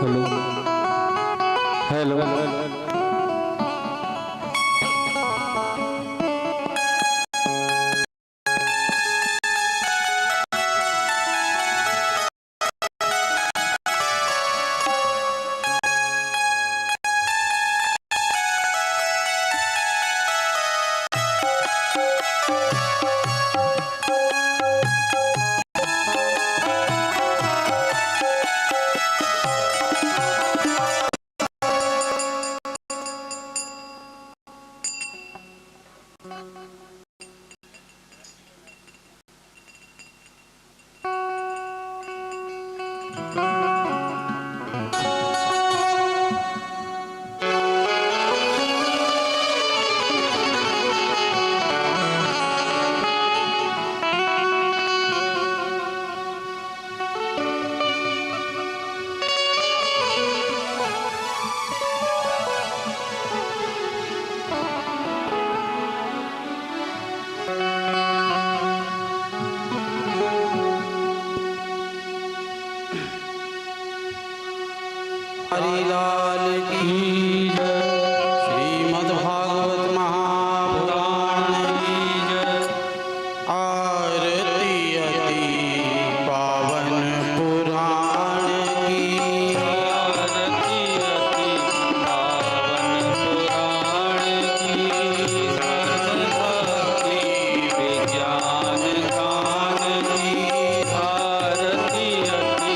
Hello hello Harilal की जय। श्रीमद्भागवत महापुराण की जय। आरती अति पावन पुराण की। आरती अति पावन पुराण की। सर्वभक्ति विज्ञान गान की। आरती अति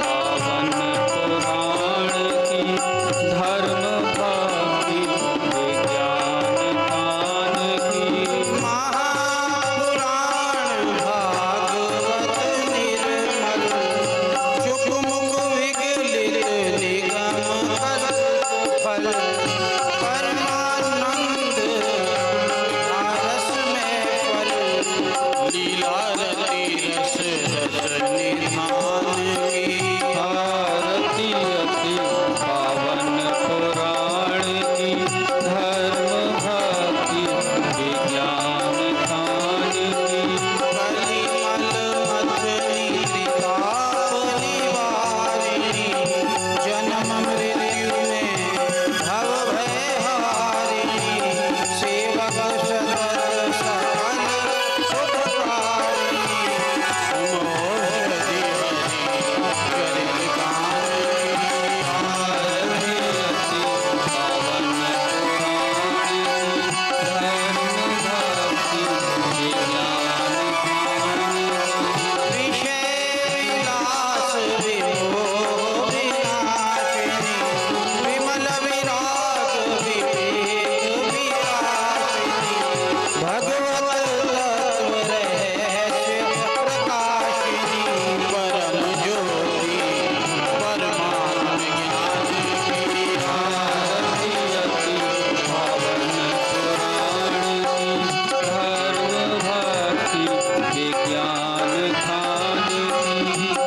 पावन पुराण की। धर्म भक्ति विज्ञान गान की। महापुराण भागवत निर्मल चुक मुक विगलित निगम फल परमानंद रस में फल लीला रति रस रस निधान की। आरती अति पावन पुराण की। धर्म भक्ति विज्ञान गान की। कलिमल मथनी त्रिताप निवारिणी जन्म मृत्यु में भव भय हारिणी सेवक सदर सकल सुखकारिणी सुमोह दिवनि चरित गानी। आरती अति पावन पुराण की। धर्म भक्ति विज्ञान गान की। विषय विलास विमोह विनाशिनी विमल विराग विवेक विलासिनी भगवत तत्व रहस्य प्रकाशिनी परम ज्योति परमात्म ज्ञान की। आरती अति पावन पुराण की। धर्म भक्ति विज्ञान गान की।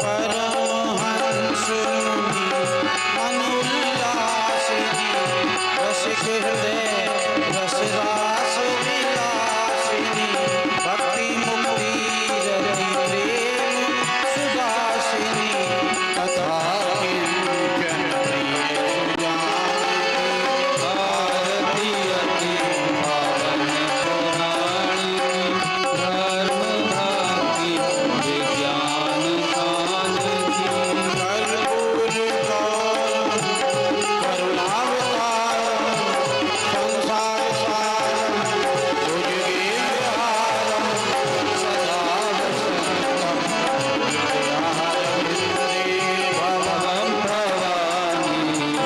परमहंस मुनि अनुल्लासिनी रसिक हृदय रसरास विलासिनी भक्ति मुक्ति रति प्रेम सुदासिनी कथा किंचन प्रिय सुजानी। आरती अति पावन पुराण की। धर्म भक्ति विज्ञान गान की। कर्पूर गौरम करुणावतारम संसार सारम भुजगेन्द्रहारम सदा वसन्तं हृदयारविन्दे भवं भवानी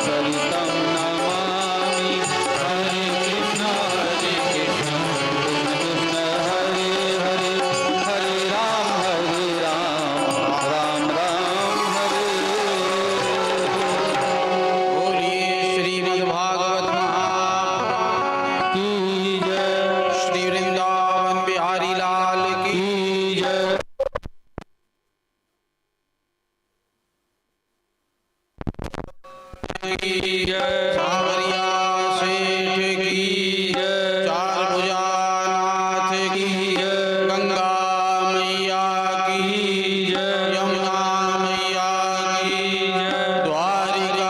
सरितं नमामि। हरे कृष्ण कृष्ण हरे हरे हरे राम राम राम हरे बोलिए श्रीमद्भागवत महापुराण की जय श्री वृंदावन बिहारी लाल की की जय। की जय सावरिया सेठ की जय। चार भुजानाथ की गंगा मैया की जय यमुना मैया की द्वारिका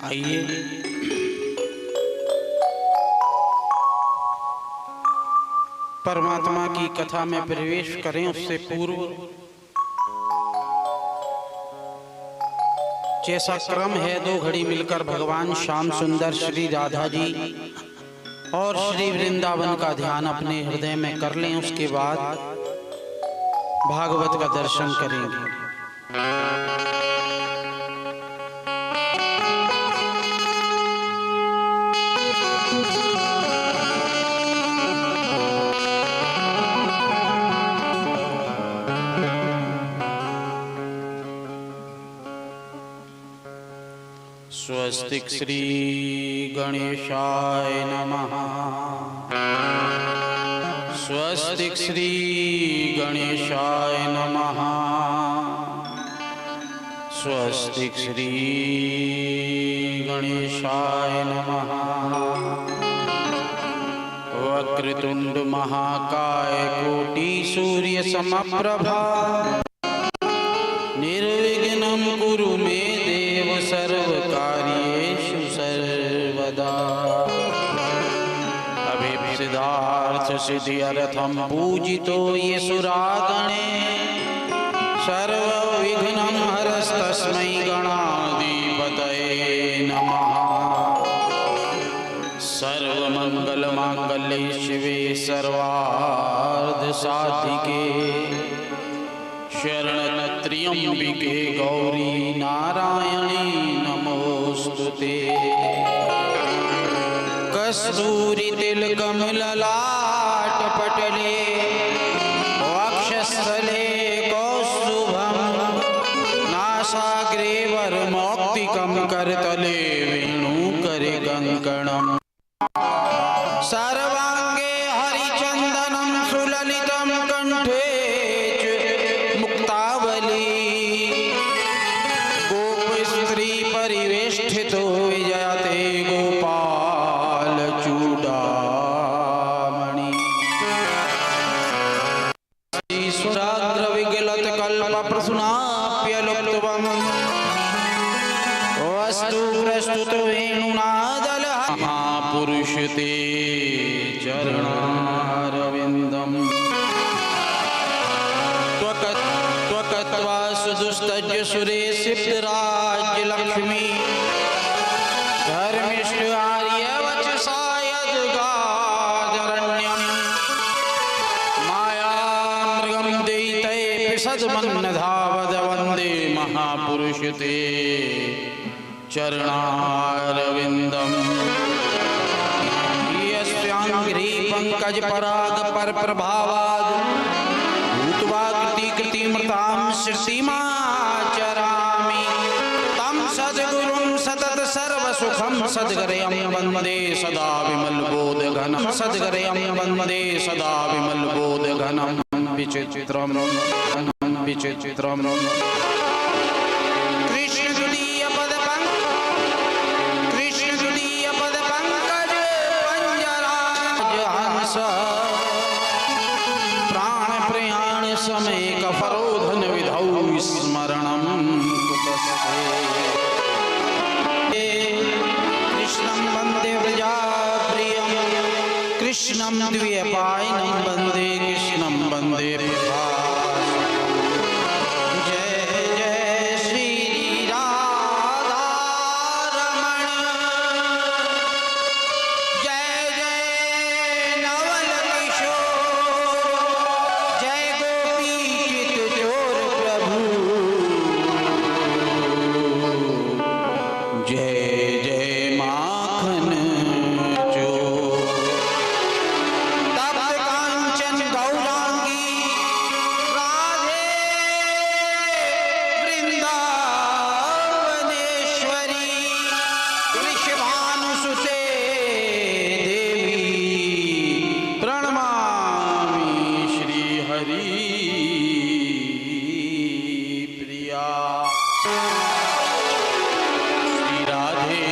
आइए परमात्मा की कथा में प्रवेश करें। उससे पूर्व जैसा क्रम है, 2 घड़ी मिलकर भगवान श्याम सुंदर श्री राधा जी और श्री वृंदावन का ध्यान अपने हृदय में कर लें। उसके बाद भागवत का दर्शन करेंगे। स्वस्तिक श्री गणेशाय नमः। स्वस्तिक श्री गणेशाय नमः। स्वस्तिक श्री गणेशाय नमः। वक्रतुंड महाकाय कोटि सूर्य समप्रभा निर्विघ्नं कुरु मे देव सर्वकार्येषु सर्वदा। अभिप्सिदार्थ सिद्ध्यर्थं पूजितो येषुरागणे सर्वविघ्नं हरस्तस्मै गणाधिपतये नमः। सर्वमंगलमांगल्ये शिवे सर्वार्धसाधिके शरणत्र्यंबिके गौरी नारायणी नमोस्तुते। कस्तूरी तिलकम ललाट पटले वक्षस्थले कौस्तुभं नासाग्रे वरमौक्तिकं करतले वेणुकरे कङ्कणम्। सर्वांगे हरिचंदनं सुललितं कंठे गोपस्त्री परिवेष्टितो विजयते गोपाल चूड़ामणि। ईश्वराग्र विगलत कल्प प्रसूनाप्यलुप्तवम् वस्तु प्रस्तुत वेणुनादल महापुरुष ते चरणारविंदम्। सुदुस्तज्य सुरेश सिद्धराज्य लक्ष्मी धर्मिष्ठ आर्य वचसायद्गादरण्यं माया मृगं दैतये पिशद्मन्नधावद वन्दे महापुरुष ते चरणारविन्दम्। यस्याङ्घ्रि पंकज पराग पर प्रभावाद कृतिमृतां श्रुतिमाचरामि तं सद्गुरुं सतत सर्वसुखं सद्गरयं वन्दे सदा विमलबोधघनं। सद्गरयं वन्दे सदा विमलबोधघनं। विचित्रं विचित्रं कृष्णदुदीयपदपङ्कज पंजराजहंस समय कफरोधन विधौ स्मरणं कुतस्ते। कृष्णं वन्दे व्रजप्रियं कृष्णं द्विपायनं वन्दे कृष्णं वन्दे जय जय श्री राधारमण जय जय नवल किशोर जय जय जय माखन चोर। तप्त कांचन गौरांगी राधे वृंदावनेश्वरी वृषभानुसुते देवी प्रणमामि श्री हरि प्रिया। राधे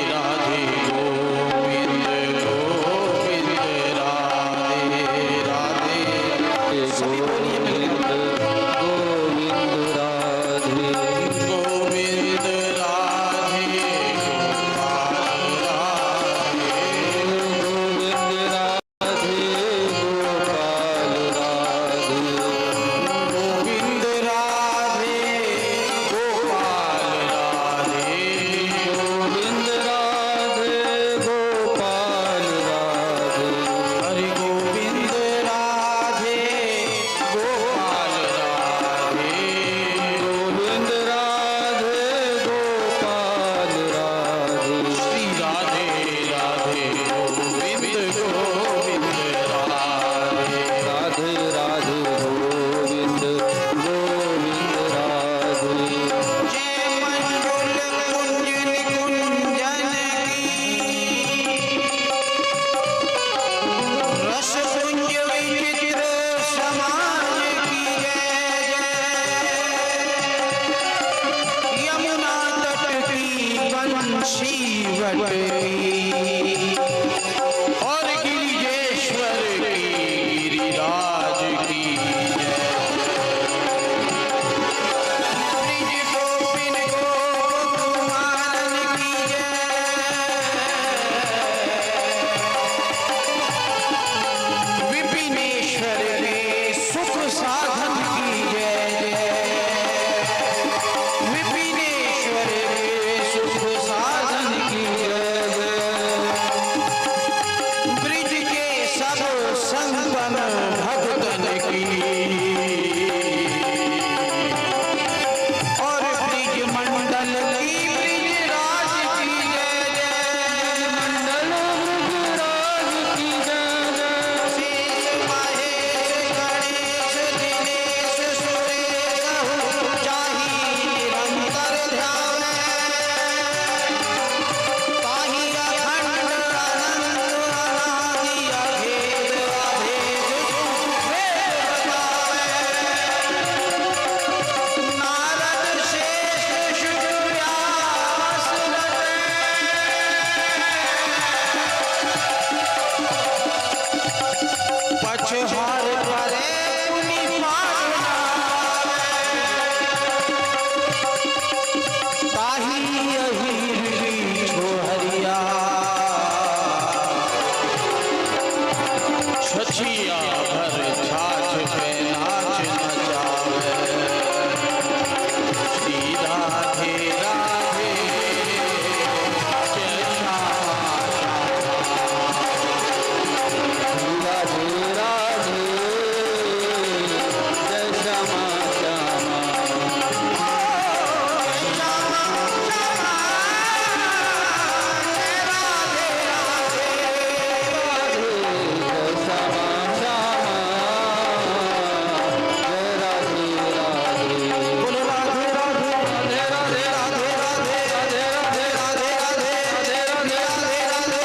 बंशीवट की और गिरिजेश्वर की गिरिराज की ब्रिज गोपिन गोकुमारन की विपिनेश्वर के सुख साधन की जय विपिनेश्वर के सुख साधन की ब्रिज के सब संपन्न भक्तन की और ब्रिज मंडल की ब्रिजराज की जय मंडल ब्रिजराज की जय शेष महेश गणेश दिनेश सुरेश जाहि निरंतर ध्यान ताहि अखंड अनंत अनादि अभेद अभेद वेद बतावे नारद शेष शुक व्यास पछहार परे पुनि पावना ताहि अहिर बीछो हरिया छछिया भर छाछ पे नाच नचावे श्री राधे राधे जय श्यामा राधे राधे जय श्यामा श्यामा जय श्यामा श्यामा जय राधे राधे बोलो राधे राधे राधे राधे राधे राधे राधे राधे राधे राधे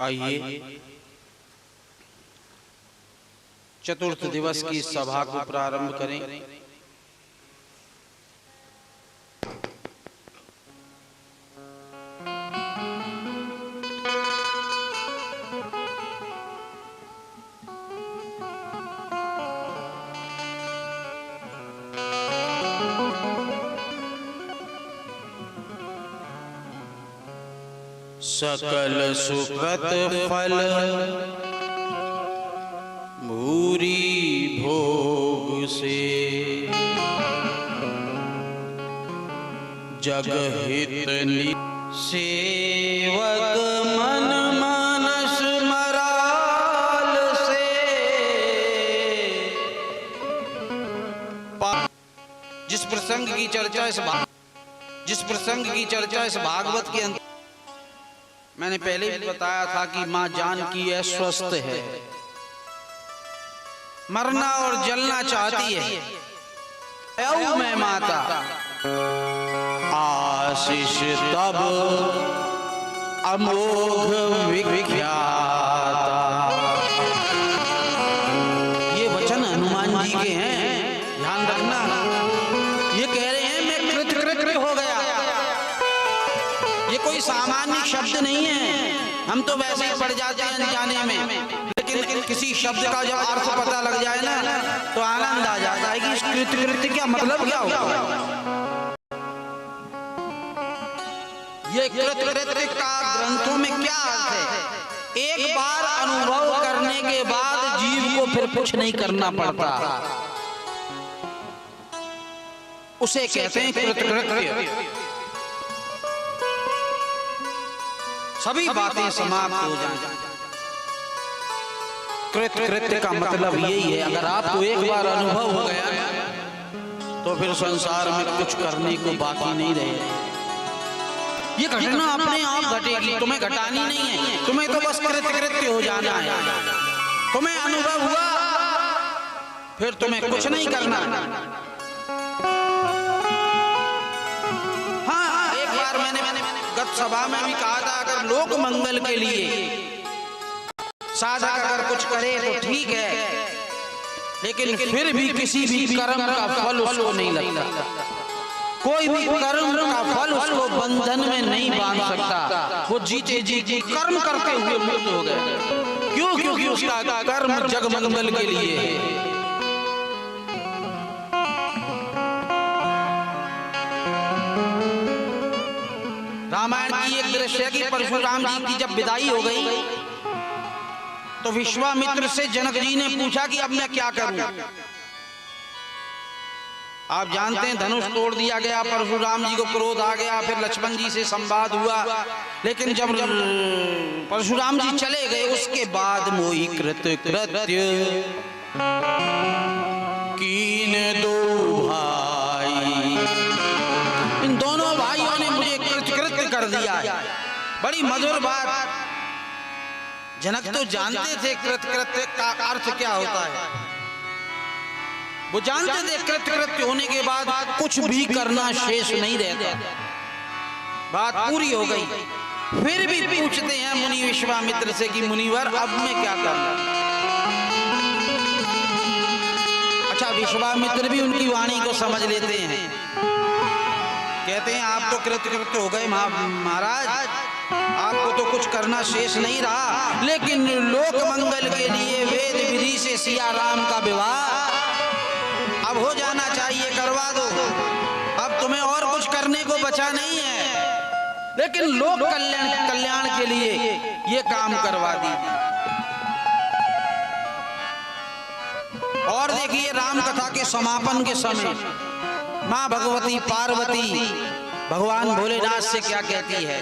आइए चतुर्थ दिवस की सभा को प्रारंभ करें। सकल सुकृत फल भूरी भोग से जग हित सेवक मन मानस मराल से जिस प्रसंग की चर्चा इस भागवत के अंत मैंने पहले भी बताया था कि मां जानकी अस्वस्थ है, मरना और जलना चाहती है। ऐ मैं माता आशीष तब अमोघ विख्याता। ये वचन हनुमान जी के हैं, ध्यान रखना। ये कह रहे हैं मैं कृत हो गया। ये कोई सामान्य शब्द नहीं है, हम तो वैसे ही पढ़ जाते हैं अनजाने में, लेकिन किसी शब्द का जब अर्थ पता लग जाए ना तो आनंद आ जाता है कि इस कृत क्या मतलब क्या होगा। ये कृत का ग्रंथों में क्या अर्थ है? एक बार अनुभव करने के बाद जीव को फिर कुछ नहीं करना पड़ता, उसे कहते हैं कृतकृत्य। सभी बातें समाप्त हो जाएं। कृत्य का मतलब यही है, अगर आपको एक बार अनुभव हो गया तो फिर संसार में कुछ करने को बाकी नहीं रहेगा। ये घटना अपने आप घटेगी, तुम्हें घटानी नहीं है, तुम्हें तो बस कृत्य हो जाना है। तुम्हें अनुभव हुआ, फिर तुम्हें कुछ नहीं करना। हाँ, एक बार मैंने गत सभा में भी कहा था, अगर लोक मंगल के लिए साधक अगर कुछ करे तो ठीक है, लेकिन फिर भी किसी भी कर्म का फल उसको नहीं लगता। कोई भी कर्म का फल उसको बंधन में नहीं बांध सकता। वो जीते जी कर्म करते हुए मुक्त हो गए। क्यों? क्योंकि उसका कर्म जग मंगल के लिए है। रामायण की एक दृश्य है कि परशुराम जी की जब विदाई हो गई तो विश्वामित्र से जनक जी ने पूछा कि अब मैं क्या करूं। आप जानते हैं धनुष तोड़ दिया गया, परशुराम जी को क्रोध आ गया, फिर लक्ष्मण जी से संवाद हुआ, लेकिन जब परशुराम जी चले गए उसके बाद मोहि कृत्य कीन दो भाई, इन दोनों भाइयों ने मुझे कृत्य कर दिया है। बड़ी मधुर बात। जनक तो जानते थे कृत्य का अर्थ क्या होता है, वो जानते थे कृत्य होने के बाद कुछ भी करना शेष नहीं रहता। बात पूरी हो गई, फिर भी पूछते हैं मुनि विश्वामित्र से कि मुनिवर अब मैं क्या करूं। अच्छा, विश्वामित्र भी उनकी वाणी को समझ लेते हैं। कहते हैं आप तो कृत्य हो गए महाराज, आपको तो कुछ करना शेष नहीं रहा, लेकिन लोक मंगल के लिए वेद विधि से सिया राम का विवाह अब हो जाना चाहिए, करवा दो। अब तुम्हें और कुछ करने को बचा नहीं है, लेकिन लोक कल्याण के लिए ये काम करवा दीजिए। और देखिए राम कथा के समापन के समय मां भगवती पार्वती भगवान भोलेनाथ से क्या कहती है,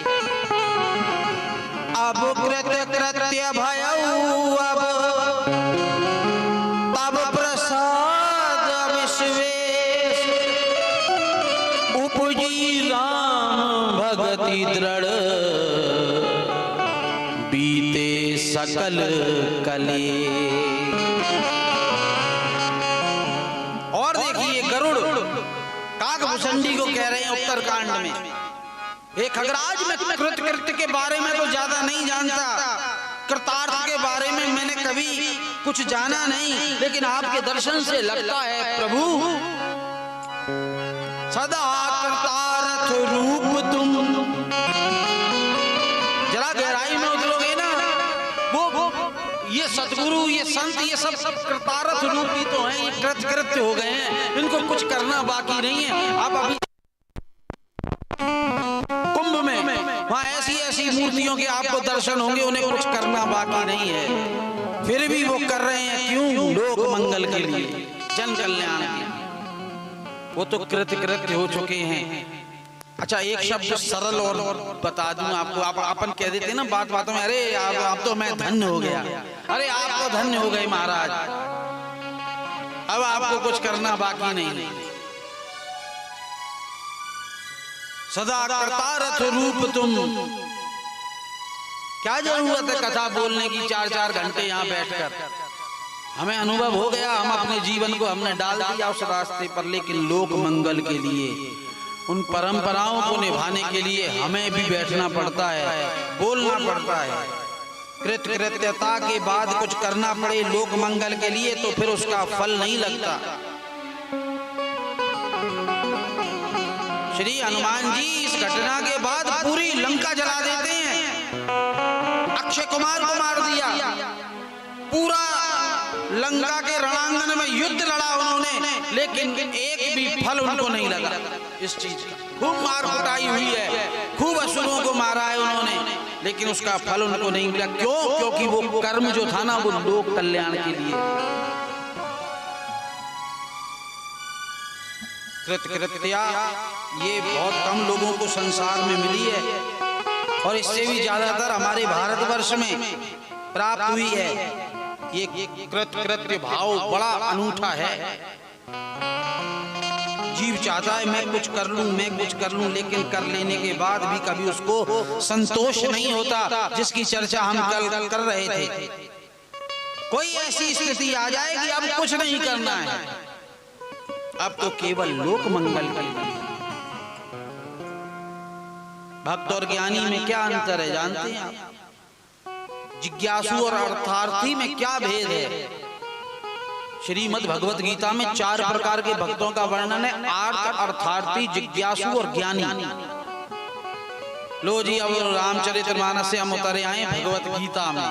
अब कृत्य भयऊ अब तब प्रसाद विश्वेश, उपजी राम भगति दृढ़ बीते सकल कले। और देखिए गरुड़ काकभूषणी को कह रहे हैं उत्तरकांड में, एक खगराज में कृत्य के बारे में तो ज्यादा नहीं जानता, कृतार्थ के बारे में मैंने कभी कुछ जाना नहीं, लेकिन आपके दर्शन से लगता है प्रभु सदा कृतार्थ रूप तुम। जरा गहराई में उतरोगे ना, वो ये सतगुरु ये संत ये सब कृतार्थ रूप ही तो हैं, ये कृत्य हो गए हैं, इनको कुछ करना बाकी नहीं है। आप अभी कुंभ में वहां ऐसी मूर्तियों के आपको दर्शन होंगे, उन्हें कुछ करना बाकी नहीं है, फिर भी वो कर रहे हैं। क्यों? लोक मंगल के लिए, जन कल्याण के लिए। वो तो कृत्य हो चुके हैं। अच्छा, एक शब्द सरल और बता दूं आपको। आप अपन कह देते हैं ना बातों में, अरे आप तो मैं धन्य हो गया, अरे आप तो धन्य हो गए महाराज, अब आपको कुछ करना बाकी नहीं। सदा कृतार्थ रूप तुम। क्या जरूरत है कथा बोलने की 4-4 घंटे यहाँ बैठकर। हमें अनुभव हो गया, हम अपने जीवन को हमने डाल दिया उस रास्ते पर, लेकिन लोक मंगल के लिए, उन परंपराओं को निभाने के लिए हमें भी बैठना पड़ता है, बोलना पड़ता है। कृत्यता के बाद कुछ करना पड़े लोक मंगल के लिए तो फिर उसका फल नहीं लगता। श्री हनुमान जी इस घटना के बाद पूरी लंका जला देते हैं। अक्षय कुमार को मार दिया, पूरा लंका के रणांगन में युद्ध लड़ा उन्होंने, लेकिन एक भी फल उनको नहीं लगा इस चीज का। खूब मार कुटाई हुई है, खूब असुरों को मारा है उन्होंने, लेकिन उसका फल उनको नहीं मिला। क्यों? क्योंकि वो कर्म जो था ना वो लोक कल्याण के लिए। कृत्या ये बहुत कम लोगों को संसार में मिली है। और इससे भी ज्यादातर हमारे भारतवर्ष में प्राप्त हुई है। ये कृत्य भाव बड़ा अनूठा है। जीव चाहता है मैं कुछ कर लूं, मैं कुछ कर लूं, लेकिन कर लेने के बाद भी कभी उसको संतोष नहीं होता, जिसकी चर्चा हम कल कर रहे थे। कोई ऐसी स्थिति आ जाए कि अब कुछ नहीं करना है, अब तो केवल लोक मंगल के लिए। भक्त और ज्ञानी में क्या अंतर है जानते हैं आप? जिज्ञासु और अर्थार्थी में क्या भेद है? श्रीमद् भगवत गीता में 4 प्रकार के भक्तों का वर्णन है, आर्त, अर्थार्थी, जिज्ञासु और ज्ञानी। लो जी, अब रामचरितमानस से हम उतरे आए भगवत गीता में।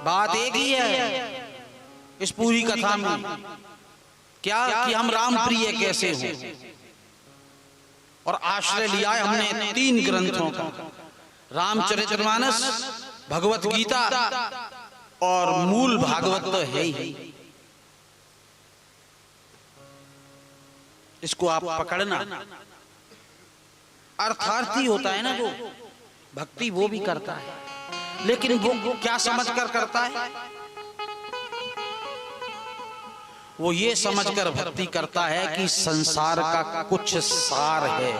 बात एक ही है इस पूरी कथा में, क्या कि हम राम प्रिय कैसे हों। और आश्रय लिया है हमने 3 ग्रंथों का, रामचरितमानस, भगवत गीता और मूल भागवत तो है ही। इसको आप पकड़ना। अर्थार्थी होता है ना वो, भक्ति वो भी करता है, लेकिन वो क्या समझकर करता है? वो ये समझकर भक्ति करता है कि संसार का कुछ सार है।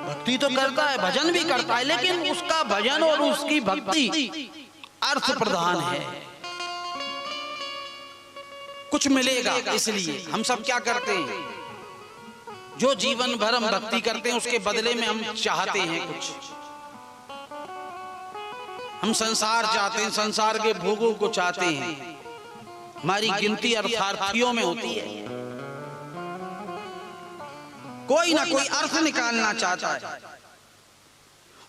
भक्ति तो करता है, भजन भी करता है, लेकिन उसका भजन और उसकी भक्ति अर्थ प्रधान है। कुछ मिलेगा, इसलिए हम सब क्या करते हैं? जो जीवन भर हम भक्ति करते हैं उसके बदले में हम चाहते हैं कुछ। हम संसार चाहते हैं, संसार के भोगों को चाहते हैं। हमारी गिनती अर्थार्थियों में होती है। कोई ना कोई अर्थ निकालना चाहता है,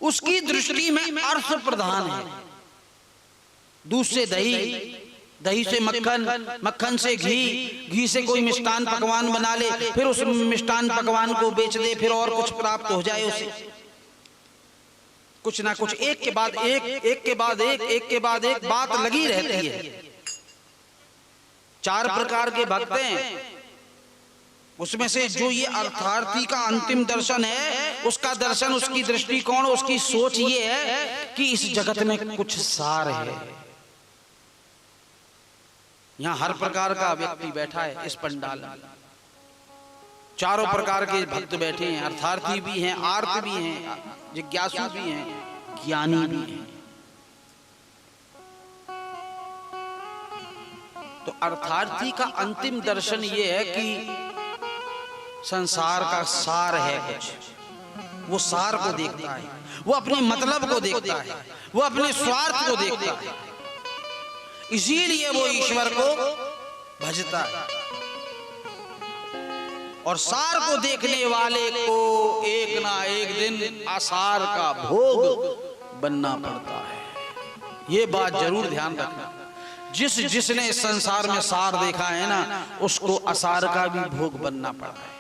उसकी दृष्टि में अर्थ प्रधान है। दूध से दही, दही से मक्खन, मक्खन से घी, घी से कोई मिष्टान पकवान बना ले, फिर उस मिष्टान पकवान को बेच दे, फिर और कुछ प्राप्त हो जाए उसे। कुछ ना कुछ एक के बाद एक, एक के बाद एक, एक के बाद एक बात लगी रहती है। 4 प्रकार के भक्त हैं, उसमें से जो ये अर्थार्थी का अंतिम दर्शन है, उसका दर्शन, उसकी दृष्टिकोण, उसकी सोच ये है कि इस जगत में कुछ सार है। यहां हर प्रकार का व्यक्ति बैठा है इस पंडाल में। 4 प्रकार के भक्त बैठे हैं, अर्थार्थी भी हैं, आर्त भी हैं, जिज्ञासु भी हैं, ज्ञानी भी हैं। तो अर्थार्थी का अंतिम दर्शन ये है कि संसार का सार है कुछ। वो सार को देखता है, वो अपने मतलब को देखता है, वो अपने स्वार्थ को देखता है, इसीलिए वो ईश्वर को भजता है। और सार को देखने वाले को एक ना एक दिन आसार का भोग बनना पड़ता है। ये बात जरूर ध्यान रखना। जिसने इस संसार में सार देखा है ना, उसको आसार का भी भोग बनना पड़ता है।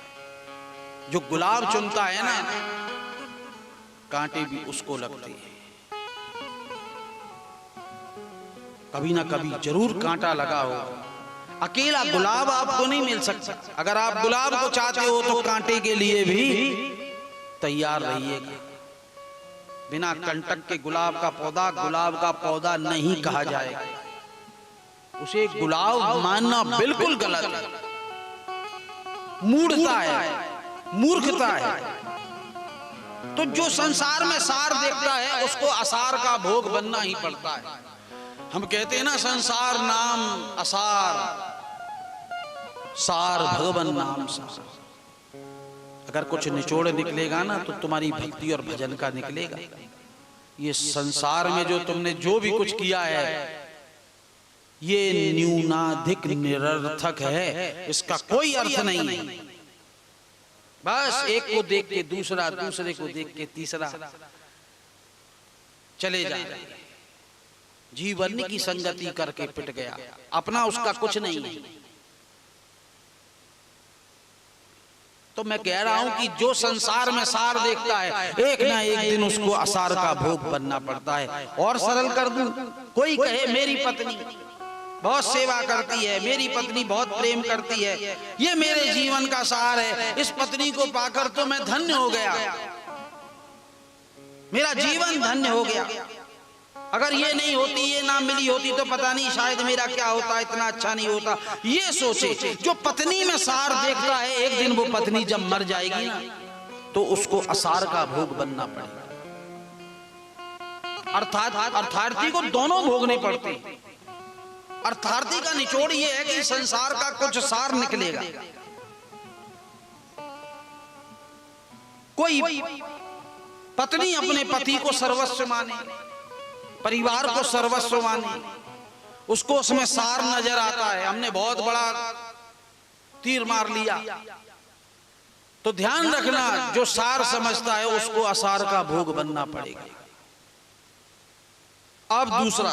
जो गुलाब चुनता है ना, कांटे भी उसको लगते हैं। कभी ना कभी जरूर कांटा लगा हो। अकेला गुलाब आपको नहीं मिल सकता। अगर आप गुलाब को चाहते हो तो कांटे के लिए भी तैयार रहिएगा। बिना कंटक के गुलाब का पौधा नहीं कहा जाएगा। उसे गुलाब मानना बिल्कुल गलत है, मूढ़ता है, मूर्खता है। तो जो संसार में सार देखता है उसको आसार का भोग बनना ही पड़ता है। हम कहते हैं ना, संसार नाम असार, सार भगवन नाम सार। अगर कुछ निचोड़ निकलेगा ना तो तुम्हारी भक्ति और भजन का निकलेगा। ये संसार में जो तुमने जो भी कुछ किया है, ये न्यूनाधिक निरर्थक है, इसका कोई अर्थ नहीं है। बस एक को देख के दूसरा, दूसरे को देख के तीसरा चले जाए। जीवन की संगति करके पिट गया, अपना उसका कुछ नहीं है। तो मैं कह रहा हूं कि जो संसार में सार देखता है, एक ना एक दिन उसको असार का भोग बनना पड़ता है। और सरल कर दूं, कोई कहे मेरी पत्नी बहुत सेवा करती है, मेरी पत्नी बहुत प्रेम करती है, ये मेरे जीवन का सार है, इस पत्नी को पाकर तो मैं धन्य हो गया, मेरा जीवन धन्य हो गया। अगर ये नहीं होती, ये ना मिली होती तो पता नहीं शायद मेरा क्या होता, इतना अच्छा नहीं होता। ये सोचे जो पत्नी में सार देखता है, एक दिन वो पत्नी जब मर जाएगी ना तो उसको असार का भोग बनना पड़ेगा। अर्थात अर्थार्थी को दोनों भोगने पड़ते हैं। अर्थार्थी का निचोड़ ये है कि संसार का कुछ सार निकलेगा। कोई पत्नी अपने पति को सर्वस्व माने, परिवार को सर्वस्व माने, उसको उसमें सार नजर आता है, हमने बहुत बड़ा तीर मार लिया, तो ध्यान रखना जो सार समझता है उसको असार का भोग बनना पड़ेगा। अब दूसरा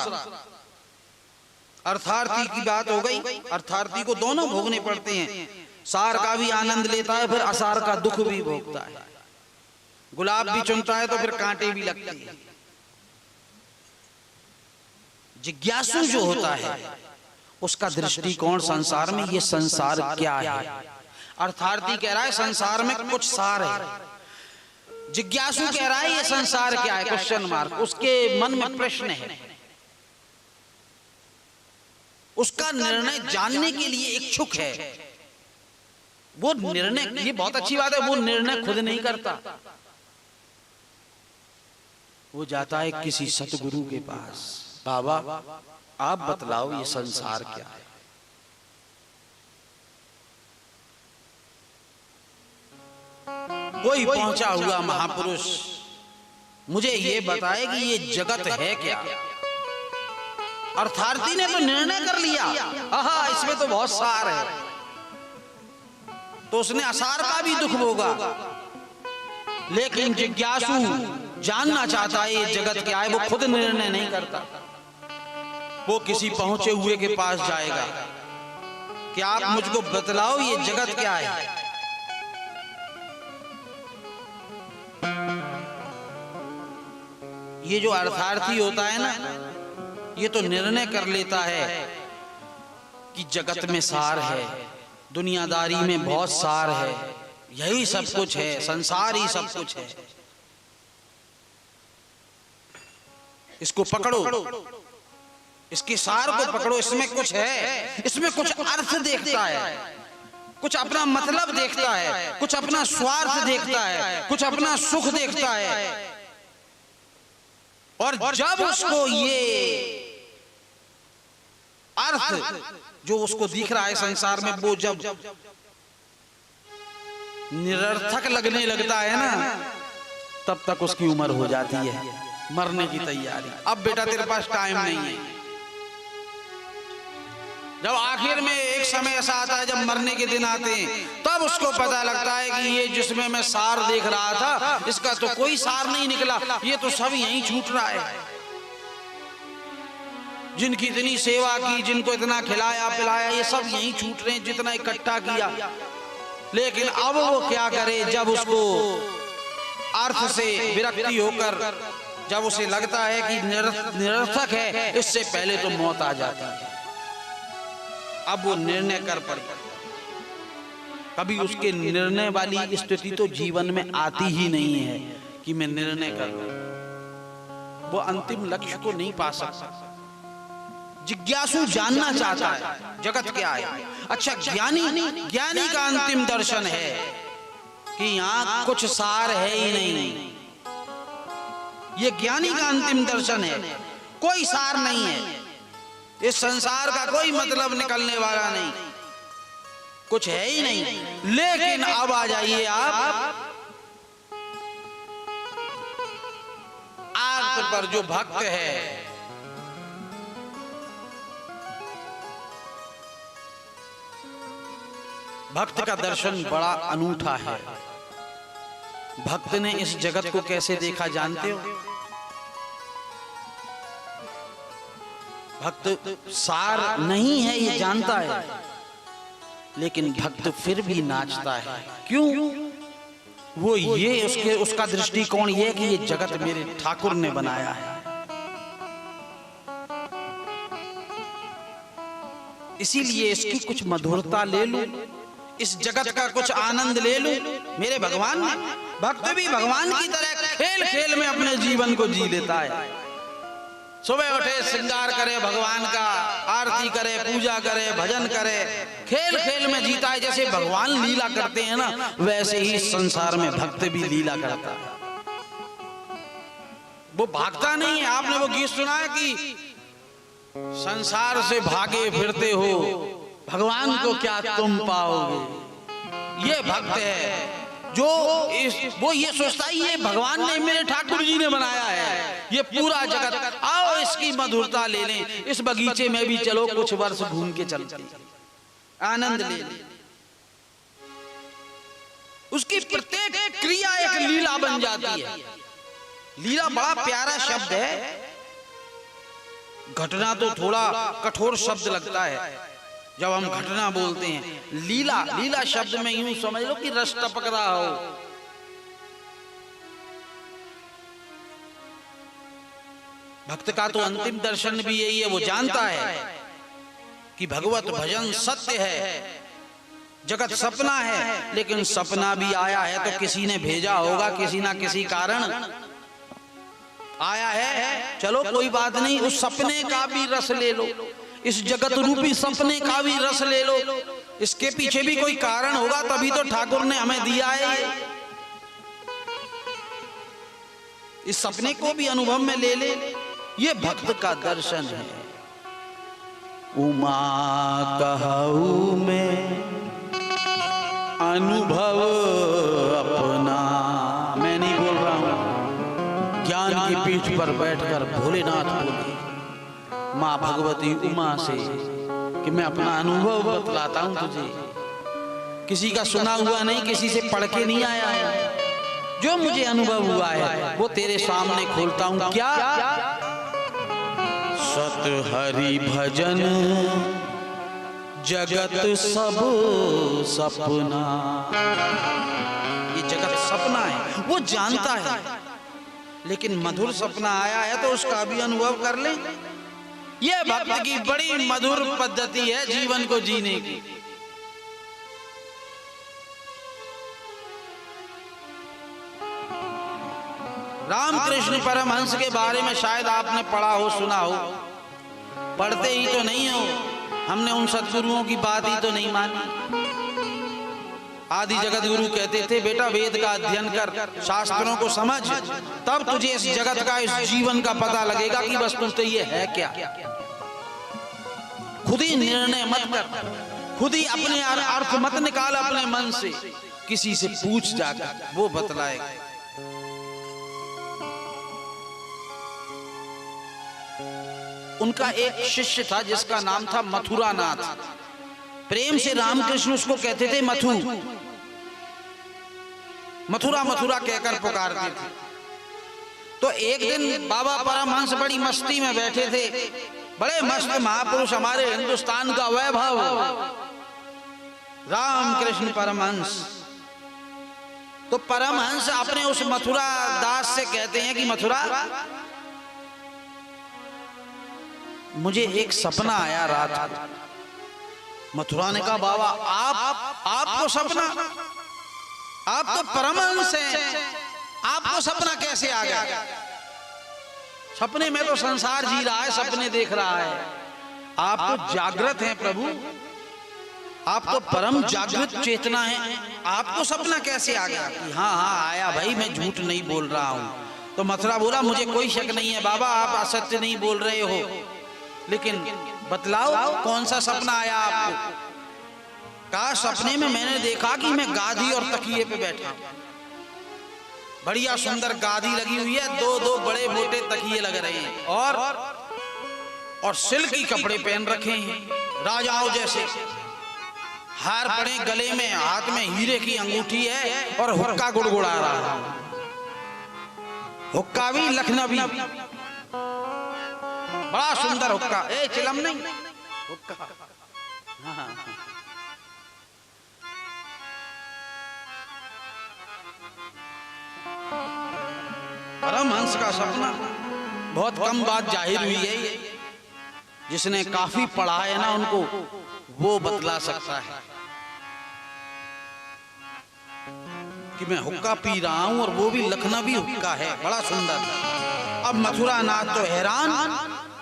अर्थार्थी की बात हो गई। अर्थार्थी को दोनों भोगने पड़ते हैं, सार का भी आनंद लेता है, फिर असार का दुख भी भोगता है। गुलाब भी चुनता है तो फिर कांटे भी लगते हैं। जिज्ञासु जो होता है उसका दृष्टिकोण संसार में, ये संसार क्या है। अर्थार्थी कह रहा है संसार में कुछ सार है, जिज्ञासु कह रहा है ये संसार क्या है, क्वेश्चन मार्क। उसके मन में प्रश्न है, उसका निर्णय जानने के लिए इच्छुक है। वो निर्णय, ये बहुत अच्छी बात है, वो निर्णय खुद नहीं करता, वो जाता है किसी सतगुरु के पास, बाबा आप बतलाओ ये संसार क्या है। कोई पहुंचा हुआ महापुरुष मुझे ये बताए कि ये जगत है क्या। अर्थार्थी ने तो निर्णय कर लिया, आहा इसमें तो बहुत सार है, तो उसने असार का भी दुख भोगा। लेकिन जिज्ञासु जानना चाहता है ये जगत क्या है, वो खुद निर्णय नहीं करता, वो किसी पहुंचे हुए के पास जाएगा कि आप मुझको बतलाओ ये जगत क्या है। ये जो अर्थार्थी होता है ना, ये तो निर्णय कर लेता है कि जगत में सार है, दुनियादारी में बहुत सार है, यही सब कुछ है, संसार ही सब कुछ है, इसको पकड़ो, इसके सार को पकड़ो, इसमें कुछ है, इसमें कुछ अर्थ देखता है, कुछ अपना मतलब देखता है, कुछ अपना स्वार्थ देखता है, कुछ अपना सुख देखता है। और जब उसको ये अर्थ जो उसको दिख रहा है संसार में, वो जब निरर्थक लगने लगता है ना, तब तक उसकी उम्र हो जाती है मरने की तैयारी। अब बेटा तेरे पास टाइम नहीं है। जब आखिर में एक समय ऐसा आता है, जब मरने के दिन आते हैं, तब उसको पता लगता है कि ये जिसमें मैं सार देख रहा था, इसका तो कोई सार नहीं निकला, ये तो सब यहीं छूट रहा है। जिनकी इतनी सेवा की, जिनको इतना खिलाया पिलाया, ये सब यहीं छूट रहे हैं, जितना इकट्ठा किया। लेकिन अब वो क्या करे, जब उसको अर्थ से विरक्ति होकर, जब उसे लगता है कि निरर्थक है, इससे पहले तो मौत आ जाती है। अब वो निर्णय कर पड़े, कभी उसके निर्णय वाली स्थिति तो जीवन में आती ही नहीं है कि मैं निर्णय कर लूं। वो अंतिम लक्ष्य को नहीं पा सकता। जिज्ञासु जानना चाहता है जगत क्या है। अच्छा, ज्ञानी का अंतिम दर्शन है कि यहाँ कुछ सार है ही नहीं। ये ज्ञानी का अंतिम दर्शन है, कोई सार नहीं है, इस संसार का कोई मतलब निकलने वाला नहीं, कुछ है ही नहीं। लेकिन अब आ जाइए आप आर्त पर, जो भक्त है, भक्त का दर्शन बड़ा अनूठा है। भक्त ने इस जगत को कैसे देखा जानते हो? भक्त सार नहीं है ये जानता है, लेकिन भक्त फिर भी नाचता है। क्यों? वो ये उसका दृष्टिकोण ये कि ये जगत मेरे ठाकुर ने बनाया है, इसीलिए इसकी कुछ मधुरता ले लूं, इस जगत का कुछ आनंद ले लूं। मेरे भगवान ने, भक्त भी भगवान की तरह खेल खेल में अपने जीवन को जी लेता है। सुबह उठे, श्रृंगार करे भगवान का, आरती करे, पूजा करे, भजन करे, खेल खेल में जीता है। जैसे भगवान लीला करते हैं ना, वैसे ही संसार में भक्त भी लीला करता है। वो भागता नहीं है। आपने वो गीत सुना है कि संसार से भागे फिरते हो, भगवान को क्या तुम पाओगे। ये भक्त है जो वो ये सोचता है ये भगवान ने, मेरे ठाकुर जी ने बनाया है ये पूरा जगत, आओ इसकी मधुरता ले लें, इस बगीचे में भी चलो कुछ वर्ष घूम के चलते, आनंद ले लें। उसकी प्रत्येक क्रिया एक लीला बन जाती है। लीला बड़ा प्यारा शब्द है। घटना तो थोड़ा कठोर शब्द लगता है जब हम घटना बोलते हैं। लीला, लीला शब्द में यूं समझ लो कि रस टपक रहा हो। भक्त का तो अंतिम दर्शन भी यही है। वो जानता है कि भगवत भजन सत्य है, जगत सपना है, लेकिन सपना भी आया है तो किसी ने भेजा होगा, किसी ना किसी कारण आया है। चलो कोई बात नहीं, उस सपने का भी रस ले लो, इस जगत रूपी सपने का भी रस ले लो। इसके पीछे भी कोई कारण होगा, तभी तो ठाकुर ने हमें दिया है। इस सपने को भी अनुभव में ले ले। ये भक्त का दर्शन है। उमा कहूँ में अनुभव अपना, मैं नहीं बोल रहा हूं। ज्ञान की पीठ पर बैठकर भोलेनाथ बोले माँ भगवती उमा से कि मैं अपना अनुभव बतलाता हूं तुझे। किसी का सुना हुआ नहीं, किसी से पढ़ के नहीं आया है, जो मुझे अनुभव हुआ है वो तेरे सामने खोलता हूं। क्या? सत हरि भजन जगत सब सपना। ये जगत सपना है, वो जानता है, लेकिन मधुर सपना आया है तो उसका भी अनुभव कर ले। ये भक्त की बड़ी मधुर पद्धति है जीवन को जीने की। रामकृष्ण परमहंस के बारे में शायद आपने पढ़ा हो, सुना हो। पढ़ते ही तो नहीं हो, हमने उन सद्गुरुओं की बात ही तो नहीं मानी। आदि जगत गुरु कहते थे बेटा वेद का अध्ययन कर, शास्त्रों को समझ, तब तुझे इस जगत का, इस जीवन का पता लगेगा कि वस्तुतः ये है क्या। खुद ही निर्णय मत कर, खुद ही अपने अर्थ मत निकाल अपने मन से, किसी से पूछ जाकर, वो बतलाएगा। उनका एक शिष्य था जिसका नाम था मथुरानाथ। प्रेम से रामकृष्ण उसको कहते थे मथु, मथुरा मथुरा कहकर पुकारते थे। तो एक दिन बाबा परमहंस बड़ी मस्ती में बैठे थे, बड़े मस्त महापुरुष, हमारे हिंदुस्तान का वैभव रामकृष्ण परमहंस। तो परमहंस अपने उस मथुरा दास से कहते हैं कि मथुरा, मुझे एक सपना आया रात को। मथुरा ने कहा बाबा आपको सपना? आप तो परमहंस हैं, आपको सपना कैसे आ गया? सपने में तो संसार जी रहा है, सपने देख रहा है। आप तो जागृत हैं प्रभु, आप तो परम जागृत चेतना है, आपको सपना कैसे आ गया? कि हाँ हाँ आया भाई, मैं झूठ नहीं बोल रहा हूं। तो मथुरा बोला मुझे कोई शक नहीं है बाबा, आप असत्य नहीं बोल रहे हो, लेकिन बतलाओ कौन सा सपना आया आपको? कहा सपने में मैंने देखा कि मैं गादी और तकिए पे बैठा, बढ़िया सुंदर गादी लगी हुई है, दो दो बड़े मोटे तकिए लग रहे हैं, और सिल्की कपड़े पहन रखे हैं राजाओं जैसे, हार पड़े गले में, हाथ में हीरे की अंगूठी है और हुक्का गुड़गुड़ा रहा है। हुक्का भी लखनवी, बड़ा सुंदर हुक्का, चिलम नहीं हुक्का। परमहंस का सपना बहुत कम बात जाहिर हुई है। जिसने काफी पढ़ा है ना उनको वो बतला सकता है कि मैं हुक्का पी रहा हूं और वो भी लखनवी हुक्का है, बड़ा सुंदर। अब मथुरा नाथ तो हैरान,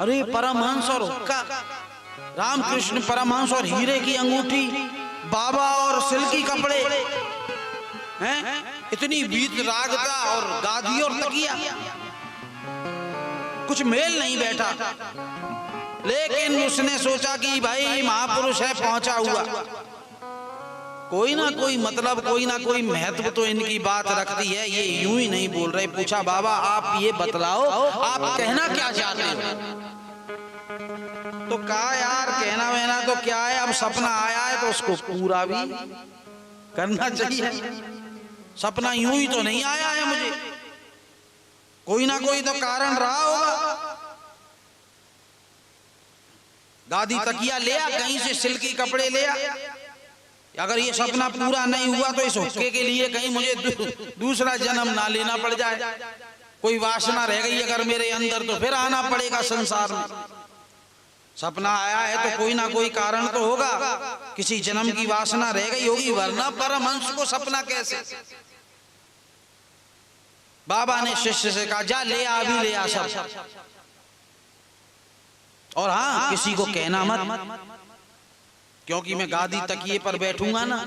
अरे परमहंस और हुक्का, रामकृष्ण परमहंस और हीरे की अंगूठी, बाबा और सिल्की कपड़े हैं, इतनी वीतरागता और गादी और तकिया, कुछ मेल नहीं बैठा। लेकिन उसने सोचा कि भाई महापुरुष है, पहुंचा हुआ, कोई ना कोई मतलब, कोई ना कोई महत्व तो इनकी बात रखती है, ये यूं ही नहीं बोल रहे। पूछा बाबा आप ये बतलाओ आप कहना क्या चाहते हो? तो कहा यार कहना वहना तो क्या है, अब सपना आया है तो उसको पूरा भी करना चाहिए। सपना यूं ही तो नहीं आया है मुझे, कोई ना कोई तो कारण रहा होगा। गादी तकिया ले आ, कहीं से सिल्की कपड़े ले आ। अगर ये सपना पूरा नहीं हुआ तो इस हुक्के के लिए कहीं मुझे दूसरा जन्म ना लेना पड़ जाए, कोई वासना रह गई अगर मेरे अंदर तो फिर आना पड़ेगा संसार में। सपना आया है तो कोई ना कोई कारण तो होगा, किसी जन्म की वासना रह गई होगी, वरना परमहंस को सपना कैसे? बाबा ने शिष्य से कहा जा ले आ, अभी ले आ सब, और हाँ किसी को कहना मत, क्योंकि मैं गादी तकिए पर बैठूंगा ना,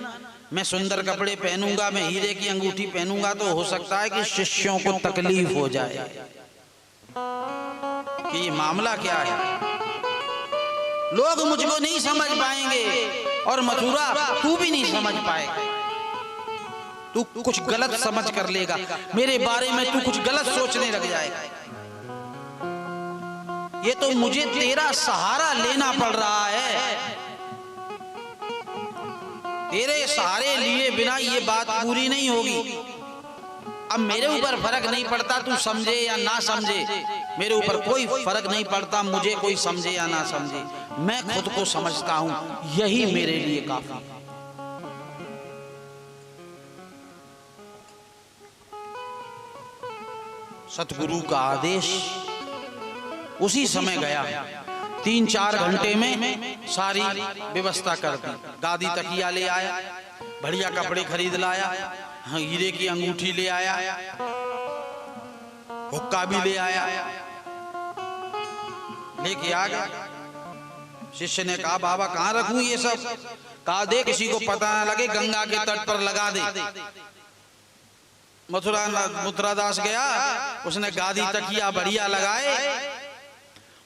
मैं सुंदर कपड़े पहनूंगा, मैं हीरे की अंगूठी पहनूंगा, तो हो सकता है कि शिष्यों को तकलीफ हो जाए कि ये मामला क्या है, लोग मुझको नहीं समझ पाएंगे और मथुरा तू भी नहीं समझ पाएगा, तू कुछ गलत समझ कर लेगा, मेरे बारे में तू कुछ गलत सोचने लग जाएगा। ये तो मुझे तेरा सहारा लेना पड़ रहा है, तेरे सहारे लिए बिना ये बात पूरी नहीं होगी। अब मेरे ऊपर फर्क नहीं पड़ता तू समझे या ना समझे, मेरे ऊपर कोई फर्क नहीं पड़ता मुझे कोई समझे या ना समझे, मैं खुद को समझता हूं, यही मेरे लिए काफी। सतगुरु का आदेश उसी समय गया, 3-4 घंटे में सारी व्यवस्था कर दी। गादी तकिया ले आया, बढ़िया कपड़े खरीद लाया, हीरे की अंगूठी ले आया, हुक्का भी ले आया, लेके आ गया। शिष्य ने कहा बाबा कहाँ रखूं ये सब? कहा दे किसी को पता ना लगे, गंगा के तट पर लगा दे। मथुरादास गया, उसने गादी तकिया बढ़िया लगाए,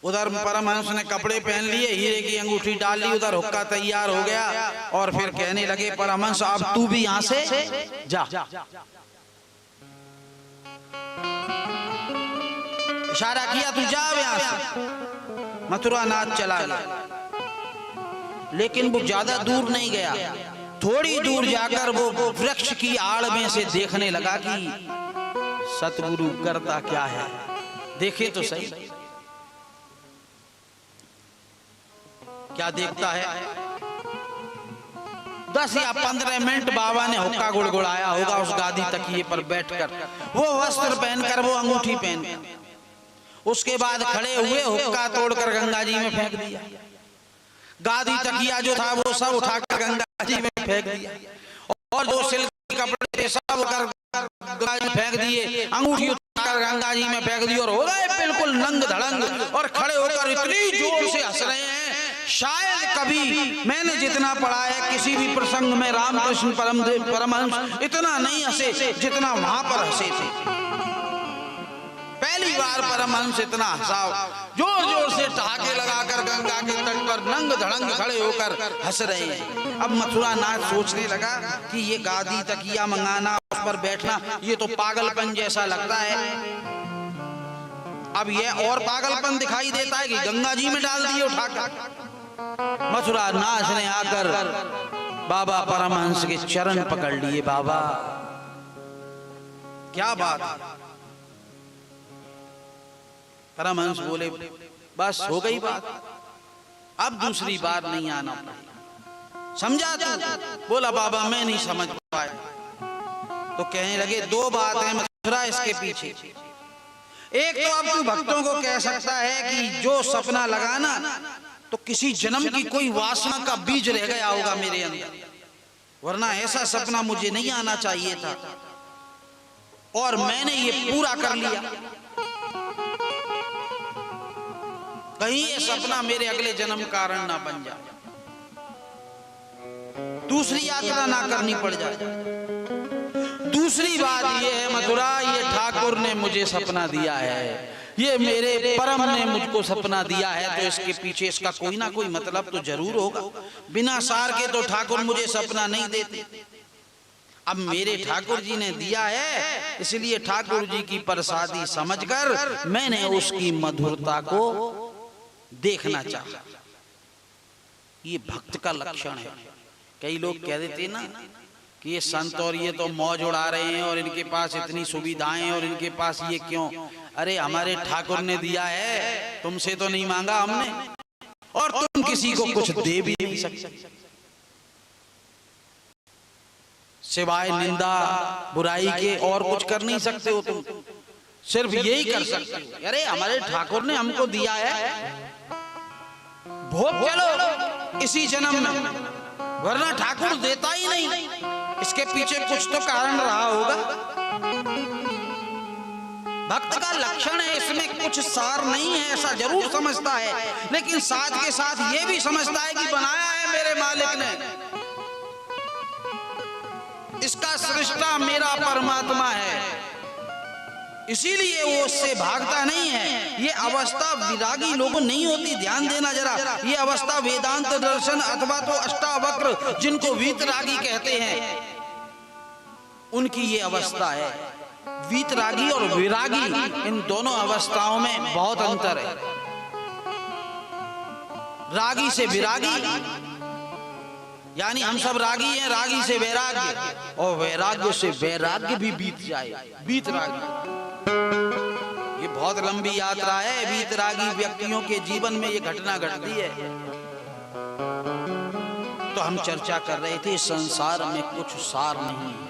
उधर परमहंस ने कपड़े पहन लिए, हीरे की अंगूठी डाल ली, उधर हुक्का तैयार हो गया, और फिर कहने लगे परमहंस अब तू भी यहां से जा। इशारा किया तू जा यहां से। मथुरा नाथ चला गया, लेकिन वो ज्यादा दूर नहीं गया, थोड़ी दूर जाकर वो वृक्ष की आड़ में से देखने लगा कि सतगुरु करता क्या है, देखे तो सही। क्या देखता है? 10 या 15 मिनट बाबा ने हुक्का गुड़गुड़ाया होगा उस गादी तकिए पर बैठकर, वो वस्त्र पहनकर, वो अंगूठी पहनकर। उसके बाद खड़े हुए हुक्का तोड़कर गंगा जी में फेंक दिया, गादी तकिया जो था वो सब उठाकर गंगा जी में फेंक दिया, और जो सिल्क कपड़े सब कर गंगा जी में फेंक दिए, अंगूठी उठाकर गंगा जी में फेंक दी, और हो गए बिल्कुल नंग धड़ंग, और खड़े होकर इतनी जोर से हंस रहे हैं, शायद कभी मैंने जितना पढ़ा है किसी भी प्रसंग में रामकृष्ण परमहंस इतना नहीं हंसे जितना वहां पर हंसे थे। पहली बार परमहंस इतना हंसा, जोर जोर से ठहाके लगाकर गंगा के तट पर नंग धड़ंग खड़े होकर हंस रहे हैं। अब मथुरा नाथ सोचने लगा कि ये गादी तकिया मंगाना, उस पर बैठना, ये तो पागलपन जैसा लगता है। अब ये और पागलपन दिखाई देता है कि गंगा जी में डाल दिए उठाकर। मथुरा नाथ ने आकर बाबा परमहंस के चरण पकड़ लिए। बाबा क्या बात? परमहंस बोले बस हो गई बात, अब दूसरी बार नहीं आना पड़ेगा, समझा तू? बोला बाबा मैं नहीं समझ पाया। तो कहने लगे 2 बात है मथुरा इसके पीछे। एक तो अब तू भक्तों को कह सकता है कि जो सपना लगाना तो किसी जन्म की कोई वासना का बीज रह गया होगा मेरे अंदर, वरना ऐसा सपना मुझे नहीं आना चाहिए था और मैंने ये पूरा कर लिया। कहीं ये सपना मेरे अगले जन्म कारण ना बन जाए, दूसरी यात्रा ना करनी पड़ जाए। दूसरी बात ये है मथुरा, ये ठाकुर ने मुझे सपना दिया है, ये मेरे परम ने मुझको सपना दिया है, तो इसके पीछे इसका कोई ना कोई मतलब तो जरूर होगा। बिना सार के तो ठाकुर मुझे सपना नहीं देते। अब मेरे ठाकुर जी ने दिया है, इसलिए ठाकुर जी की प्रसादी समझकर मैंने उसकी मधुरता को देखना चाहा। ये भक्त का लक्षण है। कई लोग कह देते ना कि ये संत और ये तो मौज उड़ा रहे हैं और इनके पास इतनी सुविधाएं और इनके पास ये क्यों। अरे हमारे ठाकुर ने दिया है, तुमसे तो नहीं मांगा हमने, और तुम किसी को कुछ दे भी नहीं सकते, सिवाय निंदा बुराई के और कुछ कर नहीं सकते हो। तुम सिर्फ यही कर सकते हो, अरे हमारे ठाकुर ने हमको दिया है, भोग चलो इसी जन्म में, वरना ठाकुर देता ही नहीं। इसके पीछे कुछ तो कारण रहा होगा। भक्त का लक्षण है, इसमें कुछ सार नहीं है ऐसा जरूर समझता है, लेकिन साथ के साथ ये भी समझता है कि बनाया है मेरे मालिक ने, इसका सृष्टा मेरा परमात्मा है, इसीलिए वो उससे भागता नहीं है। ये अवस्था विरागी लोगों नहीं होती, ध्यान देना जरा। ये अवस्था वेदांत दर्शन अथवा तो अष्टावक्र जिनको वीतरागी कहते हैं, उनकी ये अवस्था है। वीतरागी और विरागी, इन दोनों अवस्थाओं में बहुत अंतर है। रागी से विरागी, यानी हम सब रागी हैं, रागी से वैराग्य, और वैराग्य से वैराग्य भी बीत जाए, वीतरागी। ये बहुत लंबी यात्रा है। वीतरागी व्यक्तियों के जीवन में ये घटना घटती है। तो हम चर्चा कर रहे थे संसार में कुछ सार नहीं है,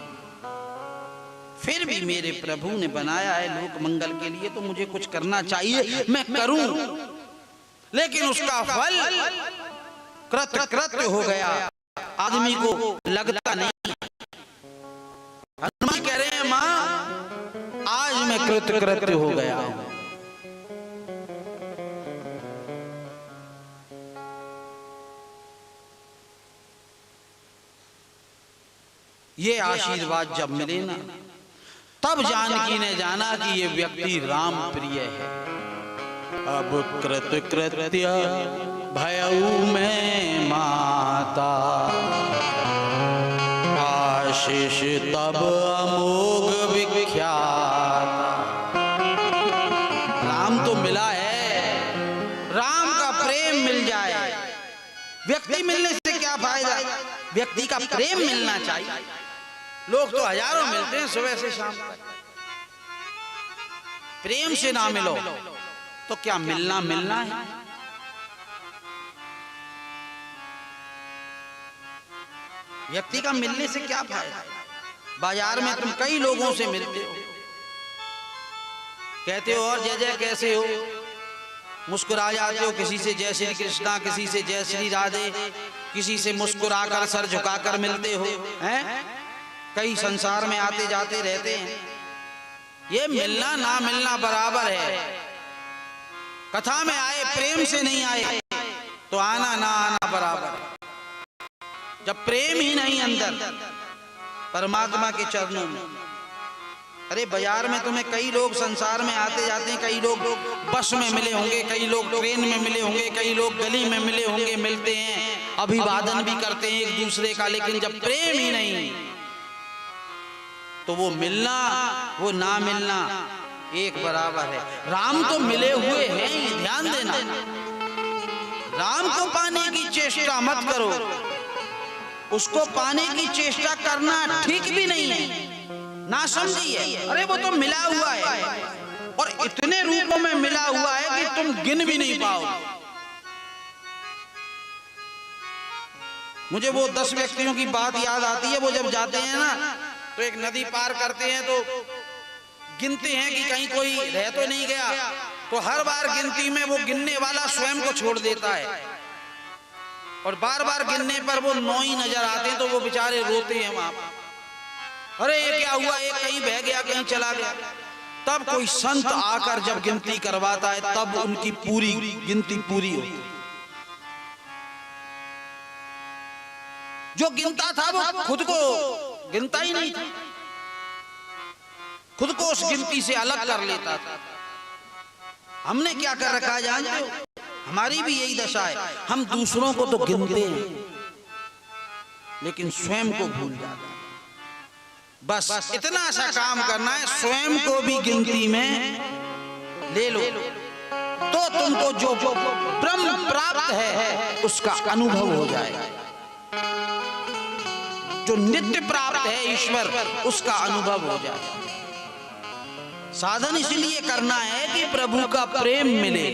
फिर भी मेरे प्रभु ने बनाया है लोक मंगल के लिए, तो मुझे कुछ करना चाहिए, मैं करूं, लेकिन उसका फल कृत्य कृत्य हो गया, आदमी को लगता नहीं। हनुमान कह रहे हैं मां आज मैं कृत्य कृत्य हो गया हूं। ये आशीर्वाद जब मिले ना, तब जानकी ने जाना कि ये व्यक्ति राम प्रिय है। अब कृत्य कृत्य भयऊ में माता, आशीष तब अमोघ विख्यात। राम तो मिला है, राम का प्रेम मिल जाए। व्यक्ति मिलने से क्या फायदा, व्यक्ति का प्रेम मिलना चाहिए। लोग तो हजारों मिलते हैं सुबह से शाम तक, प्रेम से ना मिलो तो क्या मिलना मिलना है। व्यक्ति का मिलने से क्या फायदा। बाजार में तुम कई लोगों से मिलते हो, कहते हो और जय जय कैसे हो, मुस्कुरा जाते हो, किसी से जय श्री कृष्णा, किसी से जय श्री राधे, किसी से मुस्कुराकर सर झुकाकर मिलते हो, हैं? कई संसार में आते जाते रहते हैं। ये मिलना ना मिलना बराबर है। कथा में आए, प्रेम से नहीं आए तो आना ना आना बराबर है। जब प्रेम ही नहीं अंदर परमात्मा के चरणों में। अरे बाजार में तुम्हें कई लोग संसार में आते जाते हैं, कई लोग बस में मिले होंगे, कई लोग ट्रेन में मिले होंगे, कई लोग गली में मिले होंगे, मिलते हैं, अभिवादन भी करते हैं एक दूसरे का, लेकिन जब प्रेम ही नहीं तो वो मिलना वो ना मिलना एक बराबर है। राम तो मिले हुए हैं ही, ध्यान देना। राम को पाने की चेष्टा मत करो, उसको पाने की चेष्टा करना ठीक भी नहीं है, ना समझिए। अरे वो तो मिला हुआ है और इतने रूपों में मिला हुआ है कि तुम गिन भी नहीं पाओ। मुझे वो 10 व्यक्तियों की बात याद आती है। वो जब जाते हैं ना तो एक नदी पार करते हैं तो गिनते हैं कि कहीं कोई रह तो नहीं गया, तो हर बार गिनती में वो गिनने वाला स्वयं को छोड़ देता है और बार बार गिनने पर वो 9 ही नजर आते हैं, तो वो बेचारे रोते हैं वहां, अरे ये क्या हुआ, ये कहीं बह गया, कहीं चला गया। तब कोई संत आकर जब गिनती करवाता है तब उनकी पूरी गिनती पूरी होती है। जो गिनता था वो खुद को गिनता ही नहीं था, खुद को उस गिनती से अलग कर लेता था। हमने क्या कर रखा है जानते हो? हमारी भी यही दशा है, हम दूसरों को तो गिनते हैं लेकिन स्वयं को भूल जाते हैं। बस इतना सा काम करना है, स्वयं को भी गिनती में ले लो तो तुमको जो ब्रह्म प्राप्त है उसका अनुभव हो जाएगा। जो नित्य प्राप्त है ईश्वर, उसका अनुभव हो जाएगा। साधन इसलिए करना है कि प्रभु का प्रेम मिले।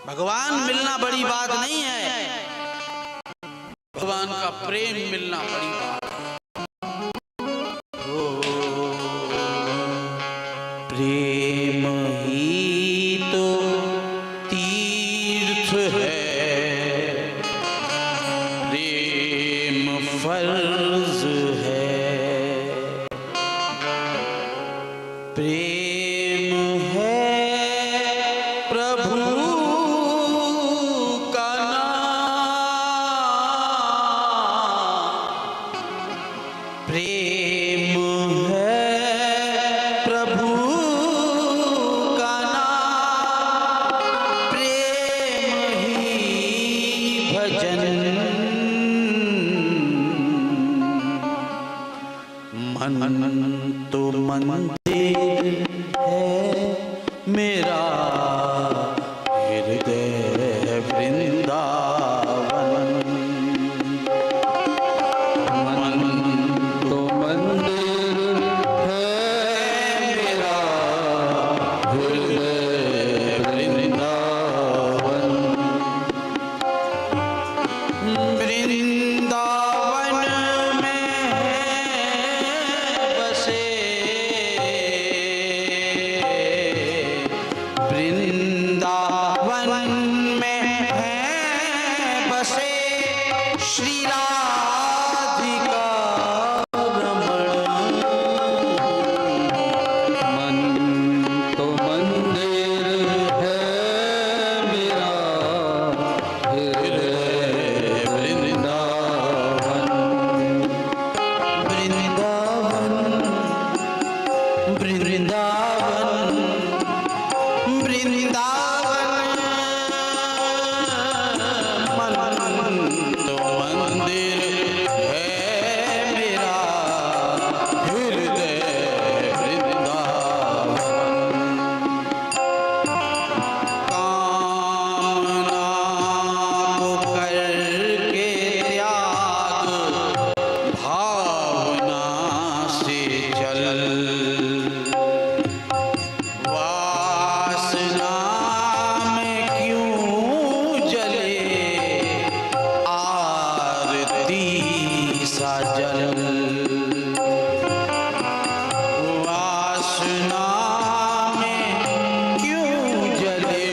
भगवान मिलना बड़ी बात नहीं है, भगवान का प्रेम मिलना बड़ी बात है। प्रेम ही तो तीर्थ है, प्रेम फर्ज है, प्रेम है प्रभु का नाम, प्रेम है प्रभु का नाम, प्रेम ही भजन, मन तो मंदिर है मेरा, हृदय वृंदावन, मन तो मंदिर है मेरा, हृदय वृंदावन, वृंदावन में बसे, वृंदावन में है बसे श्री राधिका रमण। मन तो मंदिर है मेरा, हृदय वृंदावन, वृंदावन वृंदावन वृंदावन, मन तो मंदिर है मेरा, हृदय वृंदावन, कामना को करके त्याग, भावना से चल, वासना में क्यों जले आरती सा जल, वासना में क्यों जले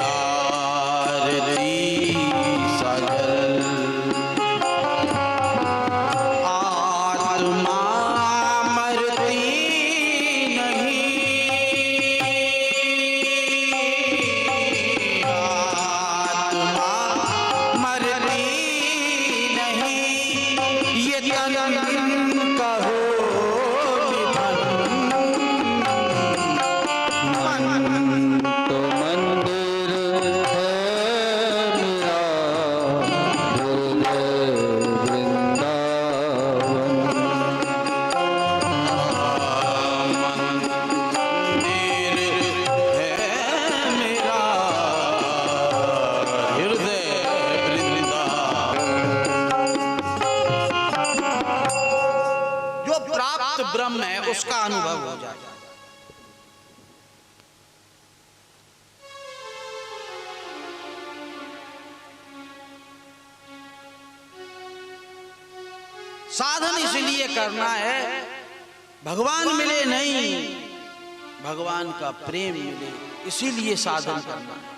आरती सा जल, आत्मा मरती नहीं, आत्मा मरती नहीं, ये तन का हो निधन, मन तो मंदिर है मेरा, हृदय वृंदावन, मंदिर है मेरा, हृदय वृंदावन। जो प्राप्त ब्रह्म है उसका अनुभव हो जाए। साधन इसलिए करना है भगवान मिले नहीं, भगवान का प्रेम मिले इसीलिए साधन करना है।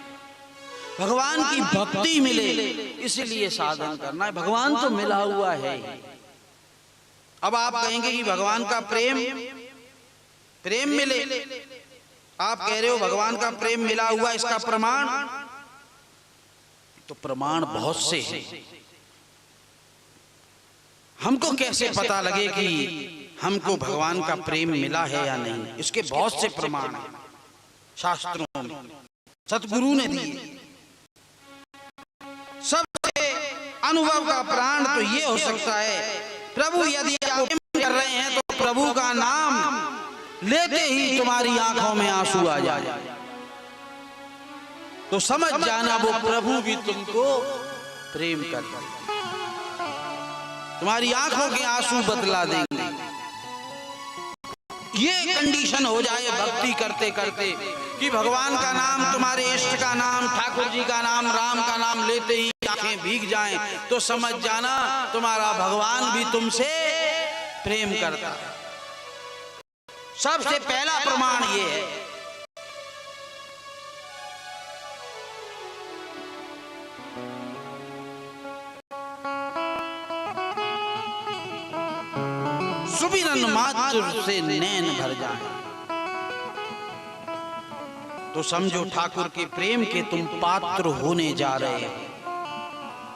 भगवान की भक्ति मिले इसीलिए साधन करना है। भगवान तो मिला हुआ है। अब आप कहेंगे कि भगवान का प्रेम मिले, आप कह रहे हो भगवान का प्रेम मिला हुआ, इसका प्रमाण, तो प्रमाण बहुत से हैं। हमको कैसे पता लगे कि हमको भगवान का प्रेम मिला है या नहीं? इसके बहुत से प्रमाण हैं शास्त्रों में, सतगुरु ने दिए। सबसे अनुभव का प्राण तो ये हो सकता है, प्रभु यदि आप प्रेम कर रहे हैं तो प्रभु का नाम लेते ही तुम्हारी आंखों में आंसू आ जाए, तो समझ जाना वो प्रभु भी तुमको प्रेम कर रहे हैं। तुम्हारी आंखों के आंसू बतला देंगे। ये कंडीशन हो जाए भक्ति करते करते कि भगवान का नाम, तुम्हारे इष्ट का नाम, ठाकुर जी का नाम, राम का नाम लेते ही आंखें भीग जाएं, तो समझ जाना तुम्हारा भगवान भी तुमसे प्रेम करता है। सबसे पहला प्रमाण ये है। सुमिरन मात्र से नैन भर जाए तो समझो ठाकुर के प्रेम के तुम पात्र होने जा रहे हो।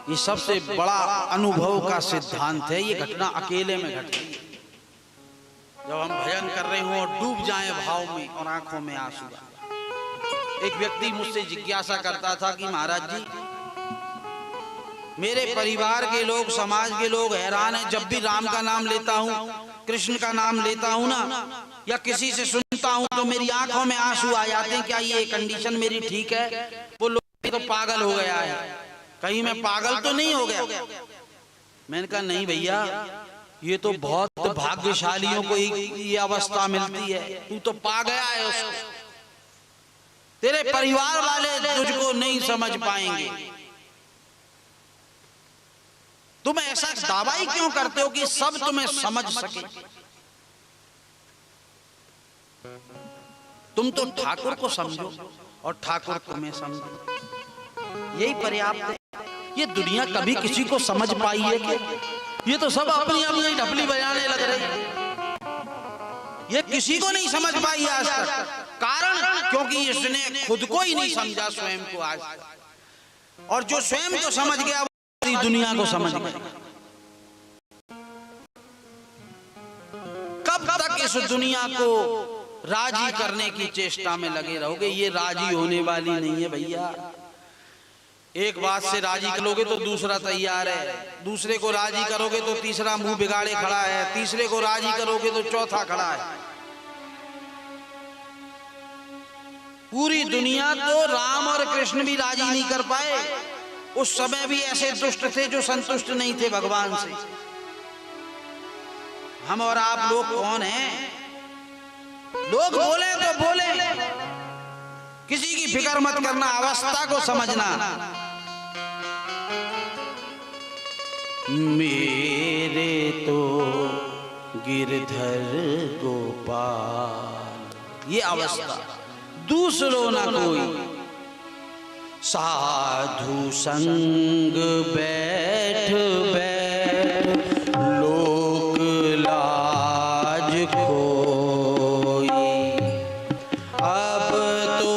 ये सबसे बड़ा अनुभव का सिद्धांत है। ये घटना अकेले में घटती है। जब हम भजन कर रहे हों और डूब जाएं भाव में और आंखों में आंसू आए। एक व्यक्ति मुझसे जिज्ञासा करता था कि महाराज जी, मेरे परिवार के लोग, समाज के लोग हैरान हैं, जब भी राम का नाम लेता हूँ, कृष्ण का नाम लेता हूँ ना, या किसी से सुनता हूँ तो मेरी आंखों में आंसू आ जाते हैं। क्या ये कंडीशन मेरी ठीक है? वो लोग तो पागल हो गया है, कहीं मैं पागल तो नहीं हो गया? मैंने कहा नहीं भैया, ये तो बहुत भाग्यशालियों को ये अवस्था मिलती है। तू तो पा गया है उसको, तेरे परिवार वाले तुझको नहीं समझ पाएंगे। तुम ऐसा दावा ही क्यों करते हो कि सब तुम्हें समझ सके? तुम तो ठाकुर को समझो और ठाकुर तुम्हें समझो, यही पर्याप्त है। ये दुनिया कभी किसी को समझ पाई है क्या? ये तो सब अपनी अपनी ढपली बजाने लग रही है। ये किसी को नहीं समझ पाई आज तक। कारण क्योंकि इसने खुद को ही नहीं समझा, स्वयं को आज तक। और जो स्वयं को समझ गया वो दुनिया को समझ गया। कब तक इस दुनिया को राजी करने की चेष्टा में लगे रहोगे? ये राजी होने वाली नहीं है भैया। एक बात से राजी करोगे तो दूसरा तैयार है, दूसरे को राजी करोगे तो तीसरा मुंह बिगाड़े खड़ा है, तीसरे को राजी करोगे तो चौथा खड़ा है। पूरी दुनिया तो राम और कृष्ण भी राजी नहीं कर पाए। उस समय भी ऐसे दुष्ट थे जो संतुष्ट नहीं थे भगवान से। हम और आप लोग कौन हैं? लोग बोले तो बोले, किसी की फिक्र मत करना, अवस्था को समझना। मेरे तो गिरधर गोपाल, ये अवस्था दूसरों ना कोई। साधु संग बैठ बैठ लोक लाज खोई, अब तो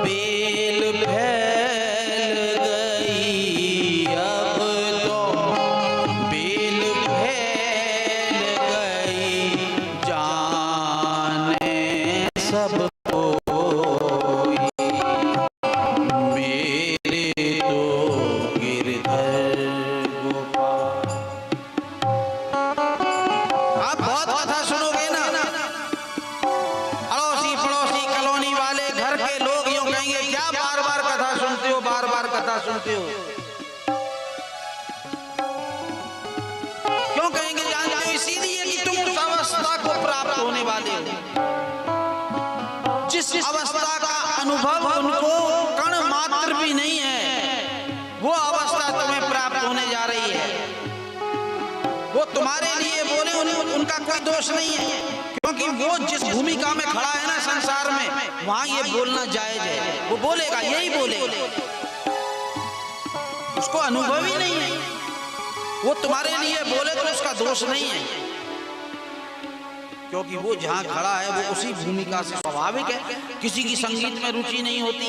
बेल फैल गई, अब तो बेल फैल गई, जाने सब सुनते हो। क्यों कहेंगे? जानते हो इसीलिए कि तुम उस अवस्था को प्राप्त होने वाले हो जिस अवस्था का अनुभव उनको कण मात्र भी नहीं है। वो अवस्था तुम्हें प्राप्त होने जा रही है। वो तुम्हारे लिए बोले उनका कोई दोष नहीं है, क्योंकि वो जिस भूमिका में खड़ा है ना संसार में, वहां ये बोलना जायज है। वो बोलेगा, यही बोलेगा, उसको अनुभव ही नहीं है। वो तुम्हारे लिए बोले तो उसका दोष नहीं है, क्योंकि वो जहां खड़ा है वो उसी भूमिका से स्वाभाविक है। किसी की संगीत में रुचि नहीं होती,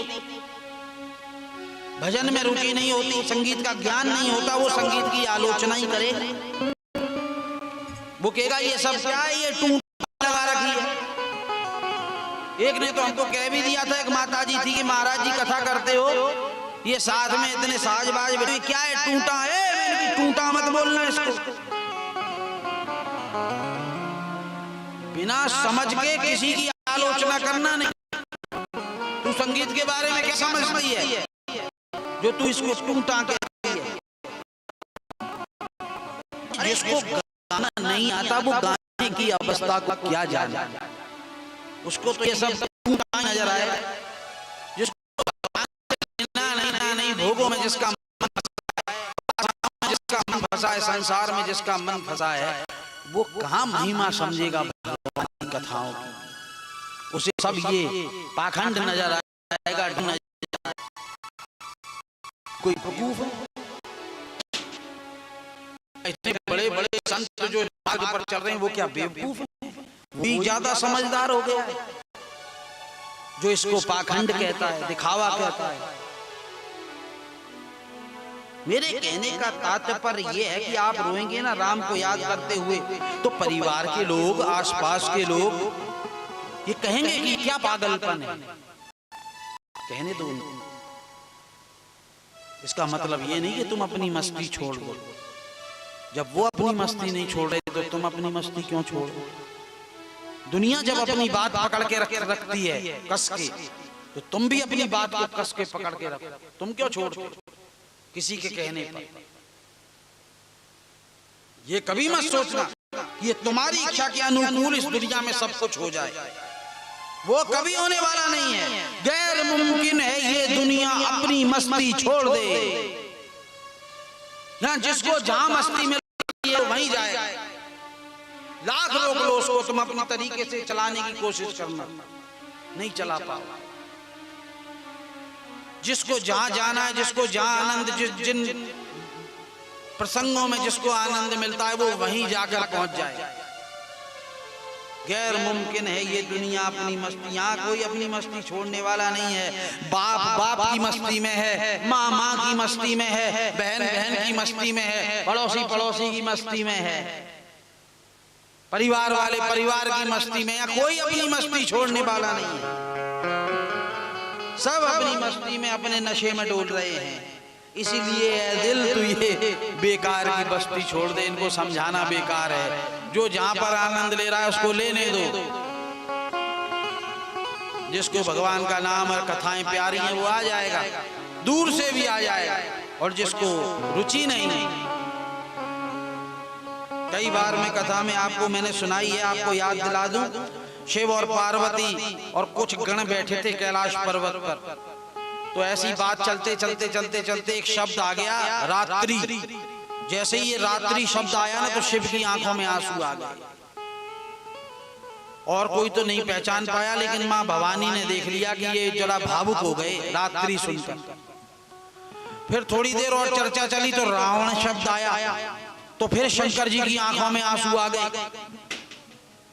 भजन में रुचि नहीं होती, संगीत का ज्ञान नहीं होता, वो संगीत की आलोचना ही करे। वो कहेगा ये सब क्या है, ये टूटा लगा रखी है। एक ने तो हमको कह भी दिया था, एक माता जी थी कि महाराज जी कथा करते हो, ये साथ में इतने साजबाज बैठे, क्या है टूटा है? मैंने टूटा मत बोलना इसको। बिना समझ के किसी की आलोचना करना नहीं। तू संगीत के बारे में क्या समझती है जो तू इसको टूटा कहती है? जिसको गाना नहीं आता वो गाने की अवस्था को क्या जाने, उसको तो ये सब टूटा नजर आए। जिसको नहीं भोगों में जिसका मन फंसा है, संसार में जिसका मन फंसा है, वो कहाँ महिमा समझेगा भगवान की कथाओं की? उसे सब ये पाखंड नजर आएगा। कोई बेवकूफ है? इतने बड़े बड़े संत जो मार्ग पर चल रहे हैं वो क्या बेवकूफ है? वही ज्यादा समझदार हो गया है जो इसको पाखंड कहता है, दिखावा कहता है। मेरे कहने का तात्पर्य ये है कि आप रोएंगे ना राम को याद करते हुए, तो परिवार के लोग, आसपास के लोग ये कहेंगे कि क्या पागलपन है। कहने दो उनको। इसका मतलब ये नहीं कि तुम अपनी मस्ती छोड़ दो। जब वो अपनी मस्ती नहीं छोड़ रहे तो तुम अपनी मस्ती क्यों छोड़ दो? दुनिया जब अपनी बात पकड़ के रखती है कस के, तो तुम भी अपनी बात को कस के पकड़ के रखो। तुम क्यों छोड़ दो किसी के कहने पर? ये कभी मत सोचना कि ये तुम्हारी इच्छा के अनुकूल इस दुनिया में सब कुछ हो जाए। वो कभी होने वाला नहीं है। गैर मुमकिन है ये दुनिया अपनी मस्ती छोड़ दे। ना जिसको जहां मस्ती में वहीं जाएगा। लाख रोक लो उसको, तुम अपनी तरीके से चलाने की कोशिश करना, नहीं चला पाओ। जिसको जहां जाना है, जिसको जहां आनंद, जिन प्रसंगों में जिसको आनंद मिलता है वो वहीं जाकर पहुंच जाए। गैर मुमकिन है ये दुनिया अपनी मस्ती, यहाँ कोई अपनी मस्ती छोड़ने वाला नहीं है। बाप बाप की मस्ती में है, माँ माँ की मस्ती में है, बहन बहन की मस्ती में है, पड़ोसी पड़ोसी की मस्ती में है, परिवार वाले परिवार की मस्ती में। या कोई अपनी मस्ती छोड़ने वाला नहीं है। सब अपनी मस्ती में अपने नशे में डोल रहे हैं। इसीलिए दिल तू ये बेकार की बस्ती छोड़ दे। इनको समझाना बेकार है। जो जहां पर आनंद ले रहा है उसको लेने दो। जिसको भगवान का नाम और कथाएं प्यारी हैं वो आ जाएगा, दूर से भी आ जाएगा। और जिसको रुचि नहीं, कई बार मैं कथा में आपको मैंने सुनाई है, आपको याद दिला दूं। शिव और पार्वती और कुछ गण बैठे थे कैलाश पर्वत पर। तो ऐसी बात चलते चलते चलते चलते एक शब्द आ गया, रात्रि। जैसे ही ये रात्रि शब्द आया ना, तो शिव की आंखों में आंसू आ गए। और कोई तो नहीं पहचान पाया, लेकिन मां भवानी ने देख लिया कि ये जरा भावुक हो गए रात्रि सुनकर। फिर थोड़ी देर और चर्चा चली तो रावण शब्द आया, तो फिर शंकर जी की आंखों में आंसू आ गए।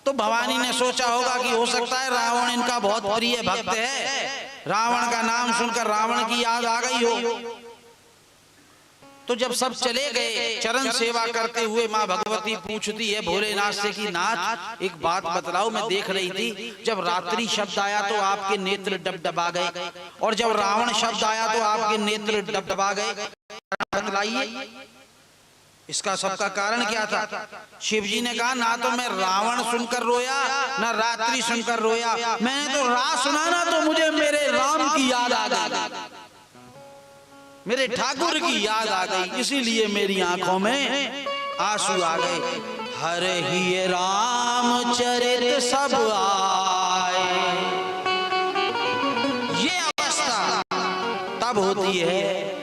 तो भवानी ने सोचा होगा कि हो सकता है रावण इनका बहुत प्रिय भक्त है, रावण का नाम सुनकर रावण की याद आ गई हो। तो जब सब चले गए, चरण सेवा करते हुए माँ भगवती पूछती है भोलेनाथ से कि नाथ एक बात बतलाओ, मैं देख रही थी जब रात्रि शब्द आया तो आपके नेत्र डबडबा गए, और जब रावण शब्द आया तो आपके नेत्र डबडबा गए। बतलाइए इसका सबका कारण क्या था? शिव जी ने कहा ना तो मैं रावण सुनकर रोया, ना रात्रि सुनकर रोया। मैंने तो रात सुना ना तो मुझे मेरे राम की याद आ गई, मेरे ठाकुर की याद आ गई, इसीलिए मेरी आंखों में आंसू आ गए। हर ही रामचरित सब आए, ये अवस्था तब होती है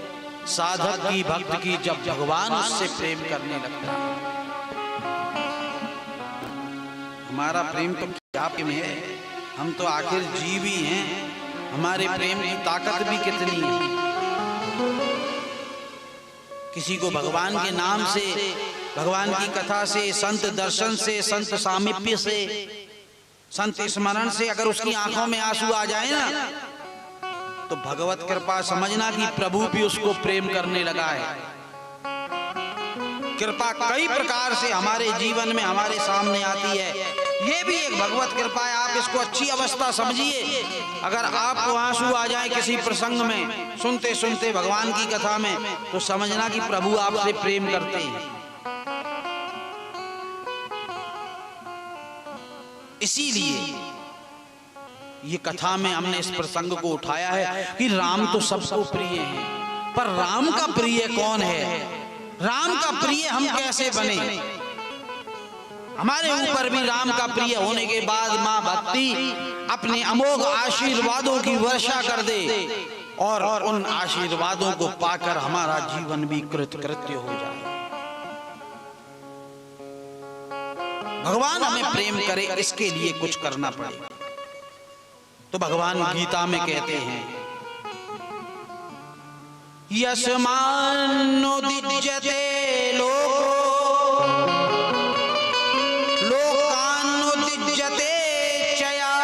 साधक की, भक्त की, जब भगवान उससे प्रेम करने लगता है। हमारा प्रेम तो क्या प्रेम है, हम तो आखिर जीव ही हैं, हमारे प्रेम की ताकत भी कितनी है। किसी को भगवान के नाम से, भगवान की कथा से, संत दर्शन से, संत सामीप्य से, संत स्मरण से अगर उसकी आंखों में आंसू आ जाए ना, तो भगवत कृपा समझना कि प्रभु भी उसको प्रेम करने लगा है। कृपा कई प्रकार से हमारे जीवन में हमारे सामने आती है, ये भी एक भगवत कृपा है। आप इसको अच्छी अवस्था समझिए। अगर आपको आंसू आ जाए किसी प्रसंग में, सुनते सुनते भगवान की कथा में, तो समझना कि प्रभु आपसे प्रेम करते हैं। इसीलिए ये कथा में हमने इस प्रसंग को उठाया है कि राम तो सबको प्रिय हैं, पर राम का प्रिय कौन है, राम का प्रिय हम कैसे बने। हमारे ऊपर भी राम का प्रिय होने के बाद मां भक्ति अपने अमोघ आशीर्वादों की वर्षा कर दे और उन आशीर्वादों को पाकर हमारा जीवन भी कृतकृत्य हो जाए। भगवान हमें प्रेम करे, इसके लिए कुछ करना पड़ेगा। तो भगवान गीता में कहते हैं, यस्मान्नुदिज्यते लोको लोकान्नुदिज्यते चया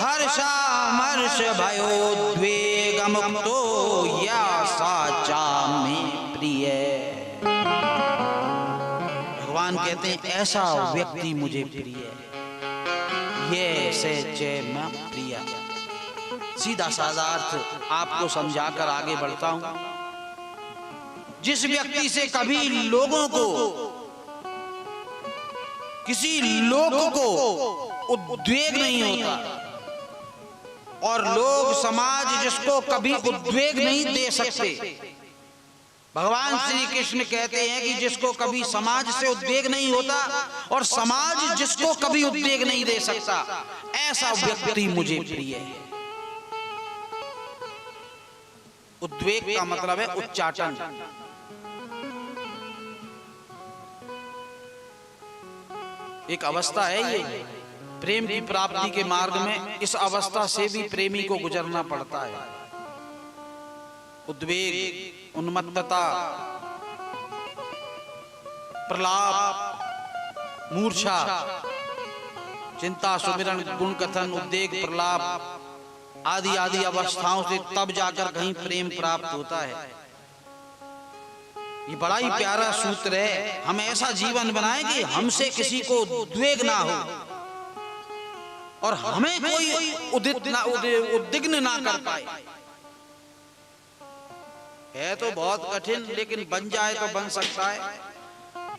हर्षामर्ष भयोद्वेगमुक्तो या साचा में प्रिय। भगवान कहते हैं ऐसा व्यक्ति मुझे प्रिय है, ये से जय में प्रिय। सीधा साधा अर्थ आपको समझाकर आगे बढ़ता हूं। जिस व्यक्ति से कभी लोगों को, किसी लोग को उद्वेग नहीं होता, और लोग समाज जिसको कभी उद्वेग नहीं दे सकते, भगवान श्री कृष्ण कहते हैं कि जिसको कभी समाज से उद्वेग नहीं होता और समाज जिसको कभी उद्वेग नहीं दे सकता, ऐसा व्यक्ति मुझे प्रिय है। उद्वेग का मतलब है उच्चाटन। एक अवस्था है ये प्रेम की प्राप्ति के मार्ग में, इस अवस्था से भी प्रेमी को गुजरना पड़ता है। उद्वेग, उन्मत्तता, प्रलाप, मूर्छा, चिंता, सुमिरन, गुण कथन, उद्वेग, प्रलाप आदि आदि अवस्थाओं से तब जाकर कहीं प्रेम प्राप्त होता है। ये बड़ा ही प्यारा सूत्र है। हम ऐसा जीवन बनाएं कि हमसे किसी को उद्वेग ना हो और हमें कोई उद्विग्न ना कर पाए। है तो बहुत कठिन, लेकिन बन जाए तो बन सकता है।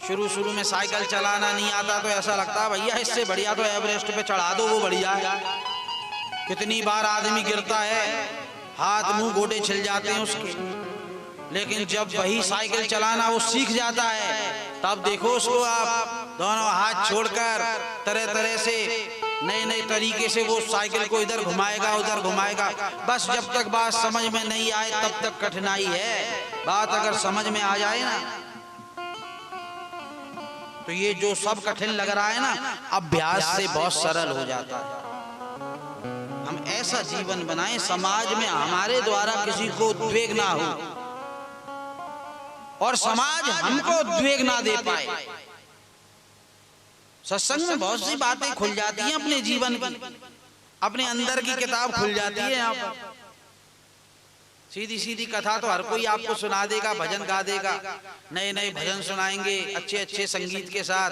शुरू शुरू में साइकिल चलाना नहीं आता तो ऐसा लगता है भैया इससे बढ़िया तो एवरेस्ट पे चढ़ा दो, वो बढ़िया है। कितनी बार आदमी गिरता है, हाथ मुंह गोडे छिल जाते हैं उसके, लेकिन जब वही साइकिल चलाना वो सीख जाता है, तब देखो उसको आप दोनों हाथ छोड़कर तरह तरह से नए नए तरीके से वो साइकिल को इधर घुमाएगा उधर घुमाएगा। बस जब तक बात समझ में नहीं आए तब तक कठिनाई है। बात अगर समझ में आ जाए ना, तो ये जो सब कठिन लग रहा है ना, अभ्यास से बहुत सरल हो जाता है। हम ऐसा जीवन बनाएं समाज में हमारे द्वारा किसी को उद्वेग ना हो और समाज हमको उद्वेग ना दे पाए। सत्संग में बहुत सी बातें खुल जाती हैं अपने जीवन की, अपने अंदर की किताब खुल जाती है। यहाँ पर सीधी सीधी कथा तो हर कोई आपको सुना देगा, भजन गा देगा, नए नए भजन सुनाएंगे अच्छे अच्छे संगीत के साथ,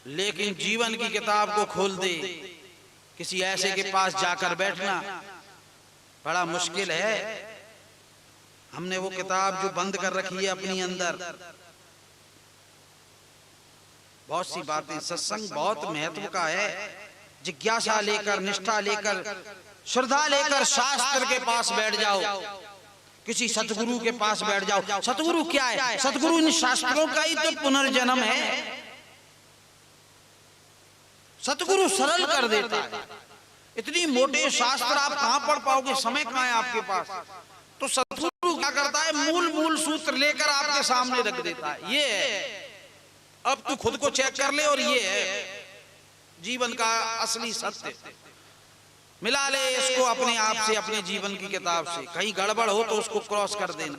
लेकिन जीवन की किताब को खोल दे किसी ऐसे के पास जाकर बैठना बड़ा मुश्किल है। हमने वो किताब जो बंद कर रखी है अपनी अंदर, बहुत सी बातें। सत्संग बहुत महत्व का है। जिज्ञासा लेकर, निष्ठा लेकर, श्रद्धा लेकर शास्त्र के पास बैठ जाओ, किसी सतगुरु के पास बैठ जाओ। सतगुरु क्या है? सतगुरु इन शास्त्रों का ही तो पुनर्जन्म है। सतगुरु सरल कर देता है। इतनी मोटे शास्त्र आप कहां पढ़ पाओगे, समय कहां है आपके पास। तो सतगुरु क्या करता है, मूल मूल सूत्र लेकर आपके सामने रख देता है। ये है अब तू खुद को चेक कर ले और ये है जीवन का असली सत्य। मिला ले इसको अपने आप से, अपने जीवन की किताब से। कहीं गड़बड़ हो तो उसको क्रॉस कर देना।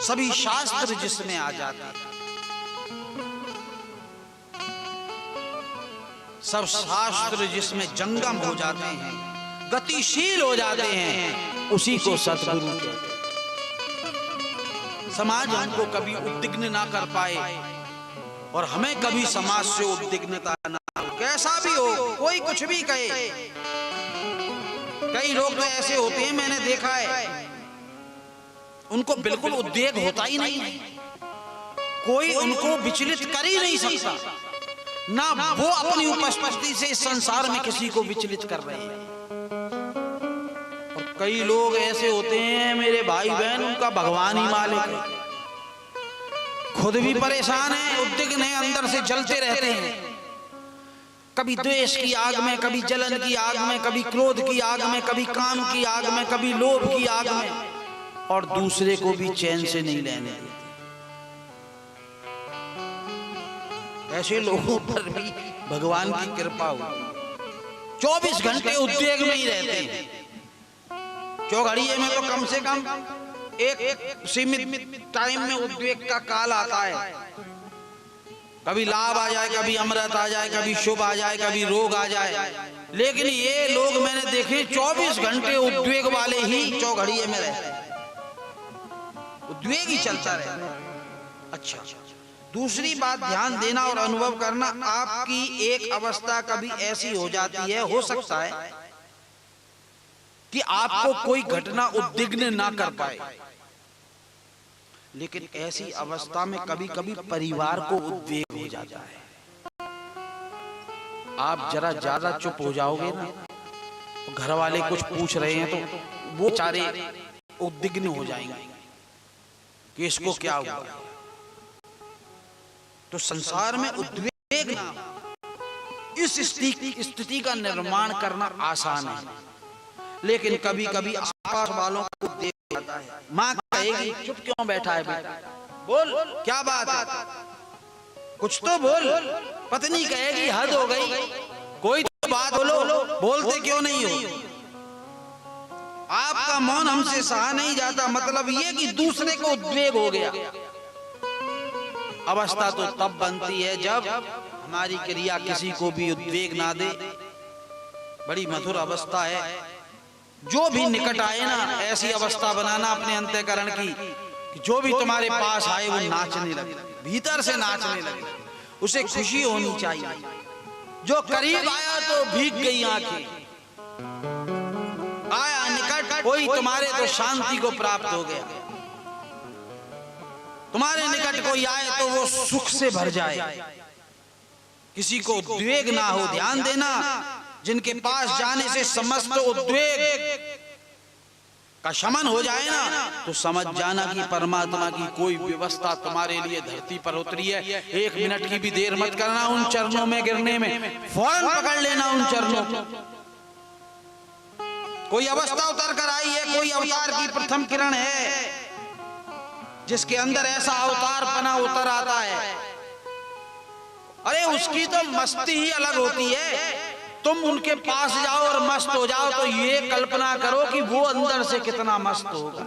सभी शास्त्र जिसमें आ जाते हैं, सब शास्त्र जिसमें जंगम हो जाते हैं, गतिशील हो जाते हैं, उसी को सतगुरु कहते हैं। समाज हमको कभी उद्विग्न ना कर पाए और हमें कभी समाज से उद्विग्नता ना हो, कैसा भी हो, कोई कुछ भी कहे। कई लोग तो ऐसे होते हैं, मैंने देखा है, उनको बिल्कुल उद्वेग होता ही नहीं है, कोई उनको विचलित कर ही नहीं सकता, ना वो अपनी उपस्थिति से इस संसार में किसी को विचलित कर रहे हैं। और कई लोग ऐसे होते हैं मेरे भाई बहन, उनका भगवान ही मालिक है, खुद भी परेशान है, उद्विग्न है, अंदर से जलते रहते हैं, कभी द्वेष की आग में, कभी जलन की आग में, कभी क्रोध की आग में, कभी काम की आग में, कभी लोभ की आग में, और दूसरे को भी चैन से नहीं लेने देते। ऐसे लोगों पर भी भगवान की कृपा हो, 24 घंटे उद्वेग में ही रहते हैं। चौघड़िए में तो कम से कम एक सीमित टाइम में उद्वेग का काल आता है, कभी लाभ आ जाए, कभी अमृत आ जाए, कभी शुभ आ जाए, कभी रोग आ जाए। लेकिन ये लोग मैंने देखे 24 घंटे उद्वेग वाले ही चौघड़िए में रहते हैं, उद्वेग ही चलता रहता है। अच्छा, दूसरी बात ध्यान देना और अनुभव करना, आपकी एक अवस्था कभी ऐसी हो जाती है, हो सकता है कि आपको कोई घटना उद्विग्न ना कर पाए, लेकिन ऐसी अवस्था में कभी कभी परिवार को उद्वेग हो जाता है। आप जरा ज्यादा चुप हो जाओगे ना, तो घर वाले कुछ पूछ रहे हैं तो वो बेचारे उद्विग्न हो जाएंगे कि इसको क्या हुआ। तो संसार में उद्वेग ना, इस स्थिति का निर्माण करना आसान है, लेकिन कभी कभी आसपास वालों को उद्वेग आता है। माँ कहेगी चुप क्यों बैठा है बेटा, बोल क्या बात है, कुछ तो बोल। पत्नी कहेगी हद हो गई, कोई तो बात बोलो, बोलते क्यों नहीं हो। आपका मौन हमसे सहा नहीं जाता, मतलब ये कि दूसरे को उद्वेग हो गया। अवस्था तो तब बनती है जब हमारी क्रिया किसी को भी उद्वेग ना दे। बड़ी मधुर अवस्था है, जो भी निकट आए ना, ऐसी अवस्था बनाना अपने अंतःकरण की कि जो भी तुम्हारे पास आए वो नाचने लगे, भीतर से नाचने लगे, उसे खुशी होनी चाहिए। जो करीब आया तो भीग गई आंखें, आया निकट कोई तुम्हारे तो शांति को प्राप्त हो गया। तुम्हारे निकट कोई आए तो वो सुख से भर जाए, किसी को उद्वेग ना हो। ध्यान देना, जिनके पास जाने से समस्त उद्वेग का शमन हो जाए ना, तो समझ जाना कि परमात्मा की कोई व्यवस्था तुम्हारे लिए धरती पर उतरी है। 1 मिनट की भी देर मत करना उन चरणों में गिरने में, फौरन पकड़ लेना उन चरणों को। कोई अवस्था उतर कर आई है, कोई अवतार की प्रथम किरण है जिसके अंदर ऐसा अवतार पना उतर आता है, अरे उसकी तो मस्ती ही अलग होती है। तुम उनके पास जाओ और मस्त हो जाओ, तो ये कल्पना करो कि वो अंदर से कितना मस्त होगा।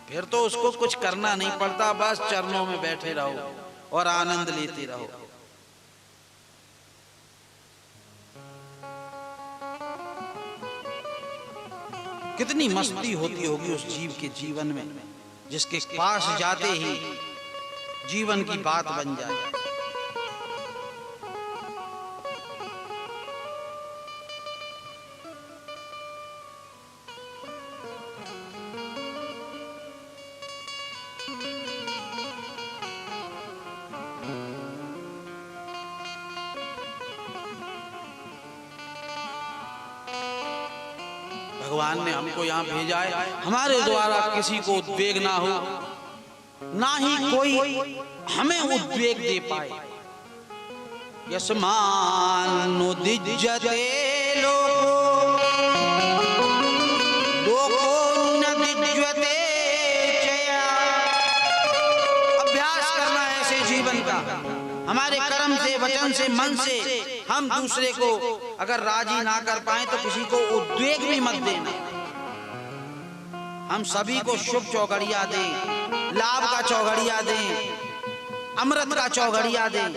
फिर तो उसको कुछ करना नहीं पड़ता, बस चरणों में बैठे रहो और आनंद लेते रहो। कितनी मस्ती होती होगी उस जीव के जीवन में, जिसके पास जाते ही जीवन की बात बन जाए। भगवान ने हमको यहाँ भेजा है, हमारे द्वारा किसी को उद्वेग ना हो, ना ही कोई हमें उद्वेग दे पाए। यस्मानुदिज्यते लोको न दिज्यते जीवन का, हमारे कर्म से, वचन से, मन से हम दूसरे को अगर राजी ना कर पाए तो किसी को उद्वेग भी मत देना। हम सभी को शुभ चौघड़िया दें, लाभ का चौघड़िया दें, अमृत का चौघड़िया दें,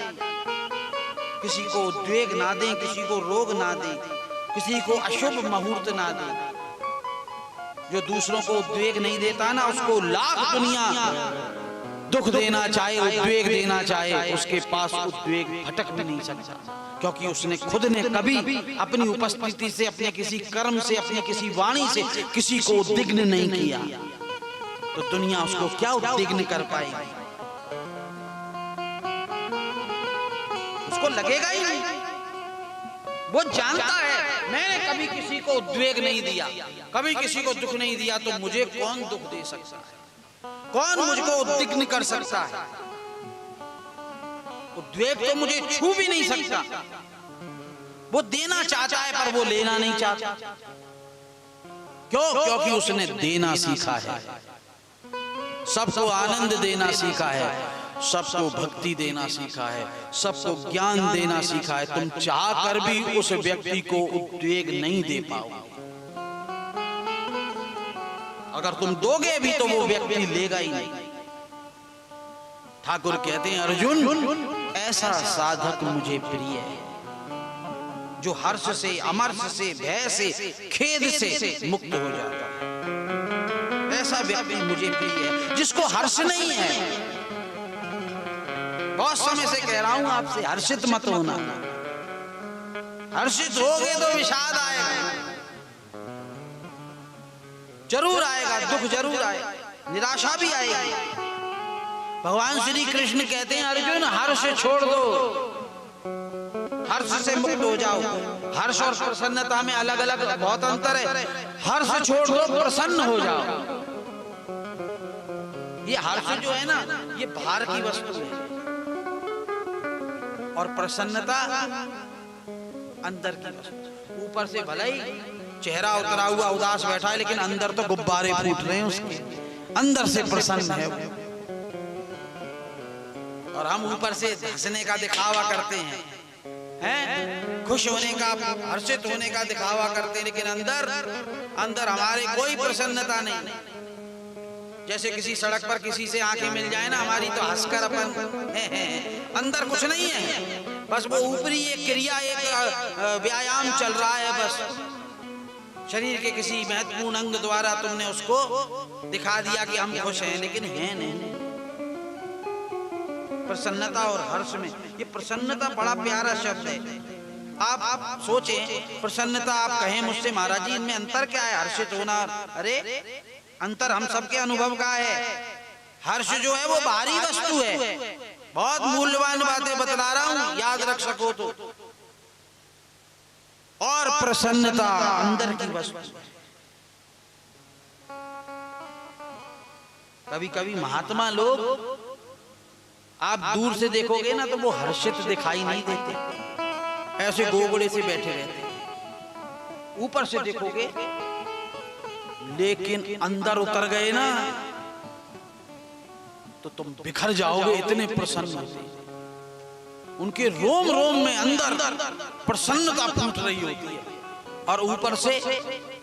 किसी को उद्वेग ना दें, किसी को रोग ना दें, किसी को अशुभ मुहूर्त ना दें। जो दूसरों को उद्वेग नहीं देता ना, उसको लाख दुनिया दुख देना चाहे, उद्वेग देना चाहे, उसके पास उद्वेग भटक भी नहीं सकता, क्योंकि उसने खुद ने कभी अपनी उपस्थिति से, अपने किसी कर्म से, अपने किसी वाणी से किसी को उद्विग्न नहीं किया। तो दुनिया उसको क्या उद्विग्न कर पाएगी? उसको लगेगा ही नहीं। वो जानता है मैंने कभी किसी को उद्वेग नहीं दिया, कभी किसी को दुख नहीं दिया, तो मुझे कौन दुख दे सकता है, कौन मुझको उद्विग्न कर सकता है? उद्वेग तो मुझे छू भी नहीं सकता। वो देना चाहता है पर वो लेना नहीं चाहता। क्यों? क्योंकि उसने देना सीखा है, सबको आनंद देना सीखा है, सबको भक्ति देना सीखा है, सबको ज्ञान देना सीखा है। तुम चाह कर भी उस व्यक्ति को उद्वेग नहीं दे पाओगे। अगर तुम दोगे भी तो वो व्यक्ति लेगा ही नहीं। ठाकुर कहते हैं, अर्जुन ऐसा साधक मुझे प्रिय है जो हर्ष से, अमर्ष से, भय से, खेद से मुक्त हो जाता है। ऐसा व्यक्ति मुझे प्रिय है। जिसको हर्ष नहीं है, बहुत समय से कह रहा हूं आपसे, हर्षित मत होना। हर्षित होगे तो विषाद आएगा, जरूर आएगा, दुख जरूर आएगा, निराशा भी आएगी। भगवान श्री कृष्ण कहते हैं, अर्जुन हर्ष छोड़ दो, हर्ष से मुक्त हो जाओ। हर्ष और प्रसन्नता में अलग अलग बहुत अंतर है। हर्ष छोड़ दो, प्रसन्न हो जाओ। ये हर्ष जो है ना, ये बाहर की वस्तु है, और प्रसन्नता अंदर की वस्तु। ऊपर से भले ही चेहरा उतरा हुआ उदास बैठा है, लेकिन अंदर तो गुब्बारे फूट रहे हैं उसके, अंदर से प्रसन्न है। और हम ऊपर से हंसने का दिखावा करते हैं, खुश होने का, हर्षित होने का दिखावा करते हैं, लेकिन अंदर हमारे कोई प्रसन्नता नहीं। जैसे किसी सड़क पर किसी से आंखें मिल जाए ना हमारी, तो हंसकर अपन अंदर कुछ नहीं है, बस वो ऊपरी एक क्रिया, एक व्यायाम चल रहा है। बस शरीर के किसी महत्वपूर्ण अंग द्वारा तुमने उसको दिखा दिया कि हम खुश हैं, लेकिन हैं नहीं। प्रसन्नता और हर्ष में, ये प्रसन्नता बड़ा प्यारा शब्द है। आप सोचें, प्रसन्नता आप कहें मुझसे, महाराज जी इनमें अंतर क्या है? हर्षित होना, अरे अंतर हम सबके अनुभव का है। हर्ष जो है वो बाहरी वस्तु है, बहुत मूल्यवान बातें बतला रहा हूं, याद रख सको तो। और प्रसन्नता अंदर की वस्तु। कभी कभी महात्मा लोग आप दूर से देखोगे ना तो वो हर्षित दिखाई नहीं देते, ऐसे गोगड़े से बैठे रहते। ऊपर से देखोगे, लेकिन अंदर उतर गए ना तो तुम बिखर जाओगे, इतने प्रसन्न होते। उनके रोम रोम में अंदर प्रसन्नता फूट रही होती है, और ऊपर से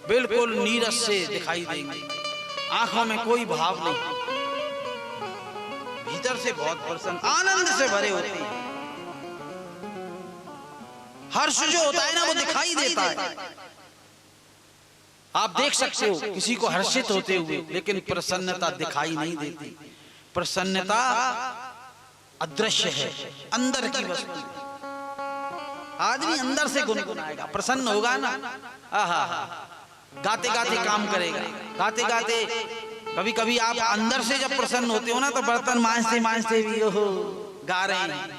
बिल्कुल नीरस से दिखाई देंगे, आंखों में कोई भाव नहीं, भीतर से बहुत प्रसन्न, आनंद से भरे होते हैं। हर्ष जो होता है ना वो दिखाई देता है। आप देख सकते हो किसी को हर्षित होते हुए, लेकिन प्रसन्नता दिखाई नहीं देती। प्रसन्नता अदृश्य है, अंदर की वस्तु। आदमी अंदर से गुनगुनाएगा, प्रसन्न होगा ना, आहा, गाते गाते काम करेगा, गाते गाते। कभी कभी आप अंदर से जब प्रसन्न होते हो ना तो बर्तन मांजते मांजते भी ओहो गा रहे हैं,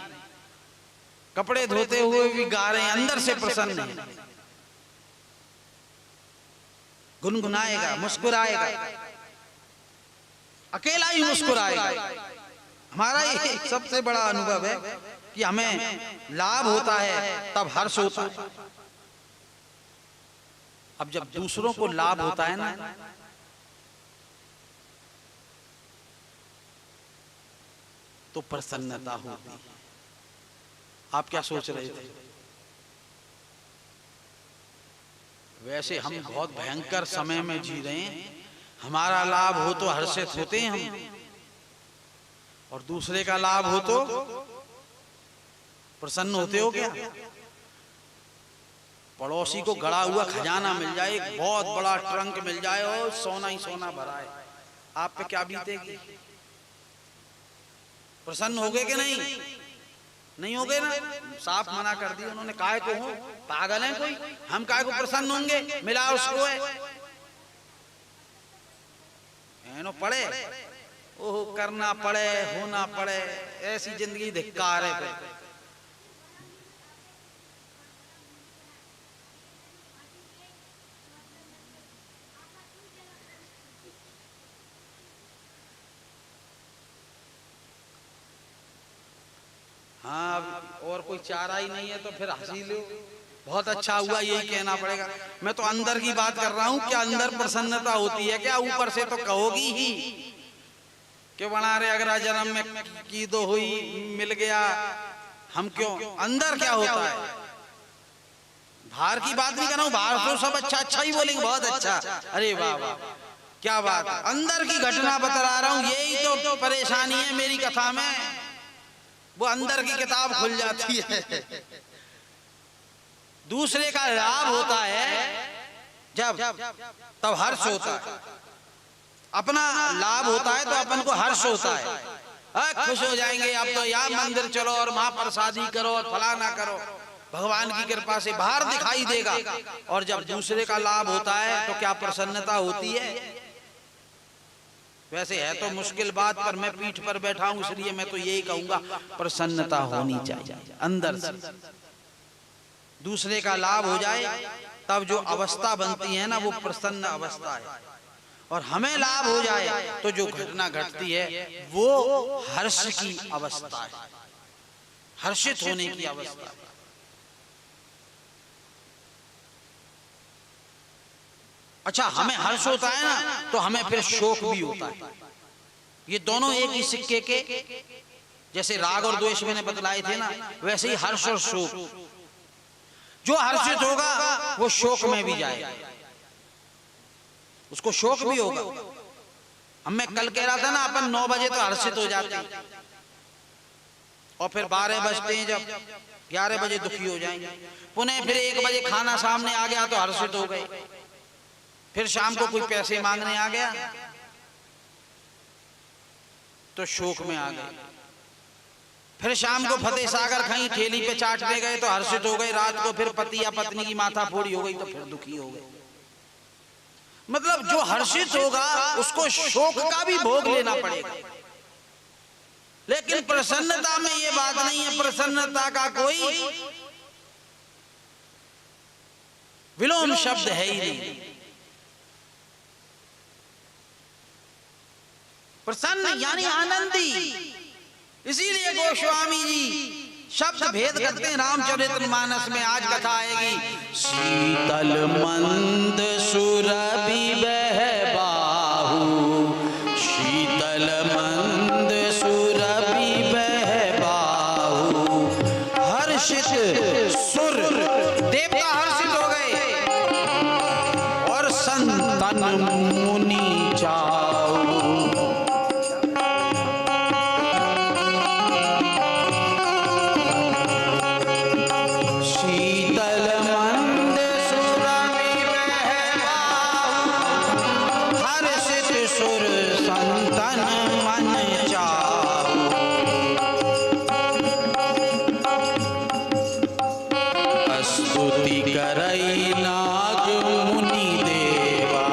कपड़े धोते हुए भी गा रहे हैं, अंदर से प्रसन्न है। गुनगुनाएगा, मुस्कुराएगा, अकेला ही मुस्कुराएगा। हमारा ये सबसे बड़ा अनुभव है कि हमें लाभ होता है तब हर्ष होता है। अब जब दूसरों को लाभ होता है ना, तो प्रसन्नता होगी। आप क्या सोच रहे थे? वैसे हम बहुत भयंकर समय में जी रहे हैं। हमारा लाभ हो तो हर्षित होते हैं हम, और दूसरे का लाभ हो तो प्रसन्न होते हो क्या? पड़ोसी को गड़ा हुआ खजाना मिल जाए, एक बहुत बड़ा ट्रंक मिल जाए और सोना ही सोना भरा है, आप पे क्या बीतेगी? प्रसन्न होगे कि नहीं? नहीं होगे ना। साफ मना कर दिया उन्होंने। काहे को हो, पागल है कोई? हम काहे को प्रसन्न होंगे? मिला उसको है एनो पड़े, ओह करना पड़े, होना पड़े, ऐसी जिंदगी धिक्कार है। हाँ, और कोई चारा ही नहीं है तो फिर हंसी लो। बहुत अच्छा हुआ, यही कहना पड़ेगा। मैं तो अंदर की बात कर रहा हूँ। क्या अंदर प्रसन्नता होती है क्या? ऊपर से तो कहोगी ही कि बना रे अगला जन्म में की दो हुई मिल गया, हम क्यों? अंदर क्या होता है? बाहर की बात नहीं कर रहा हूँ, बाहर तो सब अच्छा अच्छा ही बोलेंगे, बहुत अच्छा, अरे वाह वाह क्या बात है। अंदर की घटना बता रहा हूँ। यही तो परेशानी है मेरी कथा में, वो अंदर की किताब खुल जाती है। दूसरे का लाभ होता है जब, तब हर्ष होता है। अपना लाभ होता है तो अपन को हर्ष होता है, खुश हो जाएंगे। अब तो या मंदिर चलो और महाप्रसादी करो और फलाना करो, भगवान की कृपा से बाहर दिखाई देगा। और जब दूसरे का लाभ होता है तो क्या प्रसन्नता होती है? वैसे है तो मुश्किल बात, पर मैं पीठ पर बैठा हूं इसलिए मैं तो यही कहूंगा, प्रसन्नता होनी चाहिए अंदर से। दूसरे का लाभ हो जाए तब जो अवस्था बनती है ना, वो प्रसन्न अवस्था है। और हमें लाभ हो जाए तो जो घटना घटती है वो हर्ष की अवस्था है, हर्षित होने की अवस्था है। अच्छा, हमें हर्ष होता है ना तो हमें फिर शोक भी होता है। ये दोनों एक ही सिक्के के, जैसे राग और द्वेष मैंने बतलाए थे ना, वैसे ही हर्ष और शोक। जो हर्षित होगा वो शोक में भी जाएगा, उसको शोक भी होगा। हम मैं कल कह रहा था ना, अपन 9 बजे तो हर्षित हो जाते हैं और फिर 12 बजते हैं, जब 11 बजे दुखी हो जाएंगे। पुनः फिर 1 बजे खाना सामने आ गया तो हर्षित हो गए। फिर शाम को कोई पैसे मांगने आ गया तो शोक में आ गए। फिर शाम को फतेह सागर कहीं ठेली पे चाटने गए तो हर्षित हो गए। रात को फिर पति या पत्नी की माथा फोड़ी हो गई तो फिर दुखी हो गए। मतलब जो हर्षित होगा उसको शोक का भी भोग लेना पड़ेगा। लेकिन प्रसन्नता में ये बात नहीं है, प्रसन्नता का कोई विलोम शब्द है ही नहीं। प्रसन्न यानी आनंदी। इसीलिए गोस्वामी जी शब्द भेद करते हैं रामचरितमानस में। आज कथा आएगी, शीतल मंद सुरभि बह बाहु, शीतल मंद सुरभि बह बाहु, हर्षित सुर देवता हर्षित हो गए और संतन मुनि जाओ। करई नाग मुनि देवा,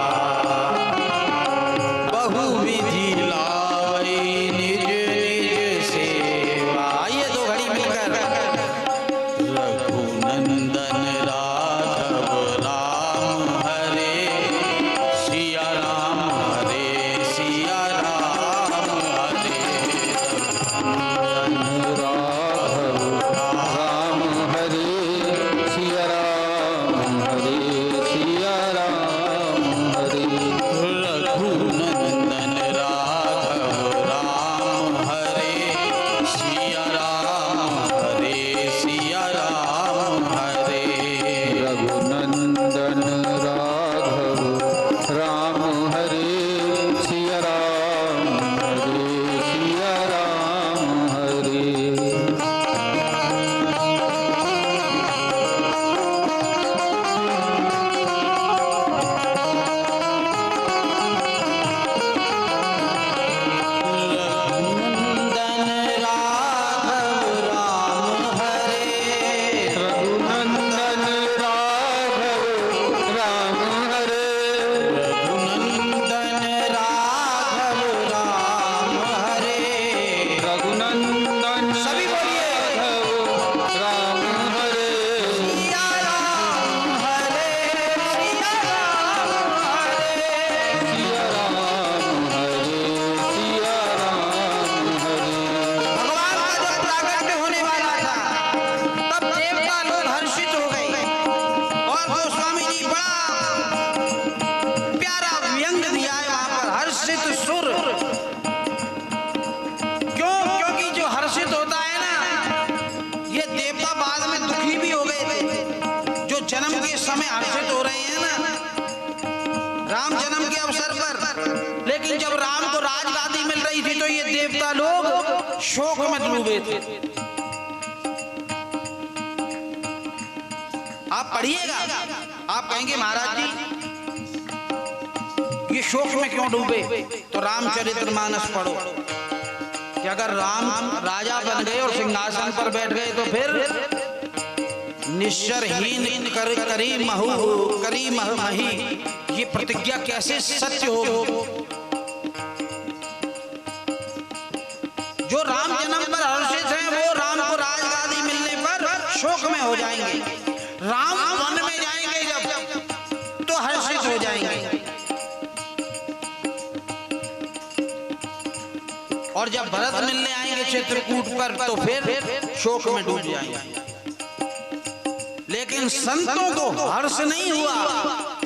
में हर्षित हो रहे हैं ना राम जन्म के अवसर पर, लेकिन जब राम को राजगादी मिल रही थी तो ये देवता लोग शोक में डूबे थे। आप पढ़िएगा, आप कहेंगे महाराज जी ये शोक में क्यों डूबे, तो रामचरितमानस पढ़ो कि अगर राम राजा बन गए और सिंहासन पर बैठ गए तो फिर निश्चरहीन करी मही, ये प्रतिज्ञा कैसे सत्य हो। जो राम जन्म पर हर्षित हैं वो राम को राजगादी मिलने पर शोक में हो जाएंगे, राम वन में जाएंगे जब तो हर्षित हो जाएंगे, और जब भरत मिलने आएंगे चित्रकूट पर तो फिर शोक में डूब जाएंगे। लेकिन संतों को हर्ष नहीं हुआ,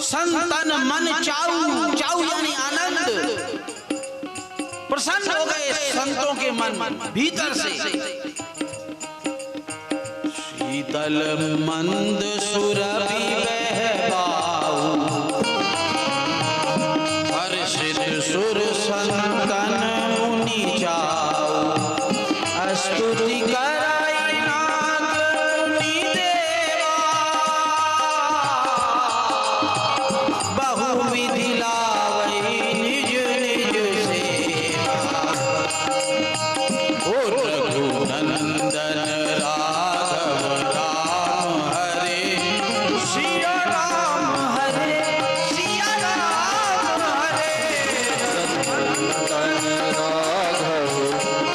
संतन मन चाऊ, चाऊ यानी आनंद, प्रसन्न हो गए संतों के मन भीतर से। शीतल मंद सुरभि बहबाऊ, हर्षित सुर संतन मुनि जाऊ, स्तुति कराई नाग मुनि देवा, बहुविधि लावई निज निज सेवा। ओ रघुनंदन राघव राम हरे, सिया राम हरे, सिया राम हरे। रघुनंदन राघव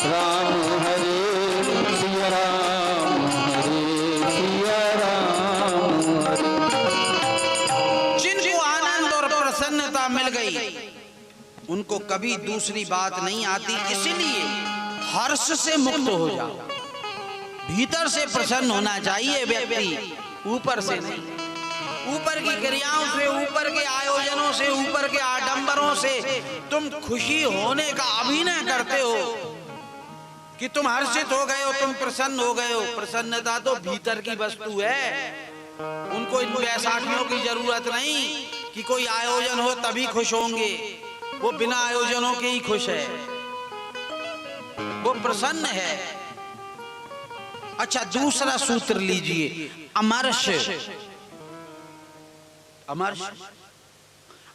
राम हरे, सिया राम हरे, सिया राम हरे। जिनको आनंद और प्रसन्नता मिल गई उनको कभी दूसरी बात नहीं आती, इसलिए हर्ष से मुक्त हो जाओ। भीतर से प्रसन्न होना चाहिए व्यक्ति, ऊपर से नहीं। ऊपर की क्रियाओं से, ऊपर के आयोजनों से, ऊपर के आडंबरों से तुम खुशी होने का अभिनय करते हो कि तुम हर्षित हो गए हो, तुम प्रसन्न हो गए हो। प्रसन्नता तो भीतर की वस्तु है, उनको इन बैसाखियों की जरूरत नहीं कि कोई आयोजन हो तभी खुश होंगे, वो बिना आयोजनों के ही खुश है, वो प्रसन्न है। अच्छा, दूसरा सूत्र लीजिए, अमर्ष। अमर्ष,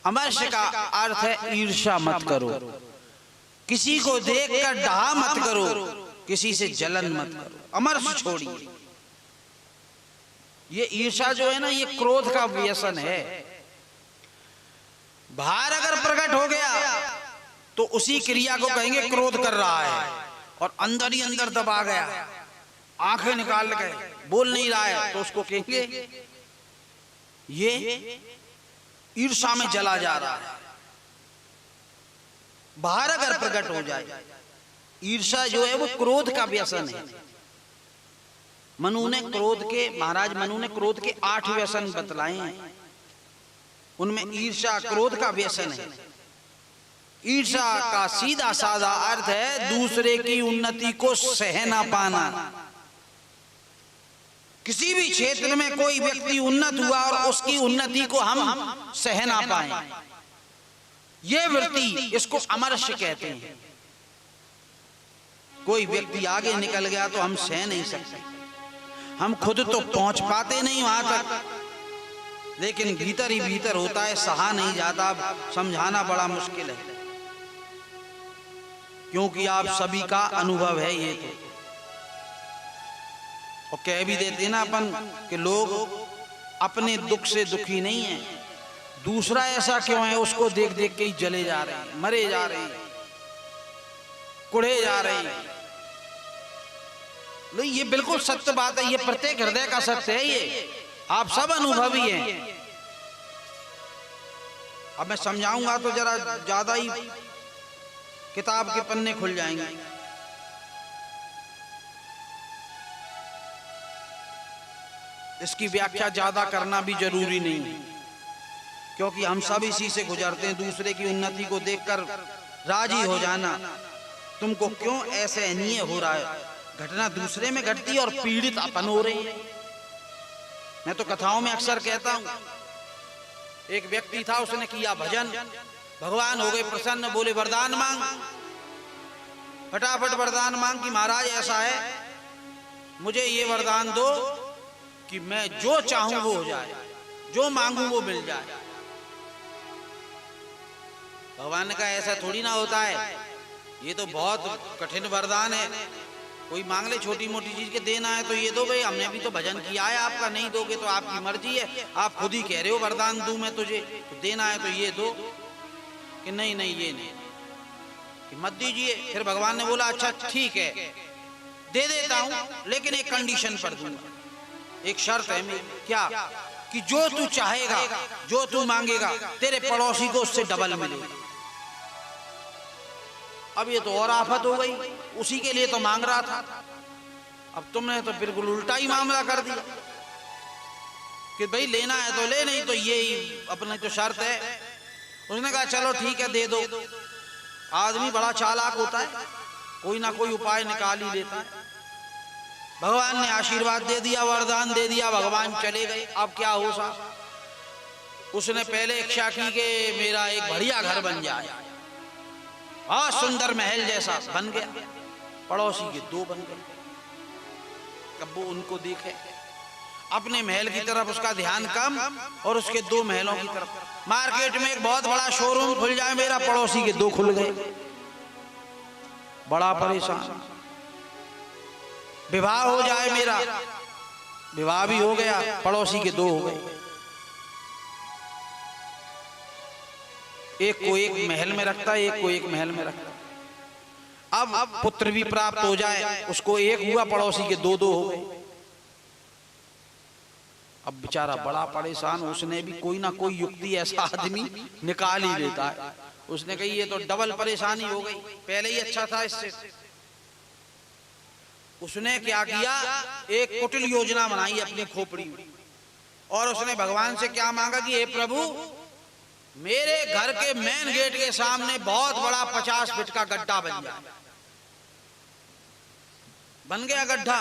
अमर्ष का अर्थ है ईर्ष्या मत करो, किसी को देखकर डहा मत करो, किसी से जलन मत करो, अमर्ष छोड़िए। ये ईर्ष्या जो है ना, ये क्रोध का व्यसन है। बाहर अगर प्रकट हो गया तो उसी क्रिया को कहेंगे क्रोध कर रहा है, और अंदर ही अंदर दबा गया, आंखें निकाल गए, बोल नहीं रहा है, तो उसको कहेंगे ये ईर्ष्या में जला जा रहा है। बाहर अगर प्रकट हो जाए, ईर्ष्या जो है वो क्रोध का व्यसन है। मनु ने क्रोध के, महाराज मनु ने क्रोध के 8 व्यसन बतलाए हैं, उनमें ईर्ष्या क्रोध का व्यसन है। ईर्ष्या का सीधा साधा अर्थ है दूसरे की उन्नति को सह ना पाना। किसी भी क्षेत्र में कोई व्यक्ति उन्नत हुआ और उसकी उन्नति को हम सह ना पाए, ये वृत्ति, इसको अमर्ष कहते हैं। कोई व्यक्ति आगे निकल गया तो हम सह नहीं सकते, हम खुद तो पहुंच पाते नहीं वहां तक, लेकिन भीतर ही भीतर होता है, सहा नहीं जाता, समझाना बड़ा मुश्किल है, क्योंकि आप सभी का अनुभव है ये तो। और कह भी देते हैं ना अपन कि लोग अपने दुख से दुखी नहीं है, दूसरा ऐसा क्यों है उसको देख देख के ही जले जा रहे हैं, मरे जा रहे हैं, कुढ़े जा रहे हैं। नहीं, ये बिल्कुल सत्य बात है, ये प्रत्येक हृदय का सत्य है, ये आप सब अनुभवी हैं। अब मैं समझाऊंगा तो जरा ज्यादा ही किताब के पन्ने खुल जाएंगे। इसकी व्याख्या ज्यादा करना भी जरूरी नहीं है, क्योंकि हम सब इसी से गुजरते हैं। दूसरे की उन्नति को देखकर राजी हो जाना, तुमको क्यों ऐसे अनिय हो रहा है, घटना दूसरे में घटती है और पीड़ित अपन हो रहे हैं। मैं तो कथाओं में अक्सर कहता हूं, एक व्यक्ति था, उसने किया भजन, भगवान हो गए प्रसन्न, बोले वरदान मांग। फटाफट वरदान मांग कि महाराज ऐसा है, मुझे ये वरदान दो कि मैं जो चाहूं वो हो जाए, जो मांगू वो मिल जाए। भगवान ने कहा ऐसा थोड़ी ना होता है, ये तो बहुत कठिन वरदान है, कोई मांग ले छोटी मोटी चीज के देना है तो ये दो भाई, हमने भी तो भजन किया है आपका, नहीं दोगे तो आपकी मर्जी है, आप खुद ही कह रहे हो वरदान दूं मैं तुझे, तो देना है तो ये दो, कि नहीं नहीं ये नहीं, कि मत दीजिए। फिर भगवान ने बोला अच्छा ठीक है दे देता हूं, लेकिन एक कंडीशन पर दूंगा, एक शर्त है मेरी। क्या? कि जो तू चाहेगा, जो तू मांगेगा, तेरे पड़ोसी को उससे डबल मिलेगा। अब ये तो और आफत हो गई, उसी के लिए तो मांग रहा था, अब तुमने तो बिल्कुल उल्टा ही मामला कर दिया कि भाई लेना है तो ले, नहीं तो ये ही अपने तो शर्त है। उसने कहा चलो ठीक है दे दो। आदमी बड़ा चालाक होता है, कोई ना कोई उपाय निकाल ही लेता है। भगवान ने आशीर्वाद दे दिया, वरदान दे दिया, भगवान चले गए। अब क्या हो साहब, उसने पहले इच्छा की कि मेरा एक बढ़िया घर बन जाए, हाँ सुंदर महल जैसा बन गया, पड़ोसी के दो बन गए। कब वो उनको देखे, अपने महल की तरफ उसका ध्यान कम और उसके दो महलों की तरफ। मार्केट में एक बहुत बड़ा शोरूम खुल जाए मेरा, पड़ोसी के दो खुल गए, बड़ा परेशान। विवाह हो जाए मेरा, विवाह भी हो गया, पड़ोसी के दो हो गए। एक को एक महल में रखता है, एक को एक महल में रखता। अब पुत्र भी प्राप्त हो जाए, उसको एक हुआ, पड़ोसी के दो दो हो गए। अब बेचारा बड़ा परेशान, उसने भी कोई ना कोई युक्ति ऐसा आदमी निकाल ही लेता है। उसने कही ये तो डबल परेशानी हो गई, पहले ही अच्छा था इससे। उसने क्या किया, एक कुटिल योजना बनाई अपनी खोपड़ी में, और उसने भगवान से क्या मांगा कि हे प्रभु, मेरे घर के मेन गेट के सामने बहुत बड़ा 50 फीट का गड्ढा बन जाए। बन गया गड्ढा,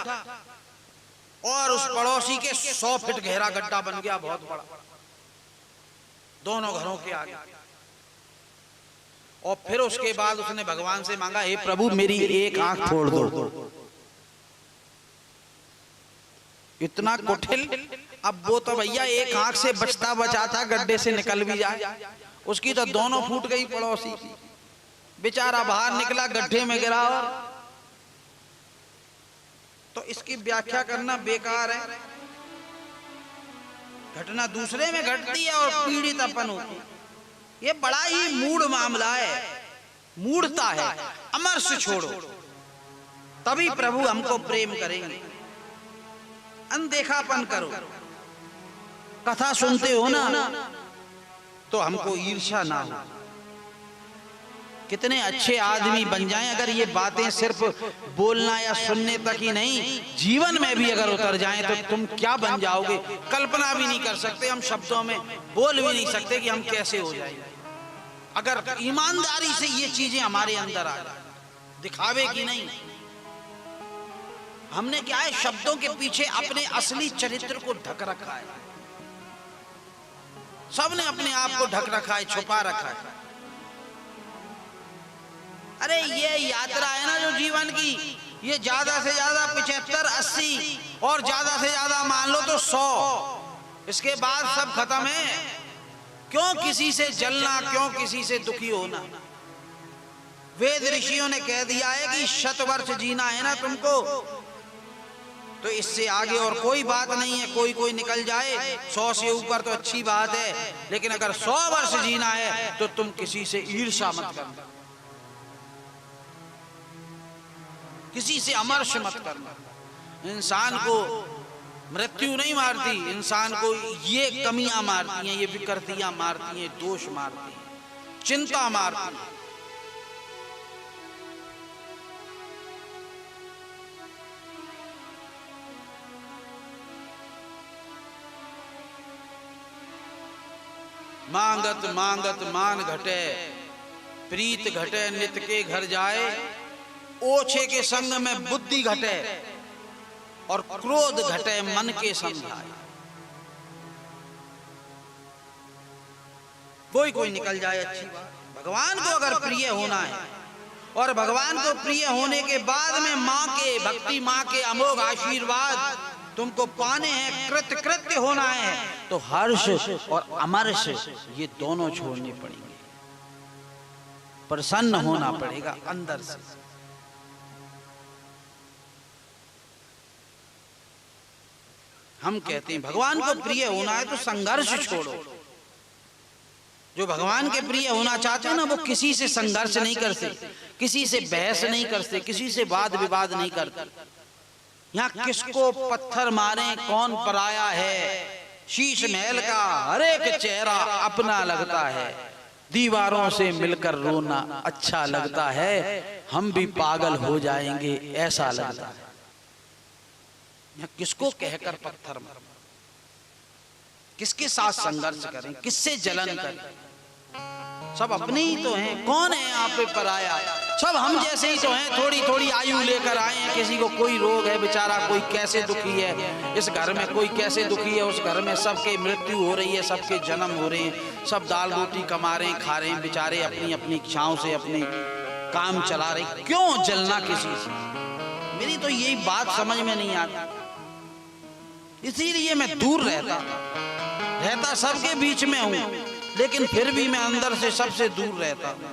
और उस पड़ोसी के 100 फीट गहरा गड्ढा बन गया, बहुत बड़ा, दोनों घरों के आगे। और फिर उसके बाद उसने भगवान से मांगा, हे प्रभु मेरी एक आंख फोड़ दो। इतना कुटिल, अब वो तो भैया एक आंख से बचता बचाता गड्ढे से निकल भी जाए, उसकी तो दोनों फूट गई पड़ोसी की। बेचारा बाहर निकला, गड्ढे में गिरा। और तो इसकी व्याख्या करना बेकार है, घटना दूसरे में घटती है और पीड़ित अपन होती है। ये बड़ा ही मूढ़ मामला है, मूढ़ता है। अमरस छोड़ो, तभी प्रभु हमको प्रेम करेंगे। अनदेखापन करो, कथा सुनते हो ना तो हमको ईर्ष्या ना हो। कितने अच्छे आदमी बन जाएं अगर ये बातें सिर्फ बोलना या सुनने तक ही नहीं, जीवन में भी अगर उतर जाएं तो तुम क्या बन जाओगे, कल्पना भी नहीं कर सकते। हम शब्दों में बोल भी नहीं सकते कि हम कैसे हो जाएंगे अगर ईमानदारी से ये चीजें हमारे अंदर आ जाए, दिखावे की नहीं। हमने क्या है, शब्दों के पीछे अपने असली चरित्र को ढक रखा है। सबने अपने आप को ढक रखा है, छुपा रखा है। अरे ये यात्रा है ना जो जीवन की, ये ज्यादा से ज्यादा 75, 80 और ज्यादा से ज्यादा मान लो तो 100, इसके बाद सब खत्म है। क्यों किसी से जलना, क्यों किसी से दुखी होना। वेद ऋषियों ने कह दिया है कि 100 वर्ष जीना है ना तुमको, तो इससे आगे और कोई बात नहीं है। कोई कोई निकल जाए 100 से ऊपर तो अच्छी बात है, लेकिन अगर 100 वर्ष जीना है तो तुम किसी से ईर्ष्या मत करना, किसी से अमर्ष मत करना। इंसान को मृत्यु नहीं मारती, इंसान को ये कमियां मारती हैं, ये विकृतियां मारती हैं, दोष मारती हैं, चिंता मारती हैं। मांगत मांगत मान घटे, प्रीत घटे नित के घर जाए। ओछे के संग में बुद्धि घटे और क्रोध घटे मन के समझाए। कोई निकल जाए अच्छी बात। भगवान को अगर प्रिय होना है और भगवान को प्रिय होने के बाद में माँ के भक्ति, माँ के अमोघ आशीर्वाद तुमको पाने हैं, कृत्य होना है, तो हर्ष और अमर्ष ये दोनों छोड़ने पड़ेंगे। प्रसन्न होना पड़ेगा अंदर से। हम कहते हैं भगवान को प्रिय होना है तो संघर्ष छोड़ो। जो भगवान के प्रिय होना चाहते हैं ना, वो किसी से संघर्ष नहीं करते, किसी से बहस नहीं करते, किसी से वाद विवाद नहीं करते। यहाँ किसको पत्थर मारे कौन पराया है, शीश महल का हर एक चेहरा अपना लगता है, दीवारों से मिलकर रोना अच्छा लगता है, हम भी पागल हो जाएंगे ऐसा लगता है। यहाँ किसको कहकर पत्थर मारे, किसके साथ संघर्ष करें, किससे जलन करें? सब अपने ही तो हैं, कौन है आप पे पराया? सब हम जैसे ही तो हैं, थोड़ी थोड़ी आयु लेकर आए हैं। किसी को कोई रोग है बेचारा, कोई कैसे दुखी है, इस घर में कोई कैसे दुखी है, उस घर में सबके मृत्यु हो रही है, सबके जन्म हो रहे हैं, सब दाल रोटी कमा रहे हैं, खा रहे हैं बेचारे, अपनी अपनी इच्छाओं से अपने काम चला रहे। क्यों जलना किसी से? मेरी तो यही बात समझ में नहीं आती। इसीलिए मैं दूर रहता सबके बीच में हूं, लेकिन फिर भी मैं अंदर से सबसे दूर रहता हूं।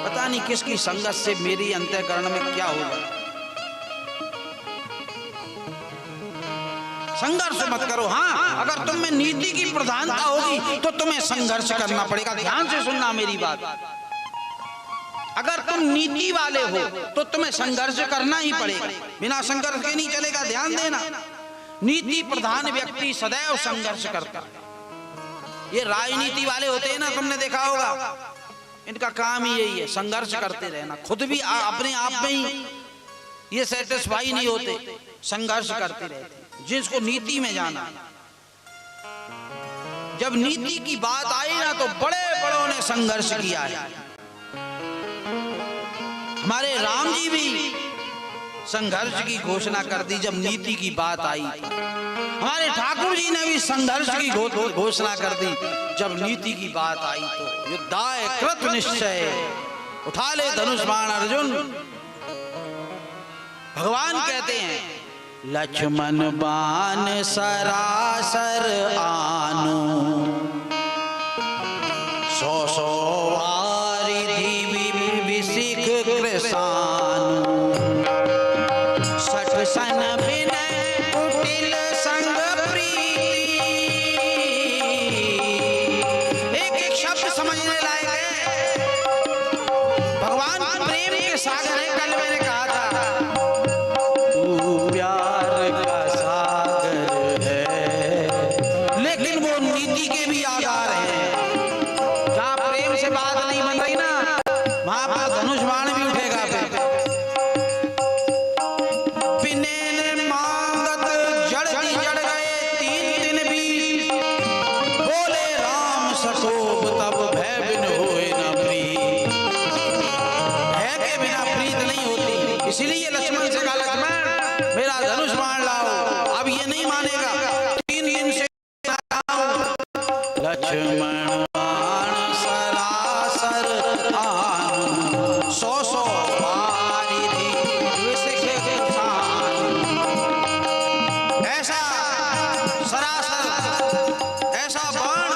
पता नहीं किसकी संगत से मेरी अंतःकरण में क्या होगा। संघर्ष मत करो। हाँ, अगर तुम में नीति की प्रधानता होगी तो तुम्हें संघर्ष करना पड़ेगा। ध्यान से सुनना मेरी बात। अगर तुम नीति वाले हो तो तुम्हें संघर्ष करना ही पड़ेगा, बिना संघर्ष के नहीं चलेगा। ध्यान देना, नीति प्रधान व्यक्ति सदैव संघर्ष करता है। ये राजनीति वाले होते हैं ना, तुमने देखा होगा, इनका काम ही यही है, संघर्ष करते रहना। खुद भी अपने आप में ही ये सेटिस्फाई नहीं होते, संघर्ष करते रहते। जिसको नीति में जाना, जब नीति की बात आई ना तो बड़े बड़ों ने संघर्ष किया है। हमारे राम जी भी संघर्ष की घोषणा कर दी जब नीति की बात आई। हमारे ठाकुर जी ने भी संघर्ष की घोषणा कर दी जब नीति की बात आई। तो युद्धाय कृत निश्चय, उठा ले धनुष बाण अर्जुन। भगवान कहते हैं लक्ष्मण बाण सरासर आनु, सौ सौ वारिधि विसिख कृसानु, सठ सन विनय कुटिल संग प्रीति। एक एक शब्द समझने लायक है। भगवान प्रेम के सागर है। कल मैंने कहा था तू प्यार का सागर है, लेकिन वो नीति के भी आधार है। जहाँ प्रेम से बात नहीं बन रही ना, वहां पर धनुष बाण भी उठेगा। इसीलिए लक्ष्मण से कहा लक्ष्मण मेरा धनुष बाण लाओ। अब ये नहीं मानेगा, 3 दिन से लक्ष्मण बाण सरासर आनु, सौ सौ वारिधि विसिख कृसानु। ऐसा सरासर ऐसा बाण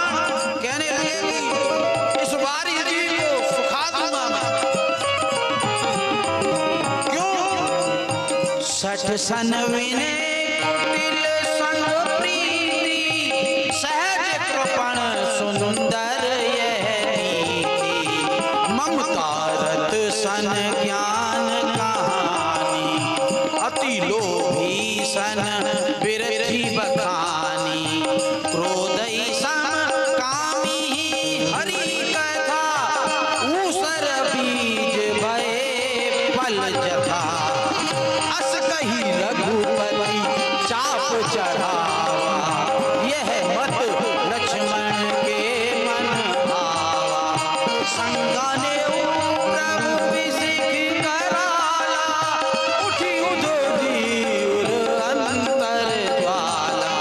कहने लगे कि इस वारिधि को सुखा दूंगा मैं। सठ सन विनय कुटिल संग प्रीति, सहज कृपण सुंदर यह नीति, ममता रत सन ज्ञान कहानी, अति लोभी सन बिरथि बखानी, क्रोधई सम कामी हरि कथा, ऊसर बीज भये फल जथा, रघुपति चाप चढ़ावा, यह मत लक्ष्मण के मन भावा, संगाने प्रभु विसिख कराला, उठी उधोगी उर अंतर ज्वाला।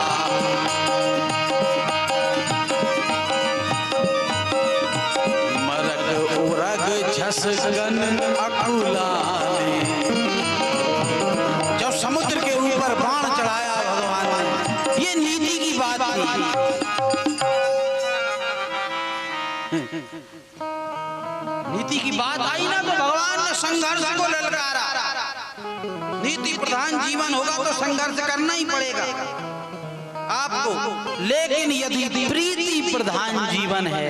घसगन अकुला ने। जब समुद्र के ऊपर बाण चढ़ाया भगवान ने, ये नीति की बात थी। नीति की बात आई ना तो भगवान ने संघर्ष को ललकारा। नीति प्रधान जीवन होगा तो संघर्ष करना ही पड़ेगा आपको, लेकिन यदि प्रीति प्रधान जीवन है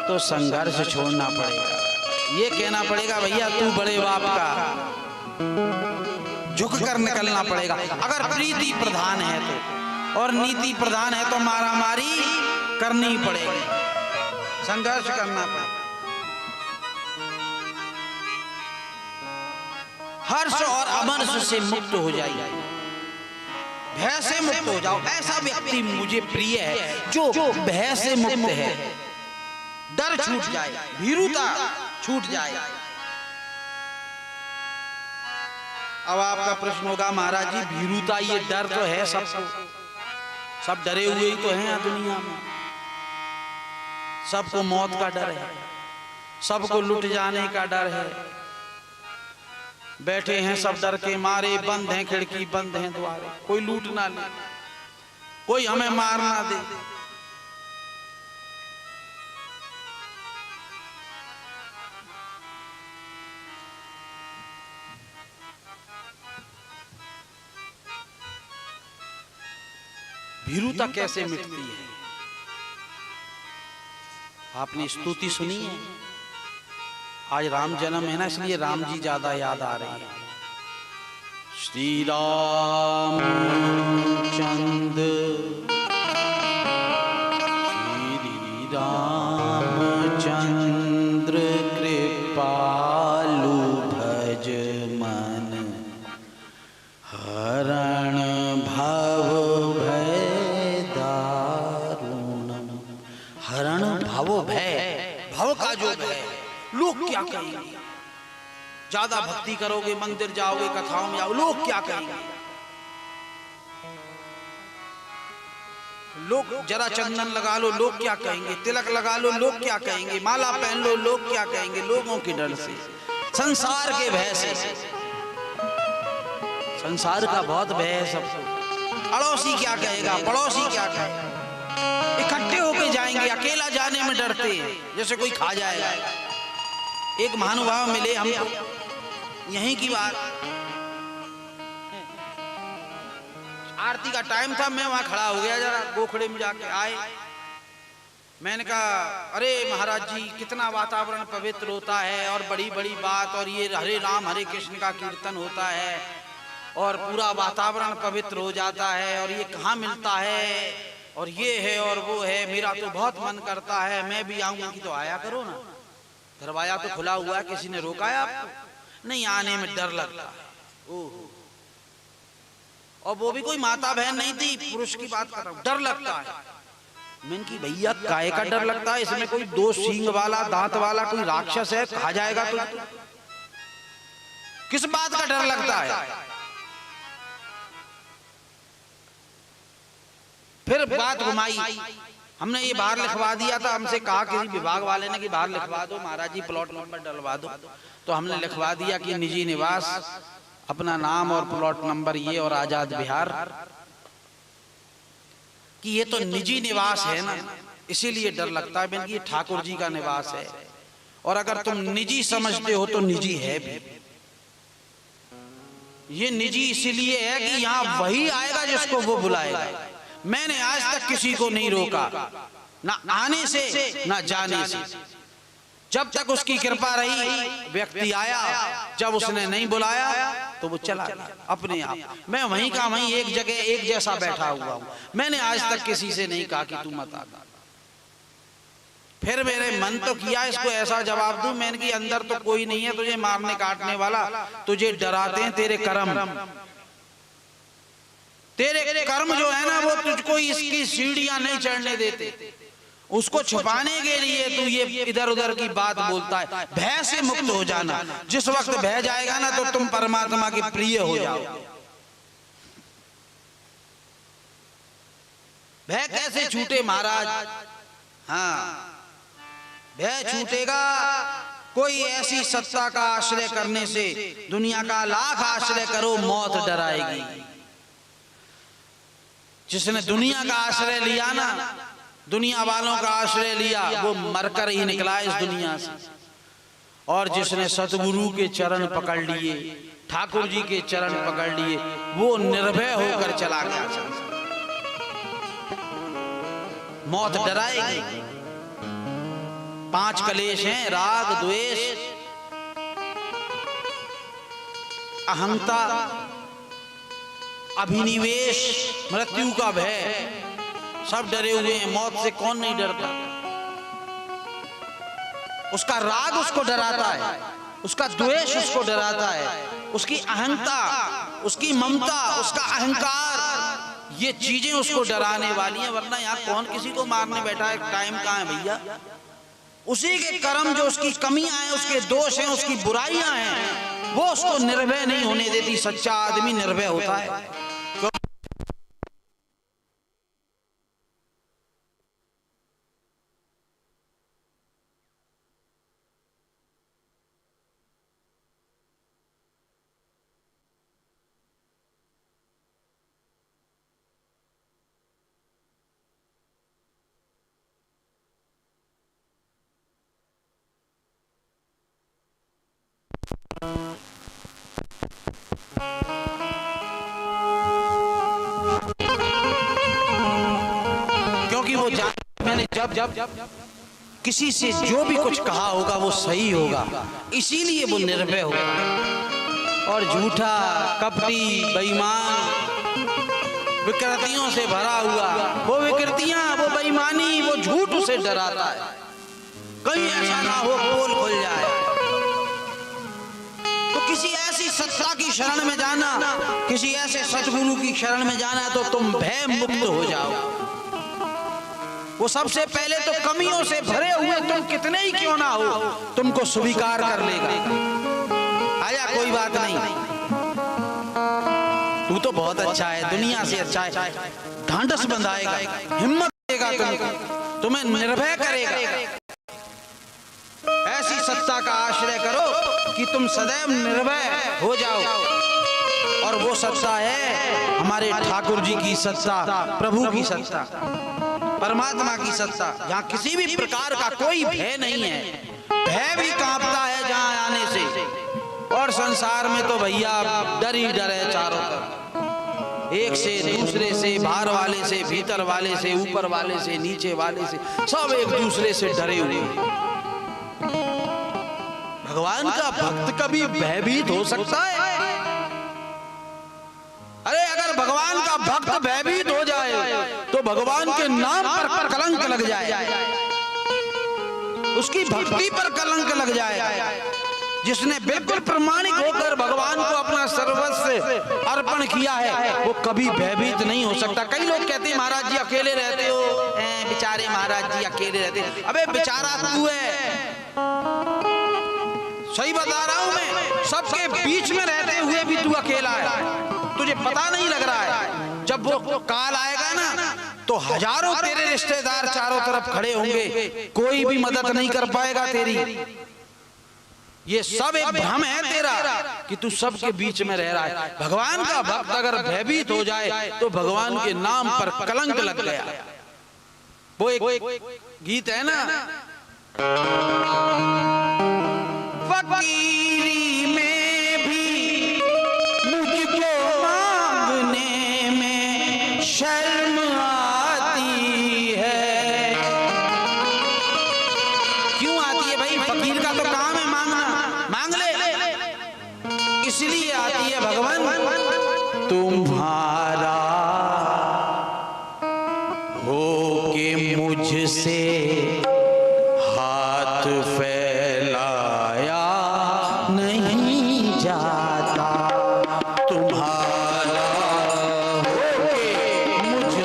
तो संघर्ष छोड़ना पड़ेगा। ये कहना पड़ेगा भैया तू बड़े बाप का, झुक कर निकलना पड़ेगा। अगर प्रीति प्रधान है तो, और नीति प्रधान है तो मारामारी करनी ही पड़ेगी, संघर्ष करना पड़ेगा। हर्ष और अमर्ष से मुक्त हो जाइए, भय से मुक्त हो जाओ। ऐसा व्यक्ति मुझे प्रिय है जो भय से मुक्त है, डर छूट जाए, भीरुता छूट जाए। अब आपका प्रश्न होगा महाराज जी भीरुता ये डर तो है सबको, सब डरे हुए ही तो हैं दुनिया में। सबको मौत का डर है, सबको लुट जाने का डर है, बैठे हैं सब डर के मारे, बंद हैं खिड़की बंद हैं द्वारे, कोई लूट ना ले, कोई हमें मार ना दे। भीरुता कैसे मिटती है? आपने स्तुति सुनी है? आज राम जन्म है ना, इसलिए राम जी ज्यादा याद आ रहे हैं। श्री राम चंद्र श्री रामचंद्र कृपालु भज मन हरण भव भय दारुणम। हरण भव भय, भव का जो भय, लोग क्या कहेंगे? ज्यादा भक्ति करोगे, मंदिर जाओगे, कथाओं में जाओगे, लोग क्या कहेंगे? लोग जरा चंदन लगा लो, लोग क्या कहेंगे? तिलक लगा लो, लोग क्या कहेंगे? माला पहन लो, लोग क्या कहेंगे? लोगों के डर से, संसार के भय से। संसार का बहुत भय है सबको। अड़ोसी क्या कहेगा, पड़ोसी क्या कहेगा? इकट्ठे होके जाएंगे, अकेला जाने में डरते हैं जैसे कोई खा जाएगा। एक महानुभाव मिले हमको, यहीं की बात, आरती का टाइम था, मैं वहां खड़ा हो गया, जरा गोखड़े में जाके आए। मैंने कहा अरे महाराज जी कितना वातावरण पवित्र होता है, और बड़ी बड़ी बात, और ये हरे राम हरे कृष्ण का कीर्तन होता है और पूरा वातावरण पवित्र हो जाता है, और ये कहाँ मिलता है, और ये है और वो है, मेरा तो बहुत मन करता है मैं भी आऊंगा। कि तो आया करो ना, दरवाजा तो खुला हुआ है, किसी ने रोका है आपको? नहीं, आने में डर लगता है। ओह, और वो भी कोई माता बहन नहीं थी, पुरुष की बात कर रहा हूं, डर लगता है। मैंने की भैया काय का डर लगता है? इसमें कोई दो सींग वाला दांत वाला कोई राक्षस है, खा जाएगा तो किस बात का डर लगता है? फिर बात घुमाई, हमने ये बाहर लिखवा दिया था, हमसे कहा किसी विभाग वाले ने कि बाहर लिखवा दो महाराज जी, प्लॉट नंबर डलवा दो। तो हमने लिखवा दिया कि निजी निवास, अपना नाम और प्लॉट नंबर ये, और आजाद बिहार। कि ये तो निजी निवास है ना, इसीलिए डर लगता है। ये ठाकुर जी का निवास है, और अगर तुम निजी समझते हो तो निजी है भी। ये निजी इसीलिए है कि यहाँ वही आएगा जिसको वो बुलाएगा। मैंने आज तक किसी को नहीं रोका, ना आने से ना जाने से। जब तक उसकी कृपा रही, व्यक्ति आया, जब उसने नहीं बुलाया तो वो चला गया अपने आप। मैं वहीं का वहीं एक जगह एक जैसा बैठा हुआ हूं। मैंने आज तक किसी से नहीं कहा कि तू मत आ। फिर मेरे मन तो किया इसको ऐसा जवाब दूं, मैंने कि अंदर तो कोई नहीं है तुझे मारने काटने वाला, तुझे डराते हैं तेरे कर्म। तेरे कर्म जो है ना, वो तुझको इसकी सीढ़ियां नहीं चढ़ने देते। उसको छुपाने के लिए तू ये इधर उधर की बात बोलता है। भय से मुक्त हो जाना, जिस वक्त भय जाएगा ना तो तुम परमात्मा के प्रिय हो जाओ। भय कैसे छूटे महाराज? हाँ, भय छूटेगा कोई ऐसी सत्ता का आश्रय करने से दुनिया का लाख आश्रय करो, मौत डराएगी। जिसने दुनिया का आश्रय लिया ना, दुनिया वालों का आश्रय लिया, वो मरकर ही निकला इस दुनिया से। और जिसने सतगुरु के चरण पकड़ लिए, ठाकुर जी के चरण पकड़ लिए, वो निर्भय होकर चला गया। मौत डराएगी। 5 कलेश हैं, राग, द्वेष, अहंता, अभिनिवेश, मृत्यु का भय, सब डरे हुए हैं। मौत से कौन नहीं डरता? उसका राग उसको डराता है, उसका द्वेष उसको डराता है, उसकी अहंता, उसकी ममता, उसका अहंकार, ये चीजें उसको डराने वाली हैं। वरना यहाँ कौन किसी को मारने बैठा है? टाइम कहाँ है भैया? उसी के कर्म, जो उसकी कमियां हैं, उसके दोष हैं, उसकी बुराइयां हैं, वो उसको निर्भय नहीं होने देती। सच्चा आदमी निर्भय होता है। क्योंकि वो मैंने जब किसी से जो भी कुछ कहा होगा वो सही होगा, इसीलिए वो निर्भय होगा। और झूठा, कपटी, बेईमान, विकृतियों से भरा हुआ, वो विकृतियां, वो बेईमानी, वो झूठ उसे डराता है। कहीं ऐसा ना हो पोल खुल जाए। तो किसी ऐसी सत्ता की शरण में जाना, किसी ऐसे सतगुरु की शरण में जाना, तो तुम भय मुक्त हो जाओ। वो सबसे पहले तो कमियों से भरे हुए तुम कितने ही क्यों ना हो, तुमको स्वीकार कर लेगा। आया, कोई बात नहीं, तू तो बहुत अच्छा है, दुनिया से अच्छा है। ढांढस बंधाएगा, हिम्मत देगा तुमको, तुम्हें निर्भय करेगा। ऐसी सत्ता का आश्रय करो कि तुम सदैव निर्भय हो जाओ। और वो सत्ता है हमारे ठाकुर जी की सत्ता, प्रभु की सत्ता, परमात्मा की सत्ता, जहाँ किसी भी प्रकार का कोई भय नहीं है। भय भी कांपता है जहाँ आने से। और संसार में तो भैया डर ही डर है चारों तरफ, एक से दूसरे से, बाहर वाले से, भीतर वाले से, ऊपर वाले से, नीचे वाले से, सब एक दूसरे से डरे हुए। भगवान का भक्त कभी भयभीत हो सकता है? अरे अगर भगवान का भक्त भयभीत हो जाए तो भगवान के नाम पर कलंक लग जाए, उसकी भक्ति पर कलंक लग जाए। जिसने बिल्कुल प्रामाणिक होकर भगवान को अपना सर्वस्व अर्पण किया है, वो कभी भयभीत नहीं हो सकता। कई लोग कहते हैं महाराज जी अकेले रहते हो, बेचारे महाराज जी अकेले रहते। अबे बेचारा तू है, सही बता रहा हूं मैं, सबके बीच में रहते हुए भी तू अकेला है, तुझे पता नहीं लग रहा है। जब वो काल आएगा ना, तो हजारों तेरे रिश्तेदार चारों तरफ खड़े होंगे, कोई भी मदद नहीं कर पाएगा तेरी। ये सब एक भ्रम है तेरा कि तू सबके बीच में रह रहा है। भगवान का भक्त अगर भयभीत हो जाए तो भगवान के नाम पर कलंक लग गया। वो एक गीत है ना, फकीरी में भी मुझको मांगने में शर्म आती है। क्यों आती है भाई? फकीर का तो काम है मांगना, मांग ले, इसलिए आती है। भगवान तुम्हारा हो के मुझसे हाथ फैलाया नहीं जाता, तुम्हारा हो के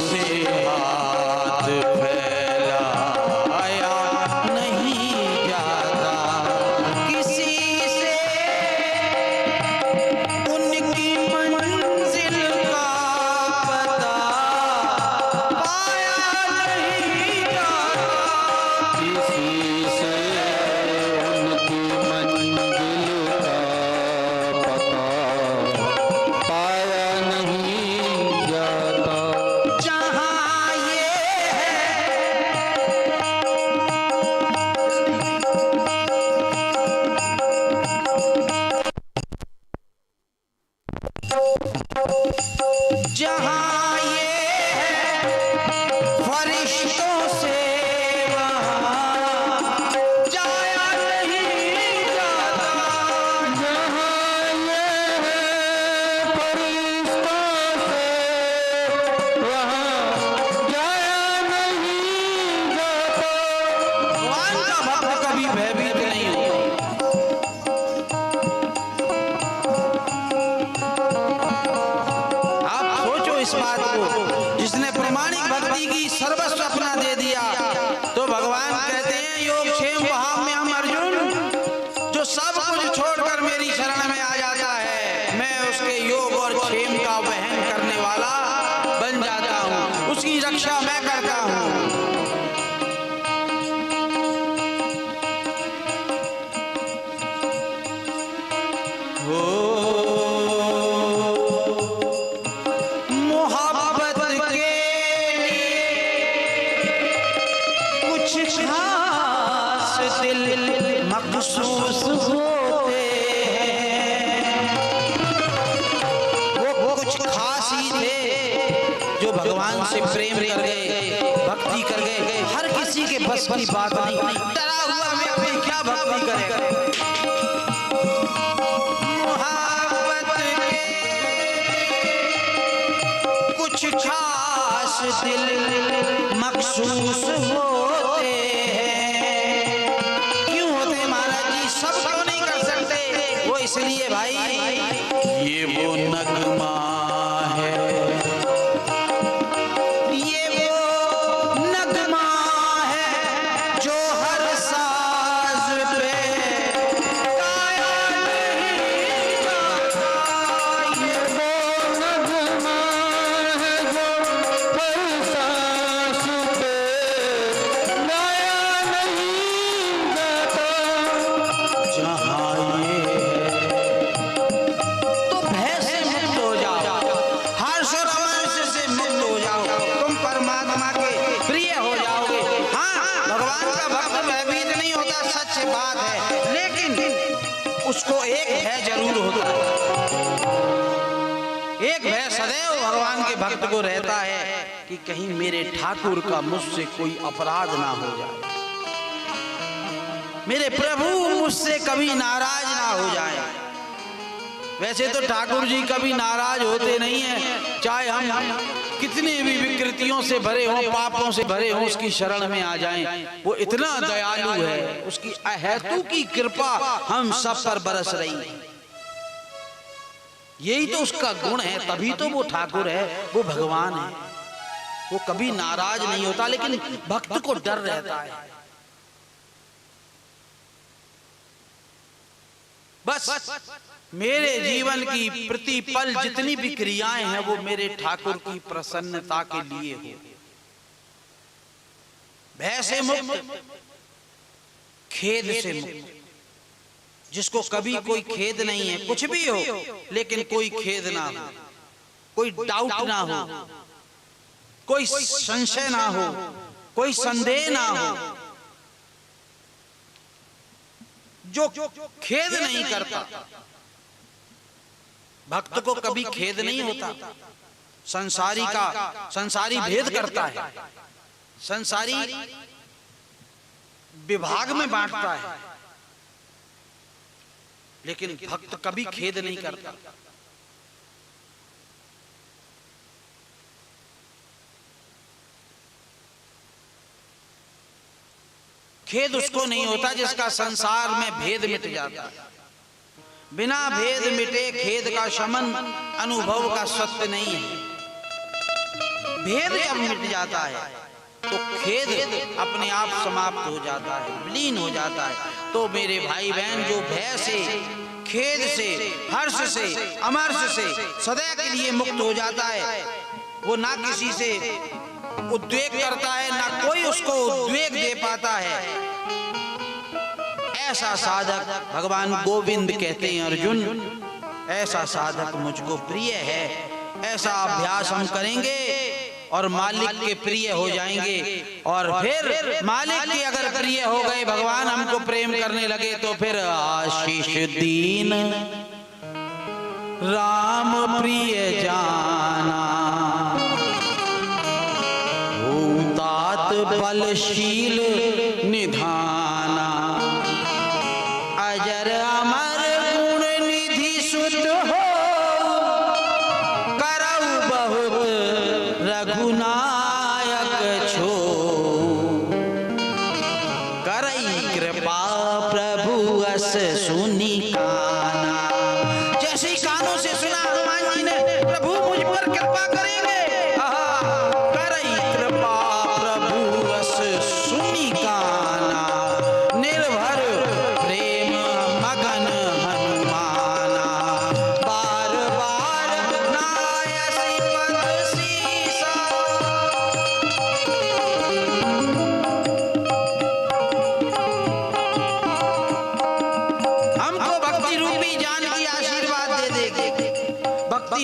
को, जिसने प्रमाणिक भक्ति की सर्वस्व अपना दे दिया, तो भगवान कहते हैं योगक्षेम भाव में हम अर्जुन जो सब कुछ छोड़कर मेरी शरण में आ जाता है, मैं उसके योग और क्षेम का वहन करने वाला बन जाता हूँ, उसकी रक्षा मैं करता हूँ। महसूस होते वो कुछ खास ही थे जो भगवान से प्रेम कर गए, भक्ति कर गए। हर किसी के बस की बात नहीं, डरा हुआ व्यक्ति क्या भक्ति करे। मोहब्बत के कुछ खास दिल मखसूस होते हैं। क्यों होते महाराज जी? सब क्यों नहीं कर सकते? वो इसलिए भाई ये वो नगमा है, ये वो नगमा है जो हर साज पे गाया नहीं जाता। ये वो नगमा है जो हर सांस पे गाया नहीं जाता। जहाँ ये तो भय से मुक्त हो जाओ, हर्ष और रोमांच से मुक्त हो जाओ, तुम परमात्मा के प्रिय हो जाओगे। हाँ, भगवान का भक्त भयभीत नहीं होता, सच बात है, लेकिन उसको एक भय जरूर होता है। एक भय सदैव भगवान के भक्त को रहता है कि कहीं मेरे ठाकुर का मुझसे कोई अपराध ना हो जाए, मेरे प्रभु मुझसे कभी नाराज ना हो जाए। वैसे तो ठाकुर जी कभी नाराज होते नहीं हैं, चाहे हम कितने भी विकृतियों से भरे हों, पापों से भरे हों, उसकी शरण में आ जाएं। वो इतना दयालु है, उसकी अहेतु की कृपा हम सब पर बरस रही है। यही तो उसका गुण है, तभी तो वो ठाकुर है, वो भगवान है। वो कभी नाराज नहीं होता, लेकिन भक्त को डर रहता है। बस मेरे जीवन की प्रतिपल जितनी भी क्रियाएं हैं वो मेरे ठाकुर की प्रसन्नता के लिए हो। भय से मुक्त, खेद से मुक्त, जिसको कभी कोई खेद नहीं है, कुछ भी हो लेकिन कोई खेद ना हो, कोई डाउट ना हो, कोई संशय ना हो, कोई संदेह ना हो, जो खेद नहीं करता। भक्त को कभी खेद नहीं होता। संसारी भेद करता है, संसारी विभाग में बांटता है, लेकिन भक्त कभी खेद नहीं करता। खेद उसको नहीं होता जिसका संसार में भेद मिट जाता है। बिना भेद मिटे खेद का शमन अनुभव का सत्य नहीं है। भेद जब मिट जाता है तो खेद अपने आप समाप्त हो जाता है, विलीन हो जाता है। तो मेरे भाई बहन, जो भय से, खेद से, हर्ष से, अमर्ष से सदैव के लिए मुक्त हो जाता है, वो ना किसी से उद्वेग करता है, ना कोई उसको उद्वेग दे पाता है। ऐसा साधक भगवान गोविंद कहते हैं, अर्जुन ऐसा साधक मुझको प्रिय है। ऐसा अभ्यास हम करेंगे और मालिक के प्रिय हो जाएंगे। और फिर मालिक के अगर प्रिय हो गए, भगवान हमको प्रेम करने लगे, तो फिर आशीष दीन राम प्रिय जाना, तात बलशील निधाना, अजर अमर गुण निधि शुद्ध हो, करऊ बहुत रघुनायक छो, करई कृपा प्रभु अस सुनी काना। जैसे ही कानों से सुना हनुमान जी ने, प्रभु मुझ पर कृपा करेंगे,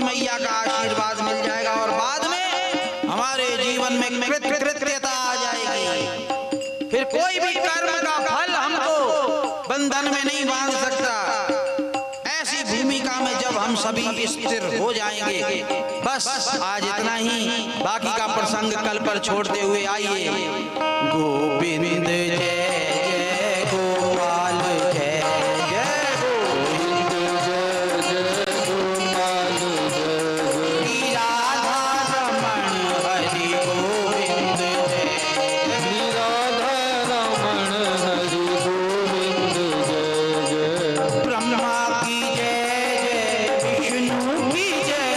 भगवती मैया का आशीर्वाद मिल जाएगा और बाद में हमारे जीवन में कृतज्ञता आ जाएगी। फिर कोई भी कर्म का फल हमको बंधन में नहीं बांध सकता। ऐसी भूमिका में जब हम सभी स्थिर हो जाएंगे, बस आज इतना ही, बाकी का प्रसंग कल पर छोड़ते हुए आइए। गोविंद जय जय गोपाल जय जय गोविंद जय जय गोपाल जय राधा रमण हरि गोविंद जय राधा रमण हरि गोविंद जय जय ब्रह्मा की जय जय विष्णु की जय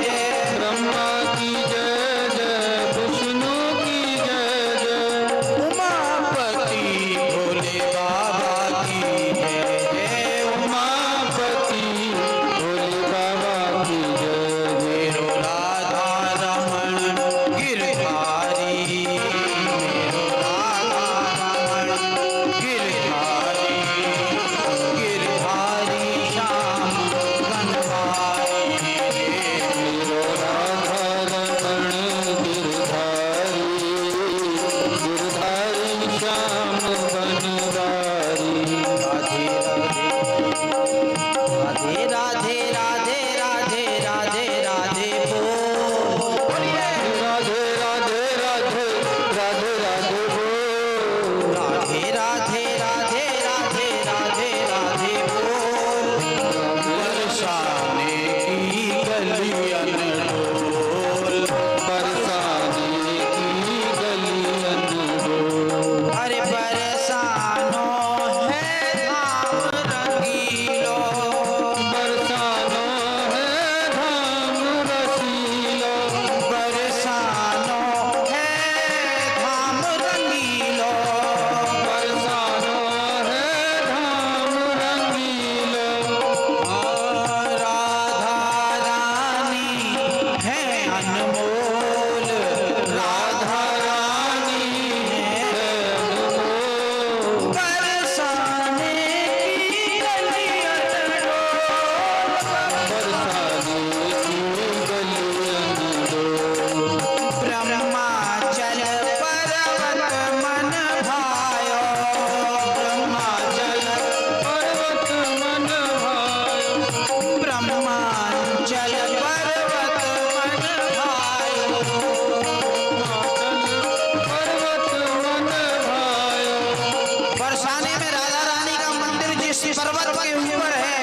जय ब्रह्मा की जय जय विष्णु की जय जय उमापति भोले बाबा की जय जय उमापति भोले बाबा की जय जय मेरो राधा रमण गिरधारी मेरो राधा रमण गिरधारी गिरधारी श्याम बनवारी मेरो राधा रमण गिरधारी गिरधारी श्याम बनवारी राधे राधे राधे राधे राधे राधे राधे बोल राधे राधे राधे राधे राधे बोल राधे राधे राधे राधे राधे राधे बोल बरसाने की गलियन डोल बरसाने की गलियन डोल अरे बरसानो है धाम रंगीलो बरसानो है धाम रसीलो बरसानो है धाम रंगीलो बरसानो है धाम रंगीलो राधा रानी है अनमोल राधा रानी है अनमोल बरसाने की गलियन डोल बरसाने की गलियन डोल ब्रह्माचल पर्वत मन भायो ब्रह्माचल पर्वत मन भायो ब्रह्माचल पर्वत मन भायो पर्वत मन भायो बरसाने में राधा रानी का मंदिर जिस पर्वत के ऊपर है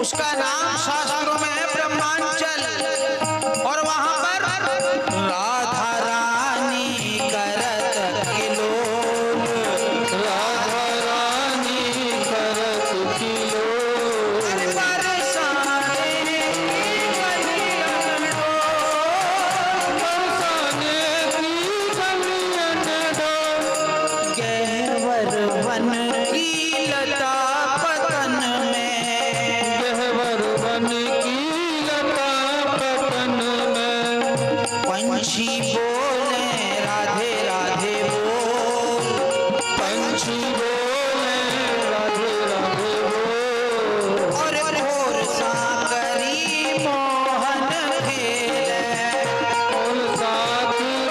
उसका नाम शास्त्रों में है ब्रह्मांचल और वहां पर राधा रानी करत किलोल राधा रानी करत किलो अरे बरसाने की गलियन डोल बरसाने की गलियन डोल गहवर वन की लता पतन में गहवर वन की लता पतन में पंछी बोले राधे राधे बोल पंछी बोले राधे राधे बोल और भोर साकरी मोहन खेले और साकरी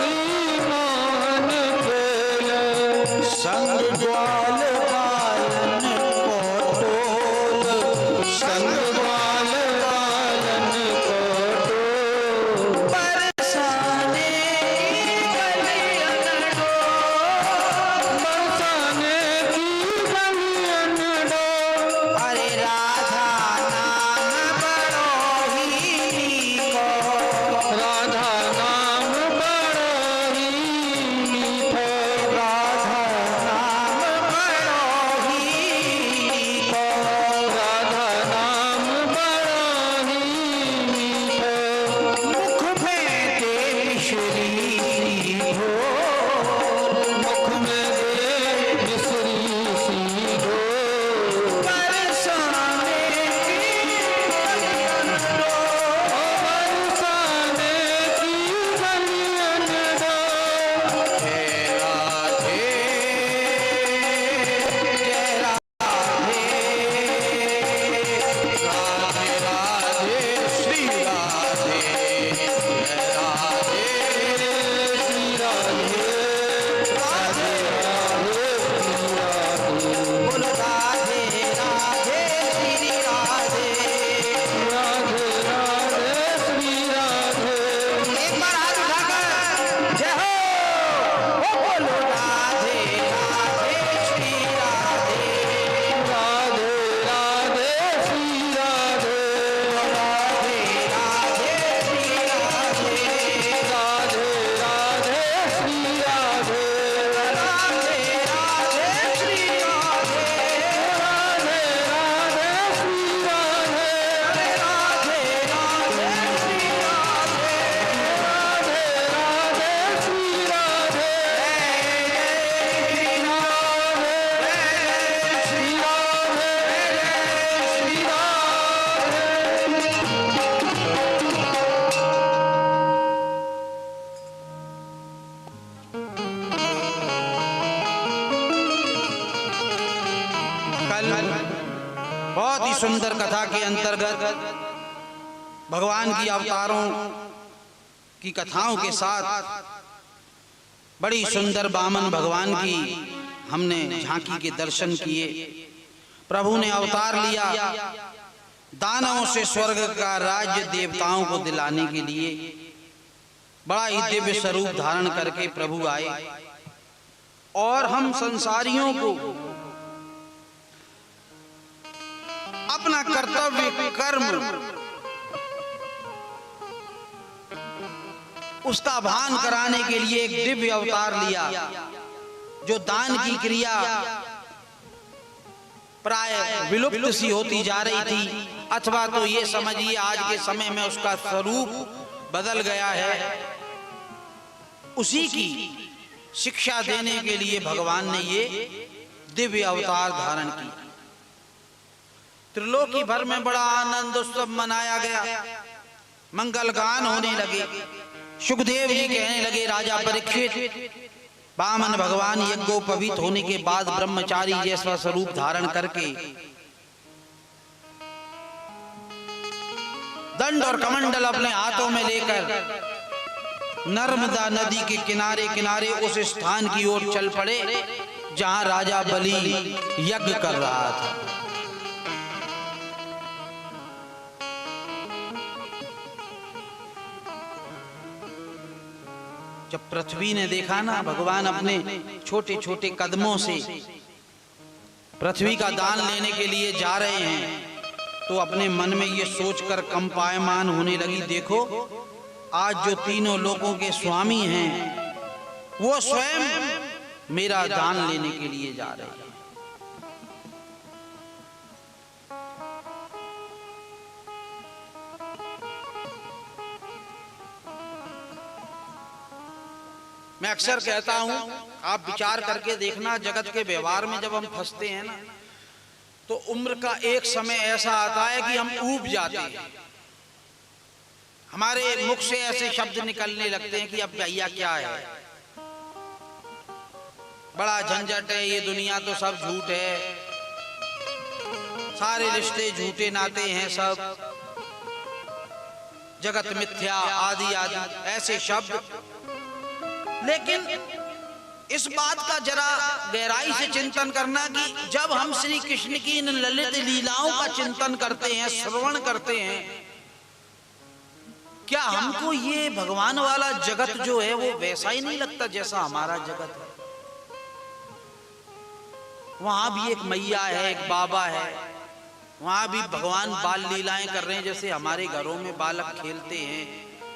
मोहन खेले संग ग्वाल बालन को टोल संग ग्वाल बालन को टोल बरसाने की गलियन डोल बरसाने की गलियन डोल अरे राधा नाम बड़ो ही को राधा नाम बड़ा ही मीठा राधा नाम बड़ो ही को राधा नाम बड़ा ही मीठा मुख में दे श्री हो मुख में दे मिश्री सी डोल बरसाने की गलियन डोल बरसाने की गलियन डोल हे राधे जय राधे राधे राधे श्री सुंदर कथा के अंतर्गत भगवान की अवतारों की कथाओं के साथ बड़ी सुंदर वामन भगवान की हमने झांकी के दर्शन किए। प्रभु ने अवतार लिया दानवों से स्वर्ग का राज्य देवताओं को दिलाने के लिए। बड़ा ही दिव्य स्वरूप धारण करके प्रभु आए और हम संसारियों को अपना कर्तव्य कर्म उसका भान कराने के लिए एक दिव्य अवतार लिया। जो दान की क्रिया प्राय विलुप्त सी होती जा रही थी, अथवा तो ये समझिए आज के समय में उसका स्वरूप बदल गया है, उसी की शिक्षा देने के लिए भगवान ने ये दिव्य अवतार धारण किया। त्रिलोकी भर में बड़ा आनंद उत्सव मनाया गया, मंगल गान होने लगे। सुखदेव जी कहने लगे, राजा परीक्षित, वामन भगवान यज्ञोपवीत होने के बाद ब्रह्मचारी जैसा स्वरूप धारण करके दंड और कमंडल अपने हाथों में लेकर नर्मदा नदी के किनारे किनारे उस स्थान की ओर चल पड़े जहां राजा बलि यज्ञ कर रहा था। जब पृथ्वी ने देखा ना, भगवान अपने छोटे छोटे कदमों से पृथ्वी का दान लेने के लिए जा रहे हैं, तो अपने मन में ये सोचकर कंपायमान होने लगी, देखो आज जो तीनों लोगों के स्वामी हैं वो स्वयं मेरा दान लेने के लिए जा रहे हैं। मैं अक्सर कहता हूं, आप विचार करके देखना, जगत के व्यवहार में जब हम फंसते हैं ना, तो उम्र का एक समय ऐसा आता है कि हम ऊब जाते हैं। हमारे मुख से ऐसे शब्द निकलने लगते हैं कि अब भैया क्या है, बड़ा झंझट है, ये दुनिया तो सब झूठ है, सारे रिश्ते झूठे नाते हैं, सब जगत मिथ्या आदि आदि ऐसे शब्द। लेकिन इस बात का जरा गहराई से चिंतन करना कि जब हम श्री कृष्ण की इन ललित लीलाओं का चिंतन करते हैं, श्रवण करते हैं, क्या हमको ये भगवान वाला जगत जो है वो वैसा ही नहीं लगता जैसा हमारा जगत है? वहां भी एक मैया है, एक बाबा है, वहां भी भगवान बाल लीलाएं कर रहे हैं, जैसे हमारे घरों में बालक खेलते हैं,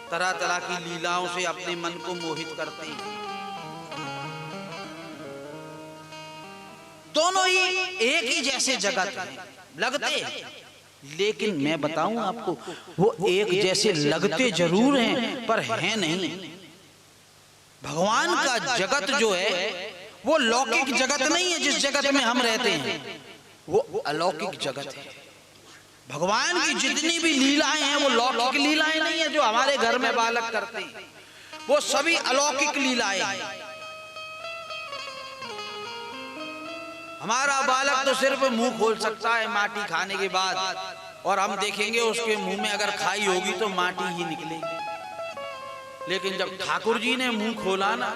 तरह तरह की लीलाओं से अपने मन को मोहित करते हैं। दोनों ही एक ही जैसे जगत लगते हैं, लेकिन मैं बताऊं आपको, वो एक जैसे लगते जरूर हैं पर हैं नहीं। भगवान का जगत जो है वो लौकिक जगत नहीं है जिस जगत में हम रहते हैं, वो अलौकिक जगत है। भगवान की जितनी भी लीलाएं हैं वो लौकिक लीलाएं नहीं है जो हमारे घर में बालक करते हैं, वो सभी अलौकिक लीलाएं हैं। हमारा बालक तो सिर्फ मुंह खोल सकता है माटी खाने के बाद, और हम देखेंगे उसके मुंह में अगर खाई होगी तो माटी ही निकलेगी। लेकिन जब ठाकुर जी ने मुंह खोला ना,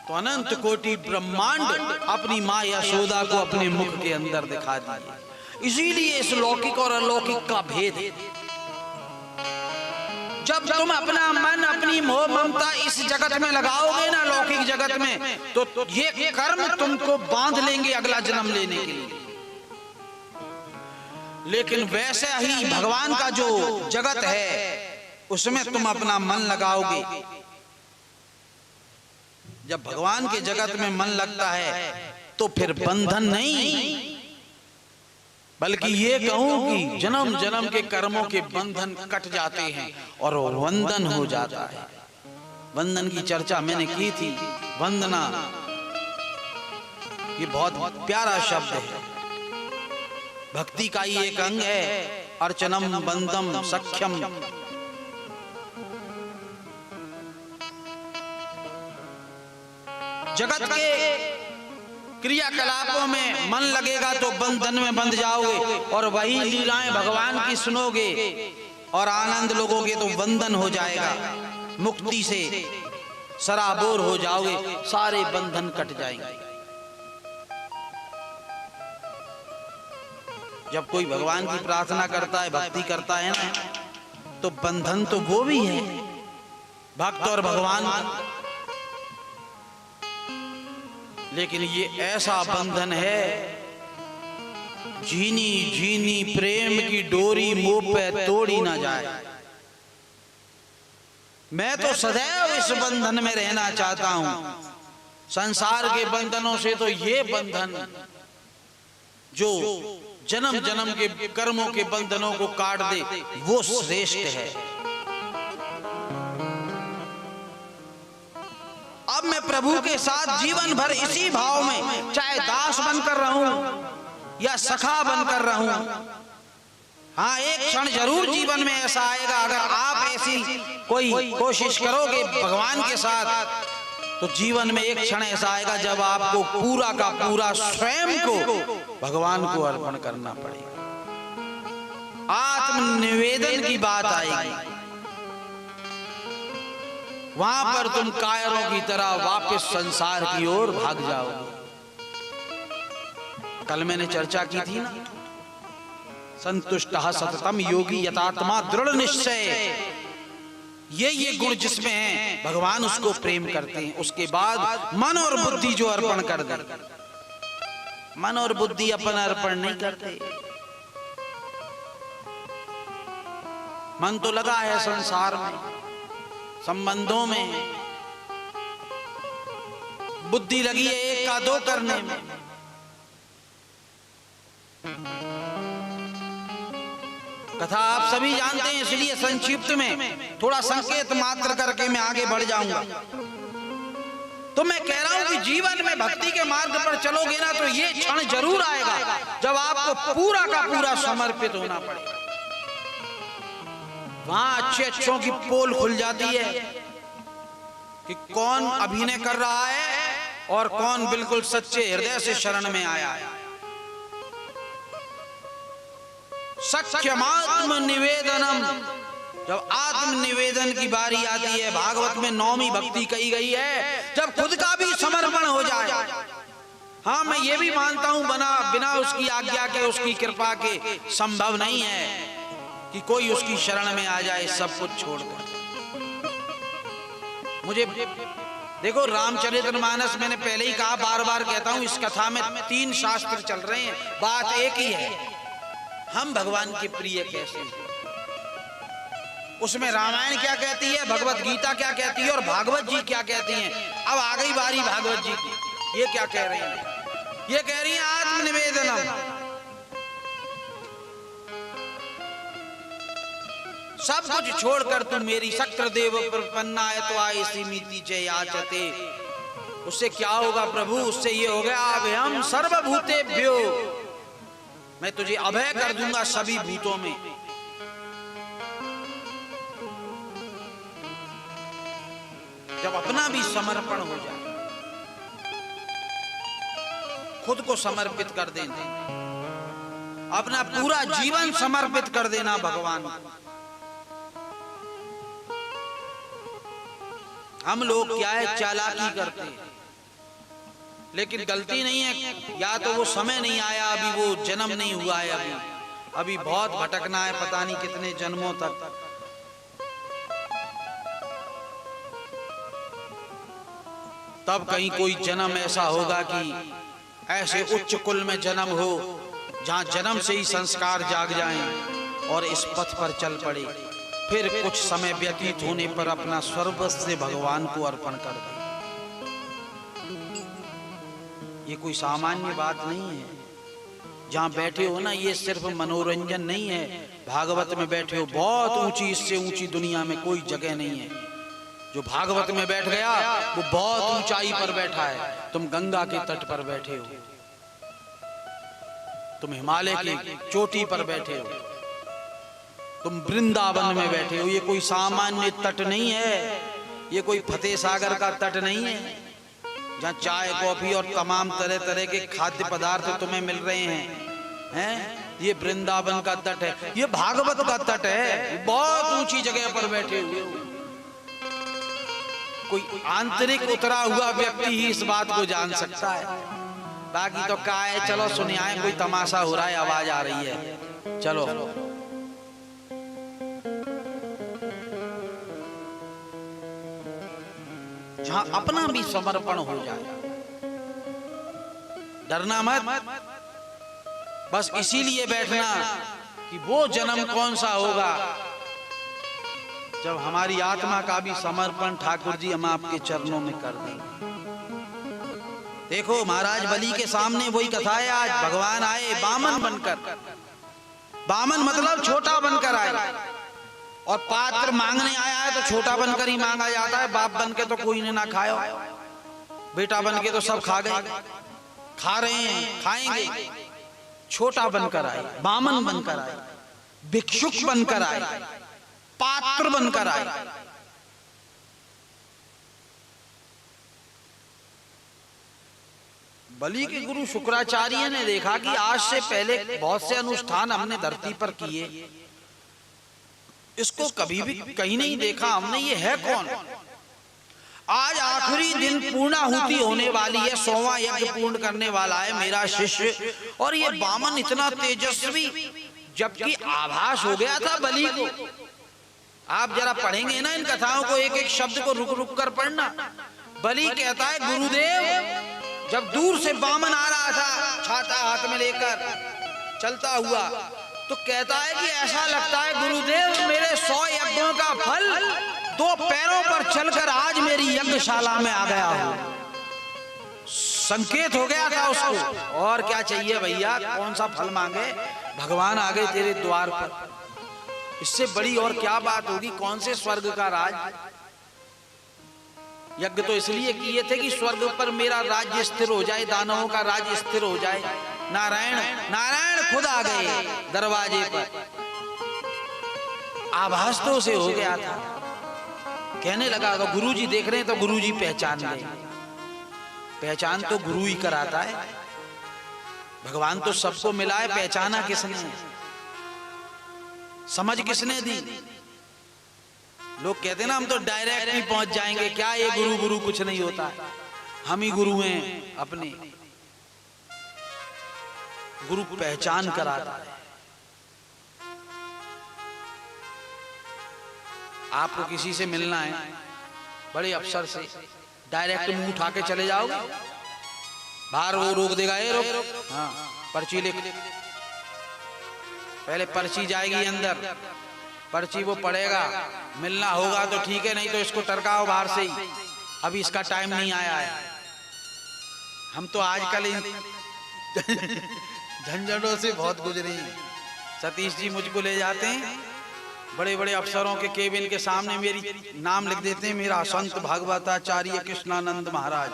तो अनंत कोटि ब्रह्मांड अपनी मां यशोदा को अपने मुख के अंदर दिखा दिए। इसीलिए इस लौकिक और अलौकिक का भेद है। जब तुम अपना मन, अपनी मोह ममता इस जगत में लगाओगे ना, लौकिक जगत में, तो ये कर्म तुमको बांध लेंगे अगला जन्म लेने के लिए। लेकिन वैसे ही भगवान का जो जगत है उसमें तुम अपना मन लगाओगे। जब भगवान के जगत में मन लगता है तो फिर बंधन नहीं, बल्कि ये कहूं कि जन्म जन्म के कर्मों के बंधन कट जाते हैं और वंदन हो जाता है। वंदन की चर्चा मैंने की थी। वंदना ये बहुत प्यारा शब्द है, भक्ति का ही एक अंग है। अर्चनम बंदम सख्यम, जगत के क्रियाकलापों में मन लगेगा तो बंधन में बंध जाओगे और वही लीलाएं भगवान की सुनोगे और आनंद लोगोगे तो बंधन हो जाएगा, मुक्ति से सराबोर हो जाओगे, सारे बंधन कट जाएंगे। जब कोई भगवान की प्रार्थना करता है, भक्ति करता है ना, तो बंधन तो वो भी है, भक्त और भगवान, लेकिन ये ऐसा बंधन है, झीनी झीनी प्रेम की डोरी मुंह पे तोड़ी ना जाए। मैं तो सदैव इस बंधन में रहना चाहता हूं। संसार के बंधनों से तो ये बंधन जो जन्म जन्म के कर्मों के बंधनों को काट दे, वो श्रेष्ठ है। अब मैं प्रभु के साथ जीवन भर इसी भाव में, चाहे दास बनकर रहूं या सखा बनकर रहूं। हाँ, एक क्षण जरूर जीवन में ऐसा आएगा, अगर आप ऐसी कोई कोशिश करोगे भगवान के साथ, तो जीवन में एक क्षण ऐसा आएगा जब आपको पूरा का पूरा स्वयं को भगवान को अर्पण करना पड़ेगा। आत्मनिवेदन की बात आएगी, वहां पर तुम कायरों की तरह वापस संसार की ओर भाग जाओगे। कल मैंने चर्चा की थी ना, संतुष्टः सततम योगी यतात्मा दृढ़ निश्चय। ये गुण जिसमें हैं, भगवान उसको प्रेम करते हैं। उसके बाद मन और बुद्धि जो अर्पण कर दे, मन और बुद्धि अपन अर्पण नहीं करते। मन तो लगा है संसार में, संबंधों में, बुद्धि लगी है एक का दो करने में। कथा आप सभी जानते हैं, इसलिए संक्षिप्त में थोड़ा संकेत मात्र करके मैं आगे बढ़ जाऊंगा। तो मैं कह रहा हूं कि जीवन में भक्ति के मार्ग पर चलोगे ना, तो ये क्षण जरूर आएगा जब आपको पूरा का पूरा समर्पित होना पड़ेगा। वहां अच्छे अच्छों की पोल खुल जाती है कि कौन अभिनय कर रहा है और कौन बिल्कुल सच्चे हृदय से शरण में आया है। सख्यमात्म निवेदनम, जब आत्म निवेदन की बारी आती है, भागवत में 9वीं भक्ति कही गई है, जब खुद का भी समर्पण हो जाए। हाँ, मैं ये भी मानता हूं बिना उसकी आज्ञा के, उसकी कृपा के संभव नहीं है कि कोई उसकी शरण में आ जाए सब कुछ छोड़कर। मुझे देखो, रामचरितमानस मैंने पहले ही कहा, बार बार कहता हूं, इस कथा में 3 शास्त्र चल रहे हैं, बात एक ही है, हम भगवान के प्रिय कैसे हैं। उसमें रामायण क्या कहती है, भगवत गीता क्या कहती है और भागवत जी क्या कहती हैं। अब आ गई बारी भागवत जी की, ये क्या कह रही हैं? ये कह रही हैं आत्मनिवेदनम, सब कुछ छोड़कर तुम मेरी शक्रदेव प्रपन्नाय तो आए सीमिति जय आचते। उससे क्या होगा प्रभु? उससे ये हो गया, अभयम सर्वभूतेभ्यो, मैं तुझे अभय कर दूंगा सभी भूतों में। जब अपना भी समर्पण हो जाए, खुद को समर्पित कर देना, अपना पूरा जीवन समर्पित कर देना भगवान। हम लोग क्या है, चालाकी करते हैं, लेकिन गलती नहीं है, या तो वो समय नहीं आया, अभी वो जन्म नहीं हुआ है, अभी बहुत भटकना है, पता नहीं कितने जन्मों तक। तब कहीं कोई जन्म ऐसा होगा कि ऐसे उच्च कुल में जन्म हो जहां जन्म से ही संस्कार जाग जाएं और इस पथ पर चल पड़े, फिर कुछ समय व्यतीत होने पर अपना सर्वस्व भगवान को अर्पण कर दे। ये कोई सामान्य बात नहीं है। जहां बैठे हो ना, ये सिर्फ मनोरंजन नहीं है। भागवत में बैठे हो, बहुत ऊंची, इससे ऊंची दुनिया में कोई जगह नहीं है। जो भागवत में बैठ गया वो बहुत ऊंचाई पर बैठा है। तुम गंगा के तट पर बैठे हो, तुम हिमालय की चोटी पर बैठे हो, तुम वृंदावन में बैठे हो। ये कोई सामान्य तट नहीं है, ये कोई फतेह सागर का तट नहीं है जहाँ चाय कॉफी और तमाम तरह तरह के खाद्य पदार्थ तुम्हें मिल रहे हैं? ये वृंदावन का तट है, ये भागवत का तट है, बहुत ऊंची जगह पर बैठे हुए हो। कोई आंतरिक उतरा हुआ व्यक्ति ही इस बात को जान सकता है, बाकी तो क्या है, चलो सुनिए आए, कोई तमाशा हो रहा है, आवाज आ रही है, चलो। जहां अपना भी समर्पण हो जाए, डरना मत, बस इसीलिए बैठना कि वो जन्म कौन सा होगा जब हमारी आत्मा का भी समर्पण ठाकुर जी हम आपके चरणों में कर देंगे। देखो महाराज बलि के सामने वही कथा है, आज भगवान आए बामन बनकर, बामन मतलब छोटा बनकर आए, और पात्र मांगने आया है तो छोटा बनकर ही मांगा जाता है। बाप बन के तो कोई ने ना खाया, बेटा बन के तो सब खा गए, खा रहे हैं, खाएंगे। छोटा बनकर आए, बामन बनकर आए, भिक्षुक बनकर आए, पात्र बनकर आए। बलि के गुरु शुक्राचार्य ने देखा कि आज से पहले बहुत से अनुष्ठान हमने धरती पर किए, इसको कभी भी कहीं नहीं देखा हमने, ये है कौन? आज आखिरी दिन पूर्णाहुति होने वाली है, 100वां यज्ञ पूर्ण करने वाला है मेरा शिष्य, और ये बामन इतना तेजस्वी, जबकि आभास हो गया था बलि को। आप जरा पढ़ेंगे ना इन कथाओं को, एक एक शब्द को रुक रुक कर पढ़ना। बलि कहता है गुरुदेव, जब दूर से बामन आ रहा था छाता हाथ में लेकर चलता हुआ, तो कहता है कि ऐसा लगता है गुरुदेव मेरे 100 यज्ञों का फल 2 पैरों पर चलकर आज मेरी यज्ञशाला में आ गया हो। संकेत हो गया था उसको, और क्या चाहिए भैया, कौन सा फल मांगे, भगवान आ गए तेरे द्वार पर, इससे बड़ी और क्या बात होगी, कौन से स्वर्ग का राज। यज्ञ तो इसलिए किए थे कि स्वर्ग पर मेरा राज्य स्थिर हो जाए, दानवों का राज्य स्थिर हो जाए। नारायण नारायण खुद आ गए दरवाजे पर, आभास तो उसे हो गया था। कहने लगा तो गुरुजी देख रहे हैं, तो गुरुजी पहचान गए। पहचान तो गुरु ही कराता है, भगवान तो सबको मिला है, पहचाना किसने, समझ किसने दी। लोग कहते ना हम तो डायरेक्ट ही पहुंच जाएंगे, क्या ये गुरु गुरु कुछ नहीं होता, हम ही गुरु हैं अपने। गुरु पहचान कराता है। आपको किसी से मिलना है, बड़े अफसर से, डायरेक्ट मुंह उठा के चले जाओगे, बाहर वो रोक देगा, ये रोक, हाँ पर्ची लिख, पहले पर्ची जाएगी अंदर, पर्ची वो पढ़ेगा, मिलना होगा तो ठीक है, नहीं तो इसको टरकाओ बाहर से ही, अभी इसका टाइम नहीं आया है। हम तो आजकल झंझटों से बहुत गुजरे हैं। सतीश जी मुझको ले जाते हैं बड़े बड़े अफसरों के केबिन के सामने, मेरी नाम लिख देते हैं, मेरा संत भागवताचार्य कृष्णानंद महाराज।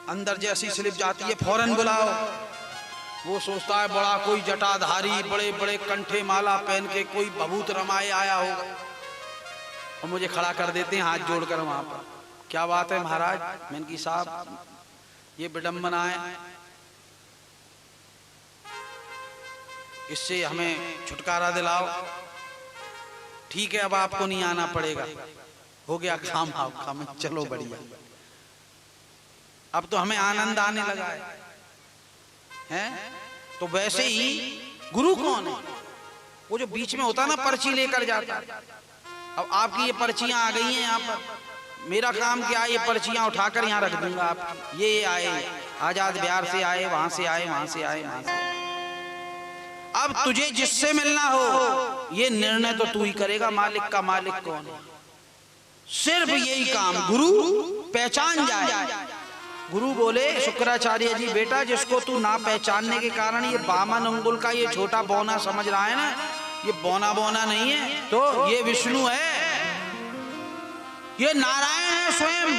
अंदर जैसी स्लिप जाती है फौरन बुलाओ। वो सोचता है बड़ा कोई जटाधारी, बड़े बड़े कंठे माला पहन के कोई भभूत रमाए आया होगा, और मुझे खड़ा कर देते हैं हाथ जोड़कर वहां पर। क्या बात है महाराज? मैंने की साहब ये विडंबना है, इससे हमें छुटकारा दिलाओ। ठीक है अब आपको नहीं आना पड़ेगा, हो गया काम, आप काम, चलो बढ़िया। अब तो हमें आनंद आने लगा है। तो वैसे ही गुरु कौन है? वो जो बीच में होता ना पर्ची लेकर जाता। अब आपकी ये पर्चियां आ गई हैं यहाँ पर, मेरा काम क्या है, ये पर्चियां उठाकर यहाँ रख दूंगा। आप ये आए आजाद बिहार से आए, वहां से आए, वहां से आए, वहां से। अब तुझे जिससे मिलना हो ये निर्णय तो तू ही करेगा, मालिक का मालिक कौन है। सिर्फ यही काम, गुरु पहचान जाए। गुरु बोले शुक्राचार्य जी, बेटा जिसको तू ना पहचानने के कारण ये बामन अंगुल का ये छोटा बौना समझ रहा है ना, ये बौना बौना नहीं है, तो ये विष्णु है, ये नारायण है स्वयं।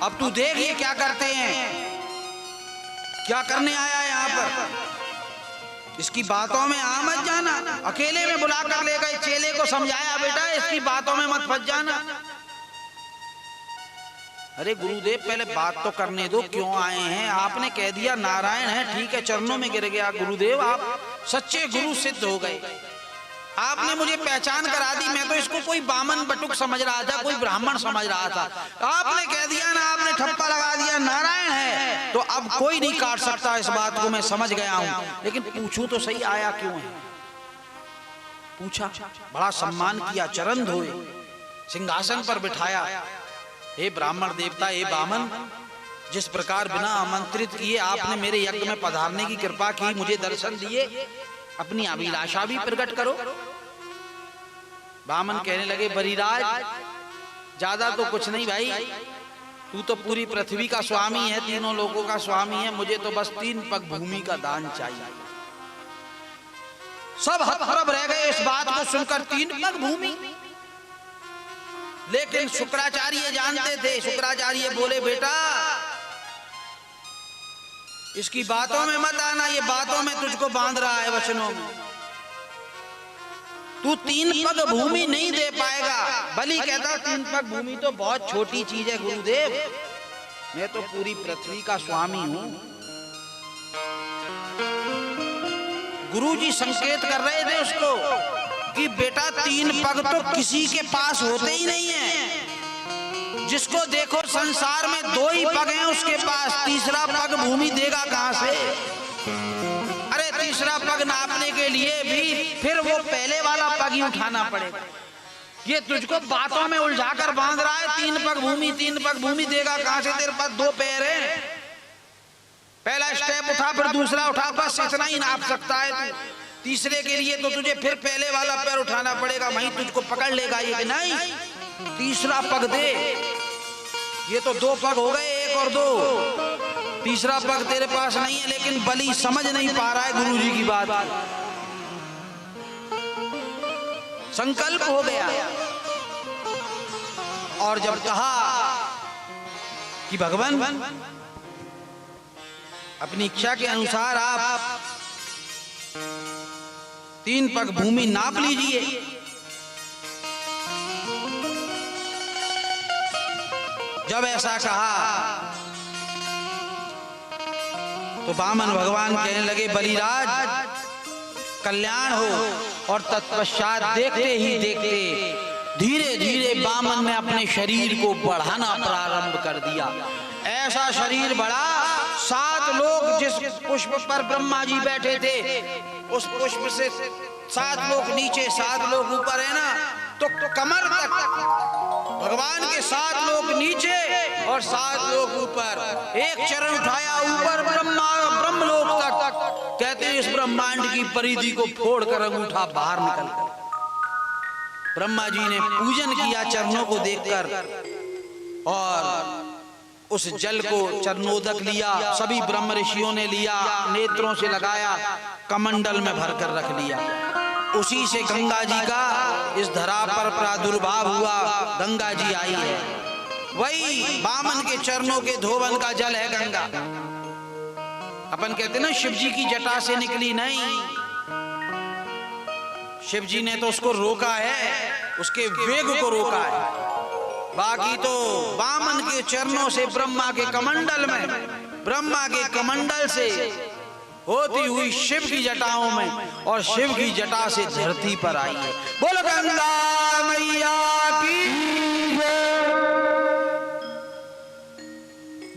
अब तू देख ये क्या करते हैं, क्या करने आया है यहाँ पर। इसकी बातों में आ मत जाना। अकेले में बुलाकर ले गए, चेले को समझाया बेटा इसकी बातों में मत फंस जाना। अरे गुरुदेव पहले बात तो करने दो, क्यों आए हैं? आपने कह दिया नारायण है, ठीक है, चरणों में गिर गया। गुरुदेव आप सच्चे गुरु सिद्ध हो गए, आपने मुझे पहचान करा दी। मैं तो इसको कोई बामन बटुक समझ रहा था, कोई ब्राह्मण समझ रहा था। आपने कह दिया ना, आपने ठप्पा लगा दिया नारायण है, तो अब कोई नहीं काट सकता। इस बात को मैं समझ गया हूं, लेकिन पूछूं तो सही, आया क्यों है? पूछा, बड़ा सम्मान किया, चरण धोए, सिंहासन पर बिठाया। हे ब्राह्मण देवता, हे बामन, जिस प्रकार बिना आमंत्रित किए आपने मेरे यज्ञ में पधारने की कृपा की, मुझे दर्शन दिए, अपनी अभिलाषा भी प्रकट करो। बामन कहने लगे, बलिराज ज्यादा तो कुछ नहीं भाई, तू तो पूरी पृथ्वी का स्वामी है, तीनों लोगों का स्वामी है, मुझे तो बस 3 पग भूमि का दान चाहिए। सब हतप्रभ रह गए इस बात को सुनकर, 3 पग भूमि। लेकिन शुक्राचार्य जानते थे। शुक्राचार्य बोले, बेटा इसकी बातों में मत आना, ये बातों में तुझको बांध रहा है, वचनों में। तू 3 पग भूमि नहीं दे पाएगा। बलि कहता, 3 पग भूमि तो बहुत छोटी चीज है गुरुदेव, मैं तो पूरी पृथ्वी का स्वामी हूं। गुरुजी संकेत कर रहे थे उसको कि बेटा 3 पग तो किसी के पास होते ही नहीं है। जिसको देखो संसार में 2 ही पग हैं उसके पास, तीसरा पग भूमि देगा कहां से? अरे तीसरा पग नापने के लिए भी फिर वो पहले वाला पग ही उठाना पड़ेगा। ये तुझको बातों में उलझा कर बांध रहा है। 3 पग भूमि, 3 पग भूमि देगा कहां से? तेरे पास 2 पैर हैं, पहला स्टेप उठा फिर दूसरा उठा, बस इतना ही नाप सकता है तू। तीसरे के लिए तो तुझे फिर पहले वाला पैर उठाना पड़ेगा, वहीं तुझको पकड़ लेगा ये कि नहीं, तीसरा पग दे। ये तो 2 पग हो गए, 1 और 2, तीसरा पग तेरे पास नहीं है। लेकिन बलि समझ नहीं पा रहा है गुरुजी की बात। संकल्प हो गया, और जब कहा कि भगवान अपनी इच्छा के अनुसार आप 3 पग भूमि नाप लीजिए, जब ऐसा कहा तो बामन भगवान कहने लगे, बलिराज कल्याण हो। और तत्पश्चात देखते ही देखते धीरे धीरे बामन ने अपने शरीर को बढ़ाना प्रारंभ कर दिया। ऐसा शरीर बढ़ा, 7 लोग जिस पुष्प पर ब्रह्मा जी बैठे थे, उस पुष्प से 7 लोग नीचे 7 लोग ऊपर है ना, तो कमर तक भगवान के 7 लोग नीचे और 7 लोग ऊपर। एक चरण उठाया ऊपर ब्रह्मलोक तक। कहते हैं इस ब्रह्मांड की परिधि को फोड़कर अंगूठा बाहर निकल गया। ब्रह्मा जी ने पूजन किया चरणों को देखकर, और उस जल को चरणोदक लिया, सभी ब्रह्म ऋषियों ने लिया, नेत्रों से लगाया, कमंडल में भरकर रख लिया। उसी से गंगा जी का इस धरा पर प्रादुर्भाव हुआ, गंगा जी आई है। वही बामन के चरणों के धोवन का जल है गंगा। अपन कहते ना शिव जी की जटा से निकली नहीं, शिव जी ने तो उसको रोका है, उसके वेग को रोका है। बाकी तो बामन के चरणों से ब्रह्मा के कमंडल में, ब्रह्मा के कमंडल से होती हुई शिव की जटाओं में, और शिव की जटा से धरती पर आई है। बोलो गंगा मैया की।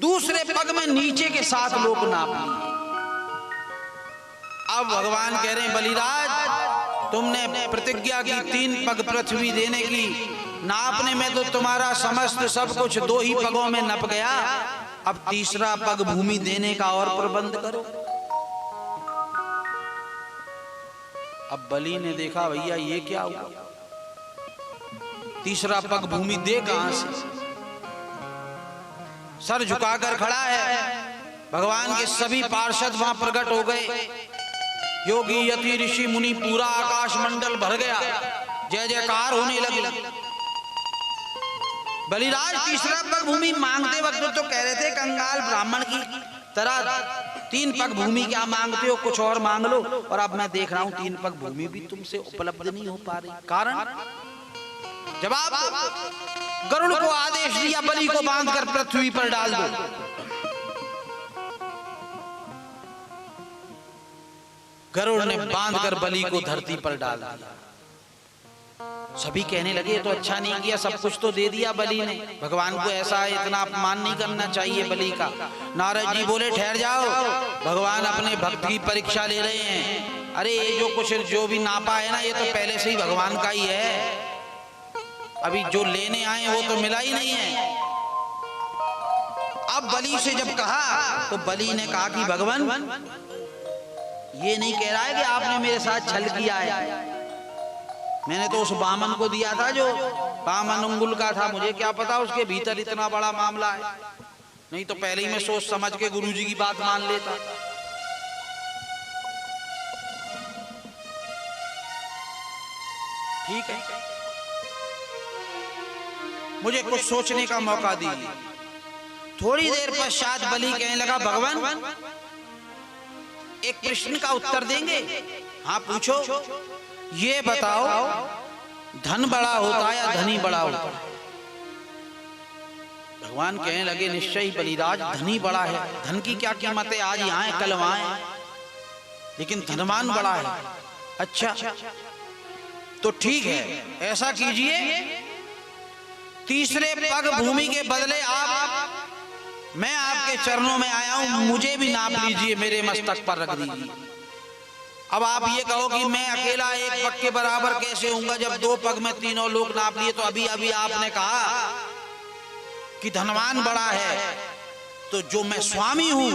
दूसरे पग में नीचे के 7 लोग नाप लिए। अब भगवान कह रहे हैं, बलिराज तुमने प्रतिज्ञा की 3 पग पृथ्वी देने की, नापने में तो तुम्हारा समस्त सब कुछ 2 ही पगों में नप गया, अब तीसरा पग भूमि देने का और प्रबंध करो। अब बलि ने देखा, भैया ये क्या हुआ, तीसरा पग भूमि दे कहां से? सर झुकाकर खड़ा है। भगवान के सभी पार्षद वहां प्रकट हो गए, योगी यति ऋषि मुनि, पूरा आकाश मंडल भर गया, जय जयकार होने लगी। बलिराज तीसरा पग भूमि मांगते वक्त तो कह रहे थे कंगाल ब्राह्मण की तरह, 3 पग भूमि क्या मांगते हो, कुछ और मांग लो। और अब मैं देख रहा हूं 3 पग भूमि भी तुमसे उपलब्ध नहीं हो पा रही। कारण जवाब गरुड़ को आदेश दिया बलि को बांधकर पृथ्वी पर डाल दो। गरुड़ ने बांधकर बलि को धरती पर डाल दिया। सभी कहने लगे तो अच्छा नहीं किया, सब कुछ तो दे दिया बलि ने, भगवान को ऐसा इतना अपमान नहीं करना चाहिए बलि का। नारद जी बोले ठहर जाओ, भगवान अपने भक्त की परीक्षा ले रहे हैं। अरे ये जो कुछ जो भी नापा है ना, ये तो पहले से ही भगवान का ही है, अभी जो लेने आए वो तो मिला ही नहीं है। अब बलि से जब कहा तो बलि ने कहा कि भगवान ये नहीं कह रहा है कि आपने मेरे साथ छल किया है, मैंने तो उस बामन को दिया था जो बामन अंगुल का था, मुझे क्या पता उसके भीतर इतना बड़ा मामला है, नहीं तो पहले ही मैं सोच समझ के गुरुजी की बात मान लेता। ठीक है, मुझे कुछ सोचने का मौका दीजिए। थोड़ी देर पश्चात बलि कहने लगा भगवान एक प्रश्न का उत्तर देंगे? हाँ पूछो। ये बताओ धन बड़ा होता है या धनी बड़ा होता है? भगवान कहने लगे निश्चय ही बलिराज, धनी बड़ा है। धन की क्या कीमत है, आज यहाँ है कल वहां है, लेकिन धनवान बड़ा है। अच्छा तो ठीक है, ऐसा कीजिए तीसरे पग भूमि के बदले मैं आपके चरणों में आया हूं, मुझे भी नाप लीजिए, मेरे मस्तक पर रख दीजिए। अब आप ये कहो कि मैं अकेला एक पग के बराबर कैसे होऊंगा, जब 2 पग में तीनों लोग नाप लिए। तो अभी अभी आपने कहा कि धनवान बड़ा है, तो जो मैं स्वामी हूं,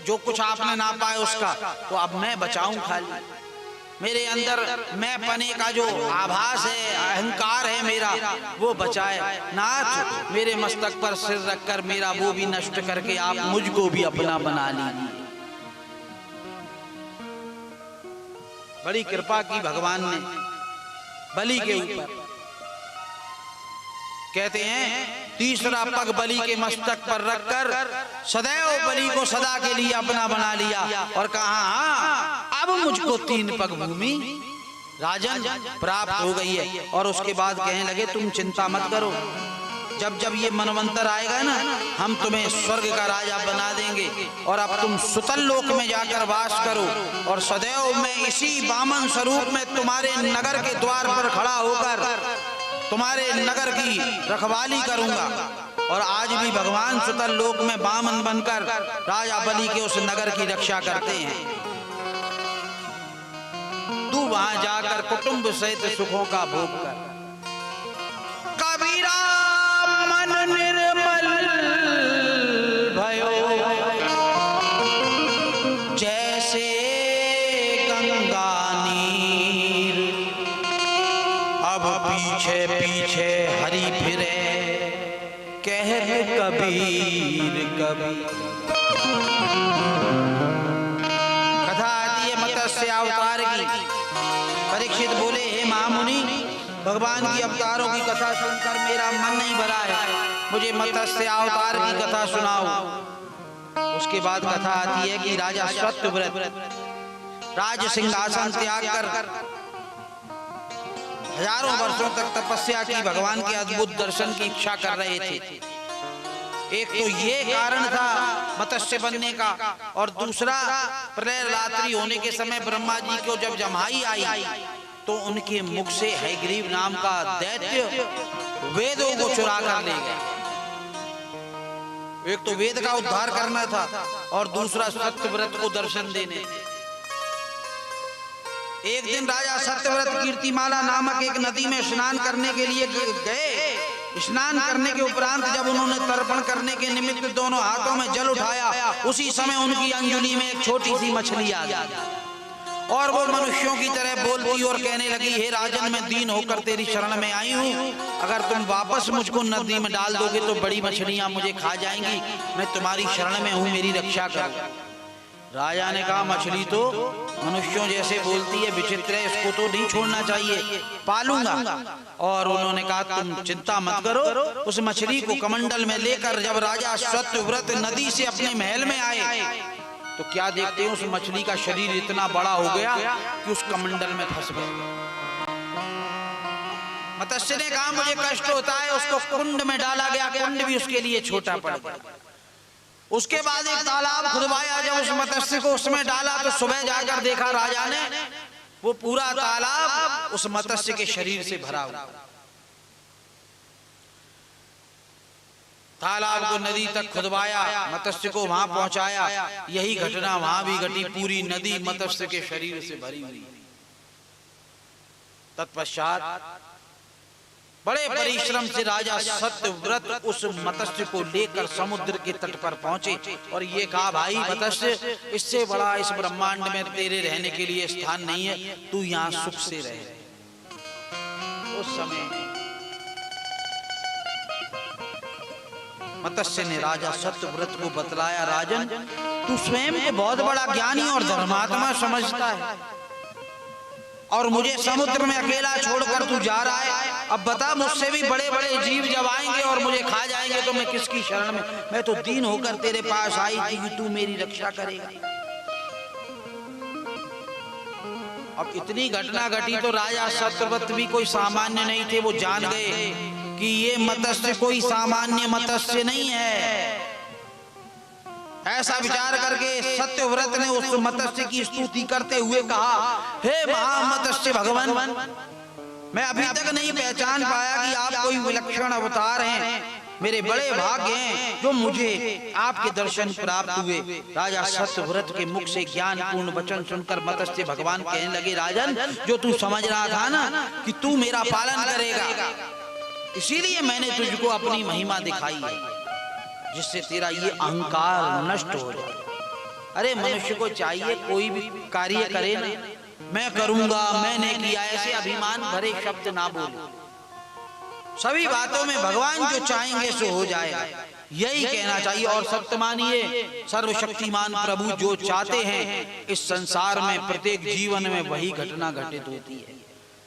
जो कुछ आपने नापा है उसका, तो अब मैं बचाऊं खाली। मेरे अंदर मैं पने का जो आभास है, अहंकार है मेरा, वो बचाए। नाथ मेरे मस्तक पर सिर रखकर मेरा वो भी नष्ट करके आप मुझको भी अपना बना लीजिए। बड़ी कृपा की भगवान ने बलि के ऊपर। कहते हैं तीसरा पग बलि के मस्तक पर रखकर सदैव बलि को सदा के लिए अपना बना लिया और कहा हाँ अब मुझको 3 पग भूमि राजन प्राप्त हो गई है। और उसके बाद कहने लगे तुम चिंता मत करो, जब जब ये मनवंतर आएगा ना, हम तुम्हें स्वर्ग का राजा बना देंगे और अब तुम सुतल लोक में जाकर वास करो, और सदैव मैं इसी बामन स्वरूप में तुम्हारे नगर के द्वार पर खड़ा होकर तुम्हारे नगर की रखवाली करूंगा। और आज भी भगवान सुतल लोक में बामन बनकर राजा बलि के उस नगर की रक्षा करते हैं। तू वहां जाकर कुटुंब सहित सुखों का भोग कर। कबीरा मन निर्मल भयो जैसे गंगा नीर, अब पीछे पीछे हरि फिरे कह कबीर कबीर। कथा आती है मत्स्य अवतार की। परीक्षित बोले हे महामुनि, भगवान की अवतारों की कथा सुनकर मेरा मन नहीं भरा है, मुझे मत्स्य अवतार की कथा सुनाओ। उसके बाद कथा आती है कि राजा सत्यव्रत राज सिंहासन त्याग कर हजारों वर्षों तक तपस्या की, भगवान के अद्भुत दर्शन की इच्छा कर रहे थे। एक तो ये कारण था मत्स्य बनने का, और दूसरा प्रलय रात्रि होने के समय ब्रह्मा जी को जब जम्हाई आई तो उनके मुख से हयग्रीव नाम का दैत्य वेदों को चुरा कर ले गया। एक तो वेद का उद्धार करना था और दूसरा सत्यव्रत को दर्शन देने। एक दिन राजा सत्यव्रत कीर्तिमाला नामक एक नदी में स्नान करने के लिए गए। स्नान करने के उपरांत जब उन्होंने तर्पण करने के निमित्त दोनों हाथों में जल उठाया, उसी समय उनकी अंजुली में एक छोटी सी मछली आ गई और वो मनुष्यों की तरह बोलती और कहने लगी, हे राजन, मैं दीन होकर तेरी शरण में आई हूँ, अगर तुम वापस मुझको नदी में डाल दोगे तो बड़ी मछलियां मुझे खा जाएंगी, मैं तुम्हारी शरण में हूँ, मेरी रक्षा करो। राजा ने कहा, मछली तो मनुष्यों जैसे बोलती है, विचित्र है, इसको तो नहीं छोड़ना चाहिए, पालूंगा। और उन्होंने कहा, तुम चिंता मत करो। उस मछली को कमंडल में लेकर जब राजा सत्यव्रत नदी से अपने महल में आए तो क्या देखते हैं, उस मछली का शरीर इतना बड़ा हो गया कि उस कमंडल में फंस गया। मत्स्य ने कहा मुझे कष्ट होता है, उसको कुंड में डाला गया, कुंड भी उसके लिए छोटा पड़ गया। उसके बाद एक तालाब खुदवाया, जब उस मत्स्य को उसमें डाला तो सुबह जाकर देखा राजा ने वो पूरा तालाब उस मत्स्य के शरीर से भरा हुआ। तालाब को नदी तक खुदवाया, मत्स्य को वहां पहुंचाया, यही घटना वहां भी घटी, पूरी नदी मत्स्य के शरीर से भरी हुई। तत्पश्चात बड़े परिश्रम से राजा सत्यव्रत उस मत्स्य को लेकर समुद्र के तट पर पहुंचे और ये कहा भाई मत्स्य, इससे बड़ा इस ब्रह्मांड में तेरे रहने के लिए स्थान नहीं है, तू यहाँ सुख से रहे। उस समय मत्स्य ने राजा सत्यव्रत को बतलाया, राजन तू स्वयं को बहुत बड़ा ज्ञानी और धर्मात्मा समझता है और मुझे समुद्र में अकेला छोड़कर तू जा रहा है। अब बता, मुझसे भी बड़े बड़े जीव जब आएंगे और मुझे खा जाएंगे तो मैं किसकी शरण में? मैं तो दीन होकर तेरे पास आई थी कि तू मेरी रक्षा करेगा। अब इतनी घटना घटी तो राजा सत्यव्रत भी कोई सामान्य नहीं थे। वो जान गए कि ये मत्स्य कोई सामान्य मत्स्य नहीं है। ऐसा विचार करके सत्यव्रत ने उस मत्स्य की स्तुति करते हुए कहा, हे महामत्स्य भगवान, मैं अभी तक नहीं पहचान पाया कि आप कोई विलक्षण अवतार हैं। मेरे बड़े भाग्य हैं जो मुझे आपके दर्शन प्राप्त हुए। राजा सत्यव्रत के मुख से ज्ञान पूर्ण वचन सुनकर मत्स्य भगवान कहने लगे, राजन जो तू समझ रहा था ना कि तू मेरा पालन करेगा, इसीलिए मैंने तुझको अपनी महिमा दिखाई है, जिससे तेरा ये अहंकार नष्ट हो जाए। अरे मनुष्य को चाहिए कोई भी कार्य करे ना, मैं करूंगा, मैंने किया, ऐसे अभिमान भरे शब्द ना बोले। सभी बातों में भगवान जो चाहेंगे सो हो जाएगा, यही कहना चाहिए। और सत्य मानिए, सर्वशक्तिमान प्रभु जो चाहते हैं इस संसार में प्रत्येक जीवन में वही घटना घटित होती है।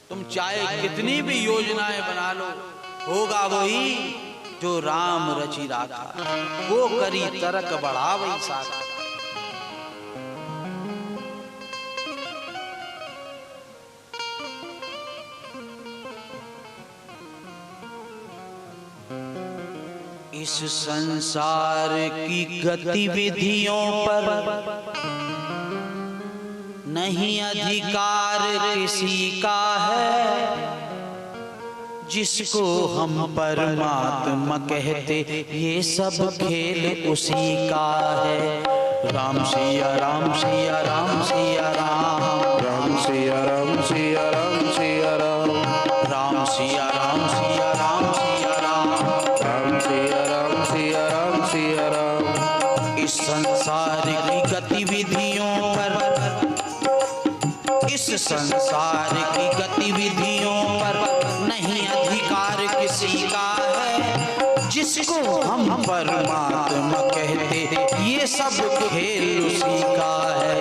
तुम चाहे कितनी भी योजनाएं बना लो, होगा वही जो राम रचि राखा, वो करी तरक बढ़ावई साखा। इस संसार की गतिविधियों पर नहीं अधिकार किसी का है, जिसको हम परमात्मा कहते ये सब खेल उसी का है। राम सिया राम सिया राम सिया राम, राम सिया राम सिया राम सिया राम, राम सिया राम सिया राम सिया राम, राम सिया राम सिया राम सिया राम। इस संसार की गतिविधियों पर, इस संसार की गतिविधियों पर नहीं अधिकार किसी का है, जिसको हम परमात्मा कहते ये सब खेल उसी का है।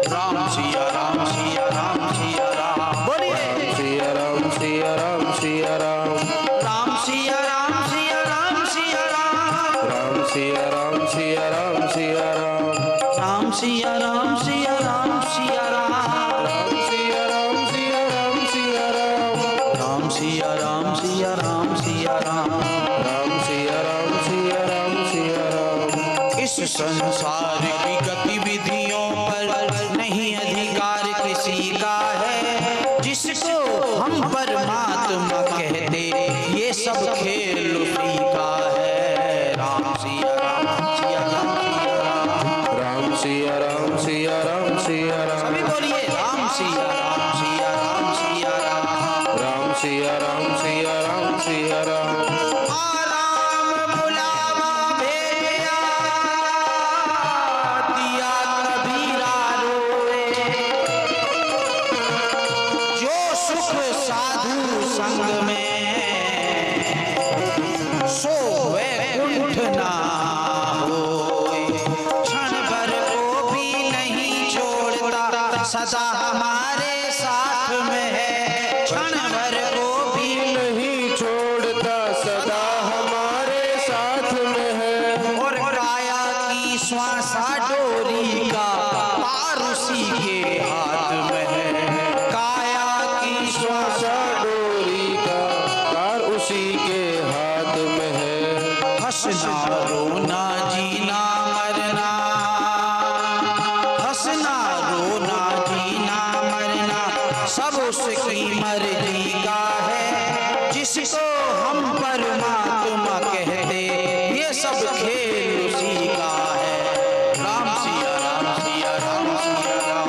राम सिया राम सिया राम सिया राम, बोलिए सिया राम सिया राम सिया राम, राम सिया राम सिया राम सिया राम, राम सिया राम सिया राम सिया राम, राम सिया राम सिया राम सिया राम, राम सिया राम सिया राम सिया राम, राम सिया राम सिया राम सिया राम, राम सिया राम सिया राम सिया राम। इस संसार की गतिविधियों पर नहीं अधिकार किसी का है, जिसको हम परमात्मा कहते ये सब खेल उसी का है। राम सिया राम सिया राम सिया राम, राम सिया राम सिया राम सिया राम, सभी बोलिए राम सिया राम सिया राम सिया राम, राम सिया राम सिया राम सिया राम। राम बुलावा भेजा दिया कबीरा रोए, जो सुख साधु संग में हंसना रोना जीना मरना, हंसना रोना जीना मरना सब उसकी मर्जी का है। जिसको हम परमात्मा कहते ये सब खेल उसी का है। राम सिया राम सिया राम सिया राम,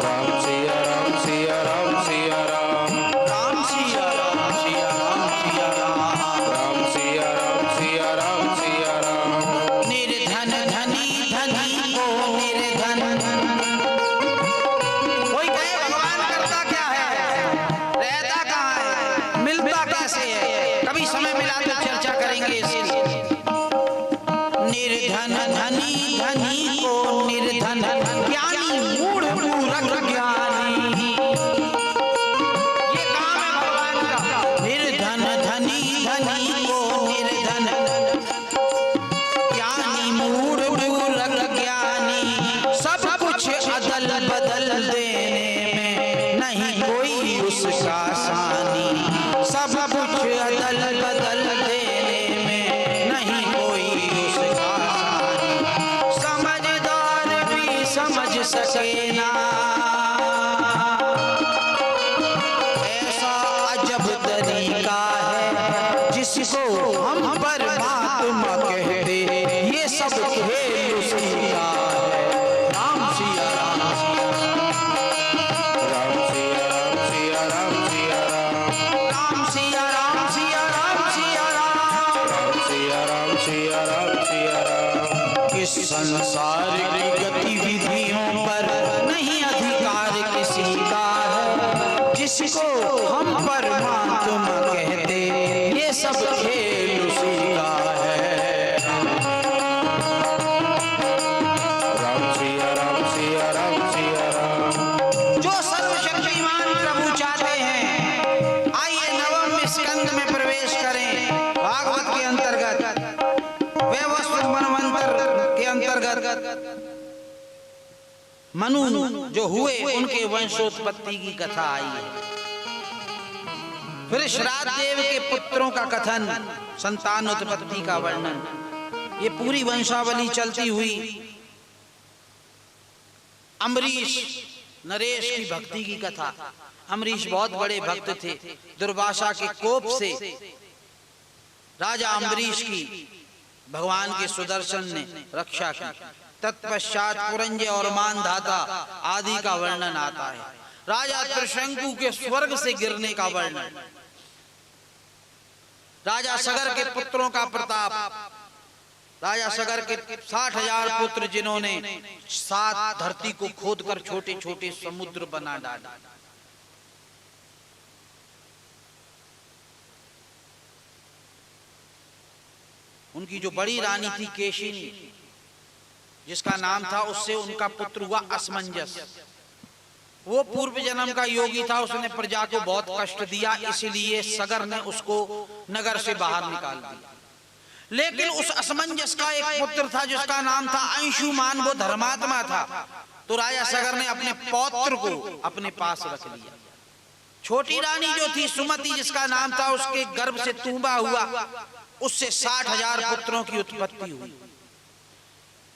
राम सिया राम सिया राम सिया राम, राम सिया राम सिया राम सिया राम, राम सिया राम सिया राम सिया राम। निर्धन धनी धनी को निर्धन। कोई कहे भगवान करता क्या है, रहता कहाँ है, मिलता कैसे है, कभी समय मिला तो चर्चा करेंगे इसकी। निर्धन धनी धनी को निर्धन, ज्ञानी मूढ़ मूर्ख ज्ञानी, ये काम है भगवान का। निर्धन धनी धनी को निर्धन, ज्ञानी मूढ़ मूर्ख ज्ञानी, सब कुछ अदल बदल देने में नहीं कोई उसका सानी। सब कुछ अदल बदल देने में नहीं कोई उसका सानी। समझदार भी समझ सके ना ऐसा अजब तरीका है। जिसको हम परमात्मा कहते ये सब खेल उसी का है। राम सिया राम सिया राम सिया राम सिया राम सिया राम, राम सिया राम सिया राम सिया राम। राम सिया राम सिया राम सिया राम। इस संसार की गतिविधियों पर नहीं अधिकार किसी का है। जिसको हम परमात्मा कहते ये सब खेल उसी का है। राम सिया राम सिया राम सिया राम। जो सर्वशक्तिमान प्रभु चाहते हैं, आइए नवम स्कंद में प्रवेश करें। भागवत के अंतर्गत वैवस्वत मनवंतर के अंतर्गत मनु जो हुए उनके वंशोत्पत्ति की कथा आई है। फिर श्राद्ध देव के पुत्रों का कथन, संतान उत्पत्ति का वर्णन, ये पूरी वंशावली चलती हुई अम्बरीश नरेश की भक्ति की कथा। अम्बरीश बहुत बड़े भक्त थे। दुर्वासा के कोप से राजा अम्बरीश की भगवान के सुदर्शन ने रक्षा की। तत्पश्चात पुरंजय और मानधाता आदि का वर्णन आता है। राजा त्रिशंकु के स्वर्ग से गिरने का वर्णन, राजा सगर के पुत्रों का प्रताप, राजा सगर के 60,000 पुत्र जिन्होंने 7 धरती को खोदकर छोटे छोटे समुद्र बना डाला। उनकी जो बड़ी रानी थी केशिनी, जिसका नाम था, उससे उनका पुत्र हुआ असमंजस। वो पूर्व जन्म का योगी था, उसने प्रजा को बहुत कष्ट दिया, इसलिए सगर ने उसको नगर से बाहर निकाल दिया। लेकिन उस असमंजस का एक पुत्र था जिसका नाम था अंशुमान, वो धर्मात्मा था। तो राजा सगर ने अपने पौत्र को अपने पास रख लिया। छोटी रानी जो थी सुमति, जिसका नाम था, उसके गर्भ से तूंबा हुआ, उससे 60,000 पुत्रों की उत्पत्ति हुई।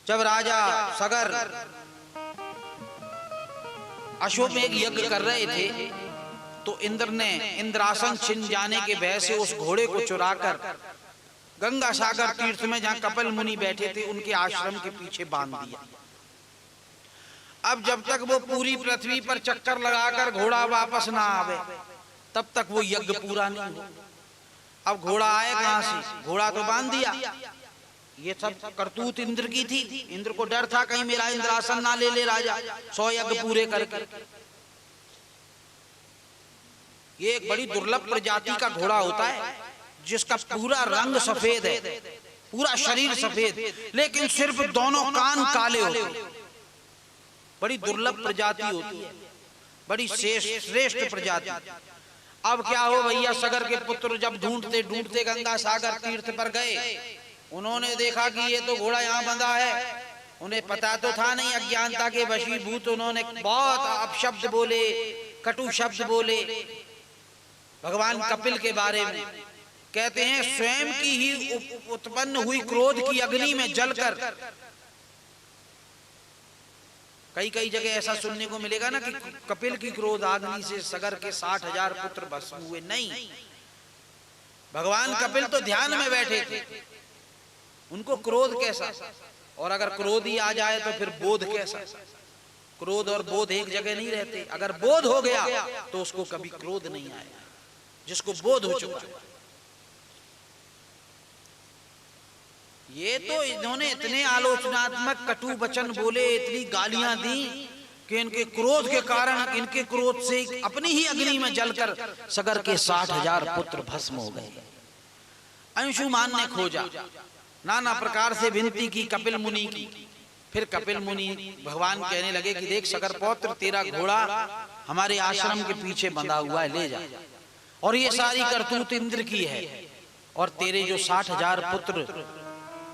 जब राजा सगर अश्वमेध यज्ञ कर रहे थे तो इंद्र ने इंद्रासन छिन जाने के भय से उस घोड़े को चुराकर गंगा सागर तीर्थ में, जहां कपिल मुनि बैठे थे, उनके आश्रम के पीछे बांध दिया। अब जब तक वो पूरी पृथ्वी पर चक्कर लगाकर घोड़ा वापस ना आवे तब तक वो यज्ञ पूरा नहीं हो। अब घोड़ा आए कहां से, घोड़ा तो बांध दिया। ये सब करतूत इंद्र की थी। इंद्र को डर था कहीं मेरा इंद्रासन ना ले ले राजा 100 यज्ञ पूरे करके। ये एक बड़ी दुर्लभ प्रजाति का घोड़ा होता है जिसका पूरा रंग सफेद है, पूरा शरीर सफेद, लेकिन सिर्फ दोनों कान काले होते हैं। बड़ी दुर्लभ प्रजाति होती है, बड़ी श्रेष्ठ प्रजाति। अब क्या हो भैया, सगर के पुत्र जब ढूंढते ढूंढते गंगा सागर तीर्थ पर गए, उन्होंने देखा कि ये तो घोड़ा यहाँ बंधा है। उन्हें पता तो था नहीं, अज्ञानता के वशीभूत उन्होंने बहुत अपशब्द बोले, कटु शब्द बोले भगवान कपिल के बारे में। कहते हैं स्वयं की ही उत्पन्न हुई क्रोध की अग्नि में जलकर, कई कई जगह ऐसा सुनने को मिलेगा ना कि कपिल की क्रोध अग्नि से सगर के 60,000 पुत्र भस्म हुए। नहीं, भगवान कपिल तो ध्यान में बैठे थे, उनको क्रोध कैसा? और अगर क्रोध ही आ जाए तो फिर बोध कैसा? क्रोध और बोध एक जगह नहीं रहते। अगर बोध हो गया तो उसको कभी क्रोध नहीं आएगा, जिसको बोध हो चुका है। ये तो इन्होंने इतने आलोचनात्मक कटु वचन बोले, इतनी गालियां दी कि इनके क्रोध के कारण, इनके क्रोध से अपनी ही अग्नि में जलकर सगर के 60,000 पुत्र भस्म हो गए। अंशुमान ने खोजा, नाना प्रकार से विनती की कपिल मुनि की। फिर कपिल मुनि भगवान कहने लगे कि देख सगर पौत्र, तेरा घोड़ा हमारे आश्रम के पीछे बंधा हुआ है, ले जा। और ये सारी करतूत इंद्र की है, और तेरे जो 60,000 पुत्र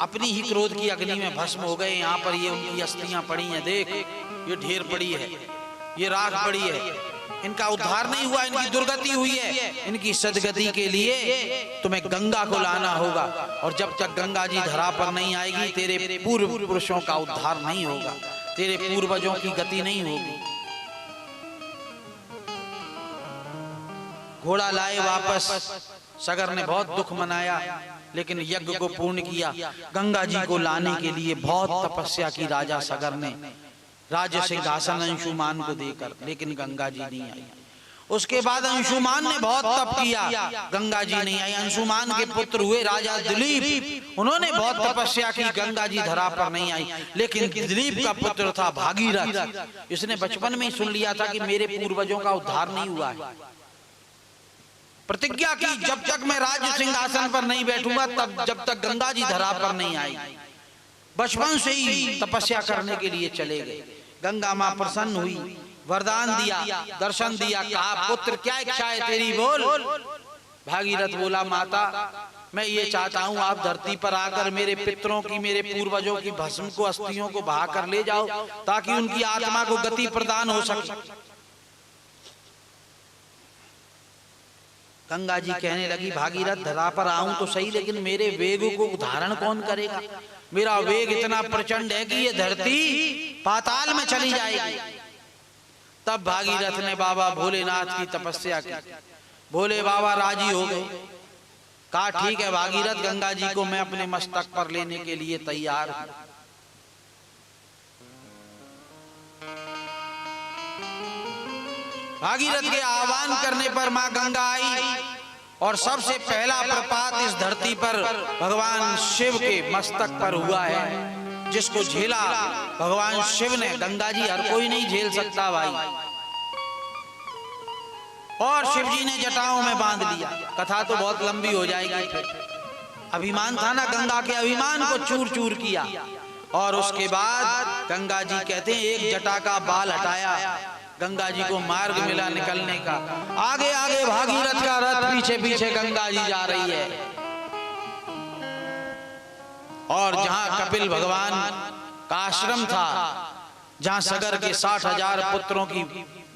अपनी ही क्रोध की अग्नि में भस्म हो गए, यहाँ पर ये उनकी अस्थियां पड़ी हैं, देख ये ढेर पड़ी है, ये राख पड़ी है, इनका उद्धार नहीं हुआ, इनकी दुर्गति हुई है। इनकी सदगति के लिए तुम्हें गंगा को लाना होगा, और जब तक गंगा जी धरा पर नहीं आएगी तेरे पूर्व पुरुषों का उद्धार नहीं होगा, तेरे पूर्वजों की गति नहीं होगी। घोड़ा लाए वापस, सगर ने बहुत दुख मनाया, लेकिन यज्ञ को पूर्ण किया। गंगा जी को लाने के लिए बहुत तपस्या की राजा सगर ने, राज्य सिंहासन अंशुमान को देकर, लेकिन गंगा जी नहीं आई। उसके बाद अंशुमान ने बहुत तप किया, गंगा जी नहीं आई। अंशुमान के पुत्र हुए राजा दिलीप, उन्होंने बहुत तपस्या की, गंगा जी धरा पर नहीं आई। लेकिन दिलीप का पुत्र था भागीरथ, इसने बचपन में ही सुन लिया था कि मेरे पूर्वजों का उद्धार नहीं हुआ है। प्रतिज्ञा की, जब तक मैं राज्य सिंहासन पर नहीं बैठूंगा तब जब तक गंगा जी धरा पर नहीं आई। बचपन से ही तपस्या करने के लिए चले गए। गंगा मां प्रसन्न हुई, वरदान दिया, दर्शन दिया, कहा पुत्र क्या इच्छा है तेरी, बोल। भागीरथ बोला माता मैं ये चाहता हूँ आप धरती पर आकर मेरे पितरों की, मेरे पूर्वजों की भस्म को, अस्थियों को बहा कर ले जाओ, ताकि उनकी आत्मा को गति प्रदान हो सके। गंगा जी कहने लगी भागीरथ धरा पर आऊं तो सही, लेकिन मेरे वेग को धारण कौन करेगा? मेरा वेग इतना प्रचंड है कि ये धरती पाताल में चली जाएगी। तब भागीरथ ने बाबा भोलेनाथ की तपस्या की, भोले बाबा राजी हो गए। कहा ठीक है भागीरथ, गंगा जी को मैं अपने मस्तक पर लेने के लिए तैयार हूं। भागीरथ के आह्वान करने पर मां गंगा आई, और सबसे पहला प्रपात इस धरती पर भगवान शिव के मस्तक पर हुआ है, जिसको झेला भगवान शिव ने। गंगा जी हर कोई नहीं झेल सकता भाई। और शिव जी ने जटाओं में बांध लिया। कथा तो बहुत लंबी हो जाएगी। अभिमान था ना, गंगा के अभिमान को चूर चूर किया। और उसके बाद गंगा जी कहते हैं एक जटा का बाल हटाया, गंगा जी को मार्ग मिला निकलने का। आगे आगे भागीरथ का रथ, पीछे पीछे गंगा जी जा रही है। और जहां कपिल भगवान का आश्रम था, जहां सगर के 60,000 पुत्रों की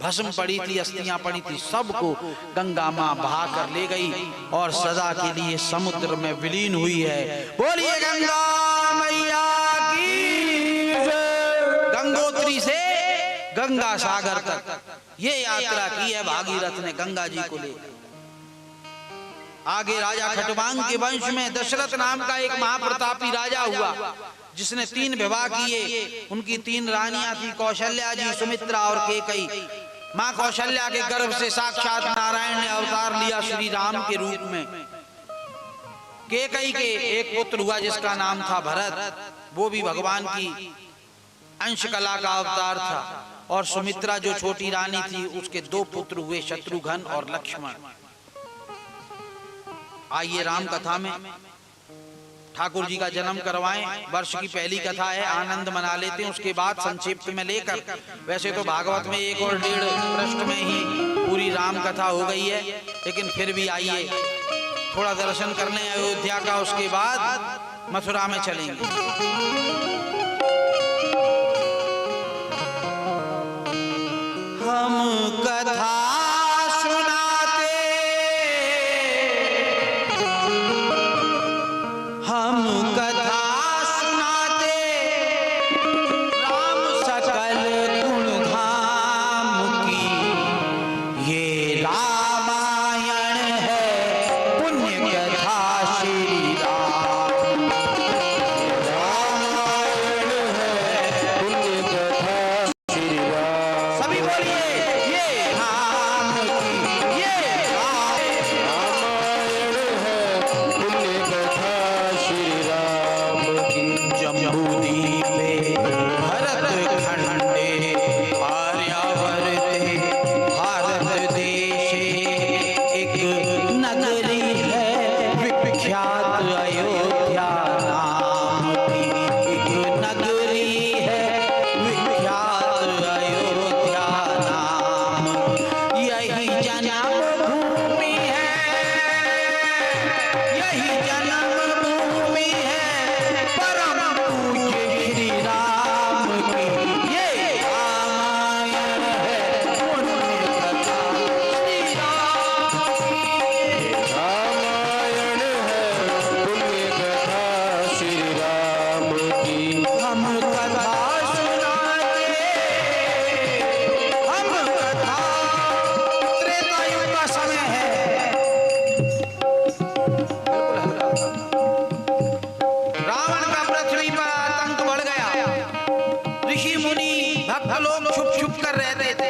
भस्म पड़ी थी, अस्थियां पड़ी थी, सबको गंगा मां बहा कर ले गई और सदा के लिए समुद्र में विलीन हुई है। बोलिए गंगा मैया की जय। गंगोत्री से गंगा सागर तक ये यात्रा की है भागीरथ ने गंगा जी को ले। आगे राजा खटवांग के वंश में दशरथ नाम का एक महाप्रतापी राजा हुआ, जिसने 3 विवाह किए। उनकी 3 रानियां थी, कौशल्या जी, सुमित्रा और केकई। मां कौशल्या के गर्भ से साक्षात नारायण ने अवतार लिया श्री राम के रूप में। केकई के एक पुत्र हुआ जिसका नाम था भरत, वो भी भगवान की अंश कला का अवतार था। और सुमित्रा जो छोटी रानी थी, उसके 2 पुत्र हुए, शत्रुघ्न और लक्ष्मण। आइए राम कथा में ठाकुर जी का जन्म करवाएं। वर्ष की पहली कथा है, आनंद मना लेते हैं। उसके बाद संक्षिप्त में लेकर, वैसे तो भागवत में 1 और 1.5 पृष्ठ में ही पूरी राम कथा हो गई है, लेकिन फिर भी आइए थोड़ा दर्शन कर लें अयोध्या का। उसके बाद मथुरा में चलेंगे। हम कथा सुनाते सब लोग छुप छुप कर रहते थे।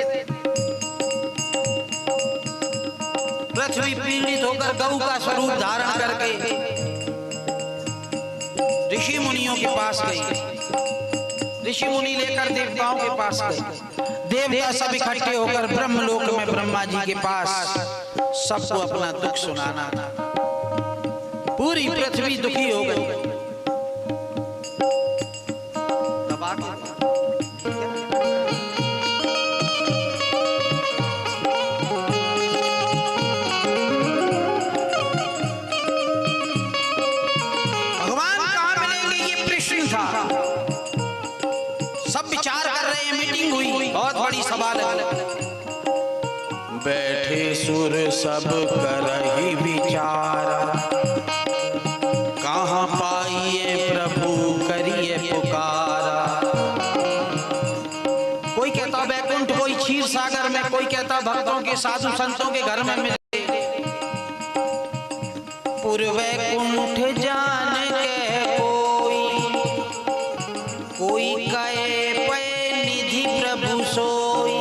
पृथ्वी पीड़ित होकर गऊ का स्वरूप धारण करके ऋषि मुनियों के पास गई। ऋषि मुनि लेकर देवताओं के पास गए। देवता सब इकट्ठे होकर ब्रह्मलोक में ब्रह्मा जी के पास सबको अपना दुख सुनाना था। पूरी पृथ्वी दुखी हो गई। सवाल बैठे सुर सब करहि विचार, कहाँ पाइए प्रभु करिए पुकारा। कोई कहता बैकुंठ, कोई क्षीर सागर में, कोई कहता भक्तों के साधु संतों के घर में मिले। पूर्वैकुंठ जान के कोई कहे पे निधि प्रभु सोई।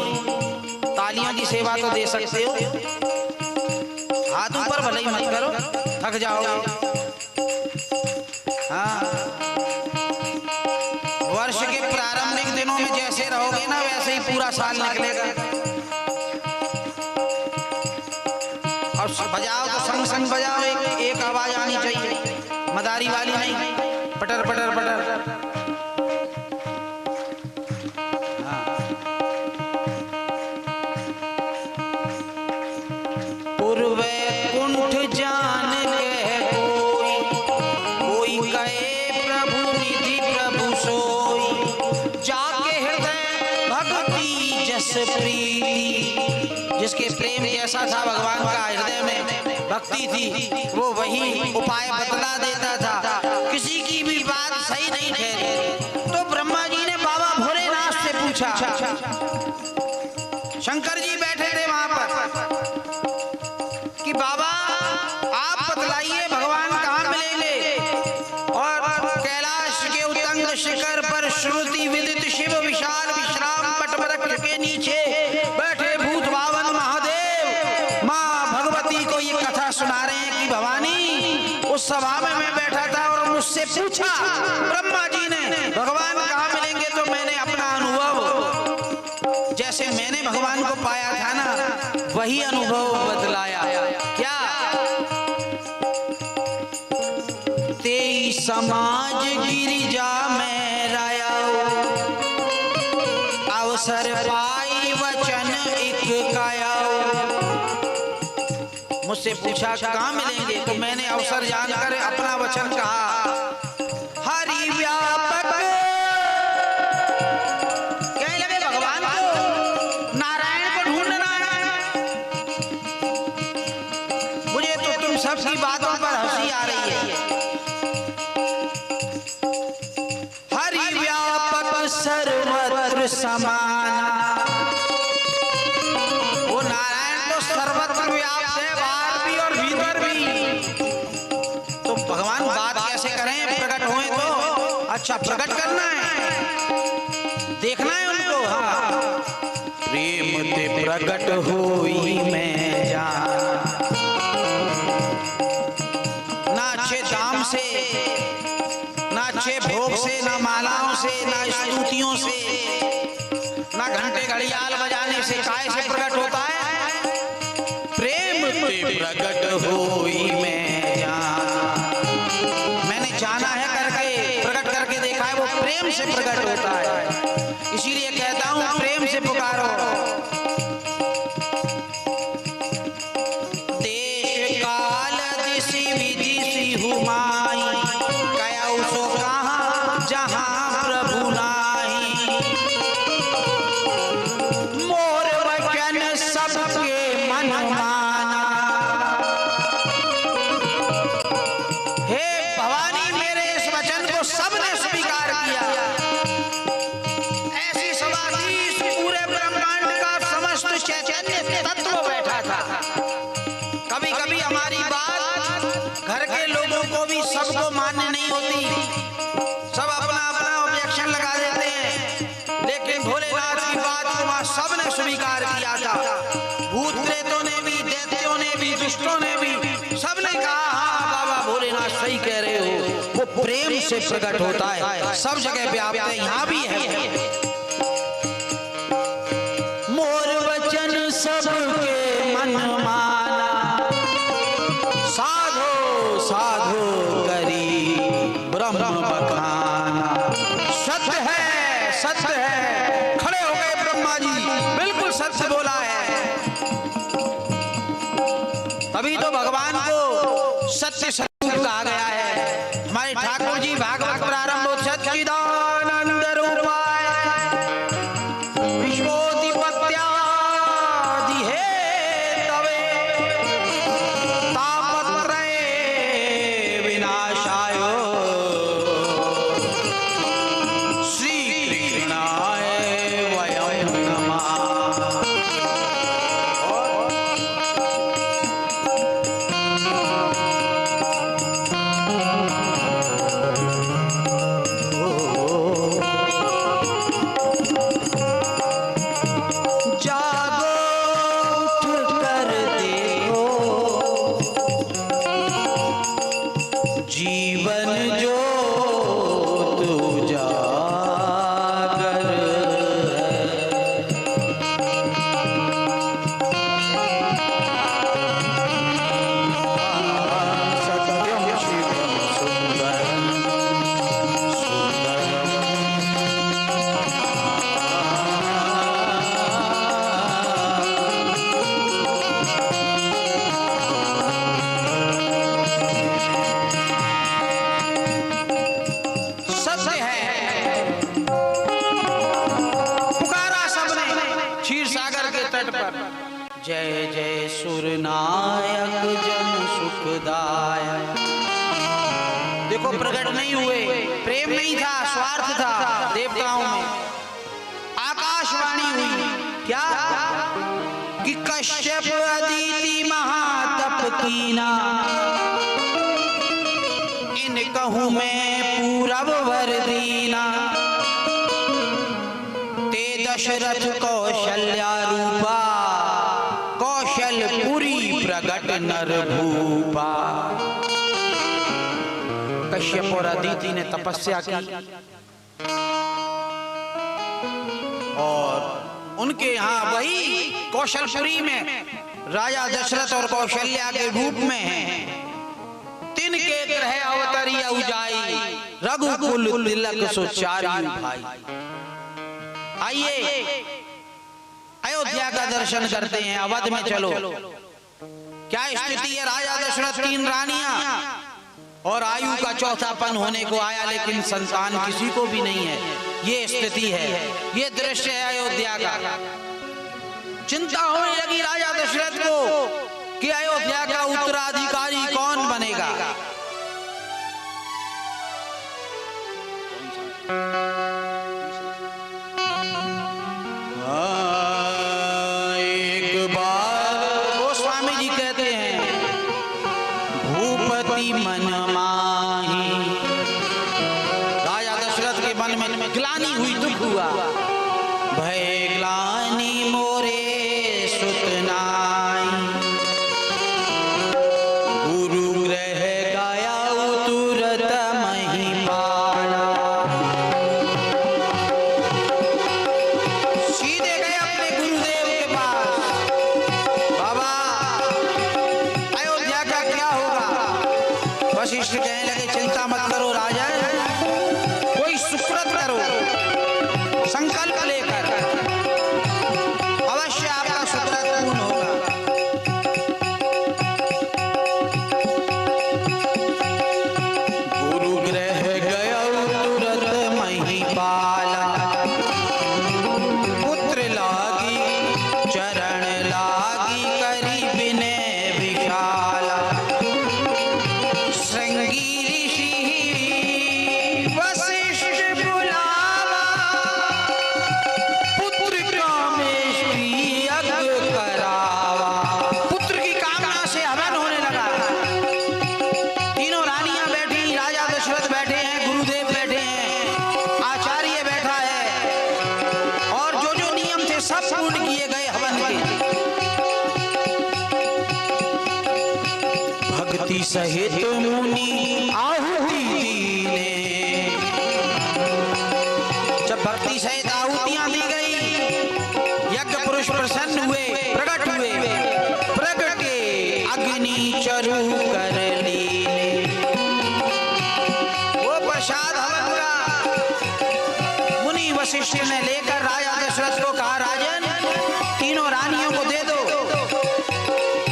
तालियों की सेवा तो दे सकते हो, हाथ ऊपर भले ही मत करो, थक जाओगे। हाँ, वर्ष के प्रारंभिक दिनों में जैसे रहोगे ना वैसे ही पूरा साल निकलेगा। और बजाओ तो संग संग बजाओ, एक आवाज आनी चाहिए, मदारी वाली नहीं, पटर पटर पटर। पूर्वैकुंठ जान के कोई कहे प्रभु निधि प्रभु सोई। जाके हृदय भक्ति जस प्रीति, जिसके प्रेम जैसा था भगवान का हृदय में भक्ति थी, वो वही उपाय बतला देता था। किसी की भी बात सही नहीं ठहरी तो ब्रह्मा जी ने बाबा भोलेनाथ से पूछा। शंकर जी बैठे थे वहां पर कि बाबा आप बतलाइए भगवान कहाँ मिलेंगे। और कैलाश के उत्तंग शिखर पर श्रुति विदित शिव विशाल विश्राम पट वृक्ष के नीचे बैठे भूत भावन महादेव माँ भगवती को ये कथा सुना रहे हैं कि भवानी उस सभा में मैं बैठा था और मुझसे पूछा ब्रह्मा जी ने भगवान कहाँ मिलेंगे। तो मैंने अपना अनुभव जैसे मैंने भगवान को पाया था ना वही अनुभव बतलाया। क्या तेई समाज गिरिजा में राया, अवसर पाई वचन एक काया। मुझसे पूछा कहाँ मिलेंगे तो मैंने अवसर जानकर अपना वचन कहा। हरि व्यापक कहने लगे भगवान को, नारायण को ढूंढना है। मुझे तो तुम सबकी बातों पर हंसी आ रही है। हरि व्यापक सर्वत्र समाना, वो नारायण तो सर्वत्र व्याप्त है, बाहर भी और भीतर भी। तो भगवान बात कैसे करें, प्रकट होए तो अच्छा प्रकट करना है, देखना है उनको। हाँ, प्रेम ते प्रकट होई मैं जान, ना अच्छे दाम से, ना अच्छे भोग से, ना मालाओं से, ना स्तुतियों से, ना घंटे घड़ियाल बजाने से, काय से प्रकट होता है। प्रेम ते प्रकट होई मैं जान, मैंने जाना है करके, प्रकट करके देखा है, वो प्रेम से प्रकट होता है। इसीलिए कहता हूं प्रेम से पुकारो। देश काल दिशि विदिशि हुमाई, कया सो कहाँ जहाँ प्रभु नाही। मोर वचन सबके मन माना, हे भवानी मेरे इस वचन को सबने स्वीकार किया। ऐसी सभा थी, इस पूरे ब्रह्मांड का समस्त चैतन्य तत्व बैठा था। कभी कभी हमारी बात घर के लोगों को भी सबको मान्य नहीं होती, सब अपना अपना ऑब्जेक्शन लगा देते हैं, लेकिन भोलेनाथ की सबने स्वीकार किया था। भूत प्रेतों ने भी, दैत्यों ने भी, दुष्टों ने भी, सबने कहा हाँ बाबा भोलेनाथ सही कह रहे हो। वो प्रेम से प्रकट होता है, सब जगह व्याप्त है, यहाँ भी है। मोर वचन सबके मन माना, साधो साधो करी ब्रह्म बखाना। सत्य है, सत्य है। खड़े हो गए ब्रह्मा जी, बिल्कुल सत्य बोला है। तभी तो भगवान को सत्य स्वरूप कहा गया है। हमारे ठाकुर जी भागवत प्रारंभ सच्चिदानंद रूपाय विश्वोत्पत्त्यादि हेतवे तापत्रय विनाशाय श्री कृष्णाय वयं नमः। जागो उठ कर देखो, जीवन ज्योत उजागर है। सत्यम शिवम सुंदरम सुंदरम। सत्य है। पुकारा सबने क्षीर सागर के तट पर, जय जय सुरनायक जन सुखदायक। देखो प्रकट नहीं हुए, प्रेम नहीं था, स्वार्थ था देवताओं में। आकाशवाणी हुई क्या कि कश्यप अदिति महातप कीना, इन कहूँ मैं पूरब वर दीना। ते दशरथ कौशल्या रूपा, कौशलपुरी प्रगट नर भूपा। कश्यप और अदिति ने तपस्या की और उनके यहाँ वही कौशलपुरी में राजा दशरथ और कौशल्या के रूप में हैं। तिनके ग्रह अवतरी उजाई, रघुकुल तिलक सुचारी भाई। आइए अयोध्या का दर्शन करते हैं। अवध में चलो, क्या स्थिति है। राजा दशरथ 3 रानियां और आयु का चौथापन होने को आया, लेकिन संतान किसी को भी नहीं है। ये स्थिति है, ये दृश्य है अयोध्या का। चिंता होने लगी राजा दशरथ को कि अयोध्या का उत्तराधिकारी कौन बनेगा। एक बार वो स्वामी जी कहते हैं, भूपति मन माही। राजा दशरथ के मन में ग्लानि हुई, दुख हुआ। भय ग्लानि मोरे सुतनाई, गुरु ग्रह गाया तुरत महिपाला। सीधे गए अपने गुरुदेव के पास, बाबा अयोध्या का क्या होगा। वशिष्ठ कहने लगे, चिंता मत करो राजा, कोई सुकृत करो, संकल्प लेकर सहित मुनि आहुति दीने। जब भक्ति सहित आहुतियां दी गई, यज्ञ पुरुष प्रसन्न हुए, प्रकट हुए, प्रगटे अग्नि चरु कर लीने। वो प्रसाद हवन का मुनि वशिष्ठ ने लेकर राजा दशरथ को कहा, राजन तीनों रानियों को दे दो।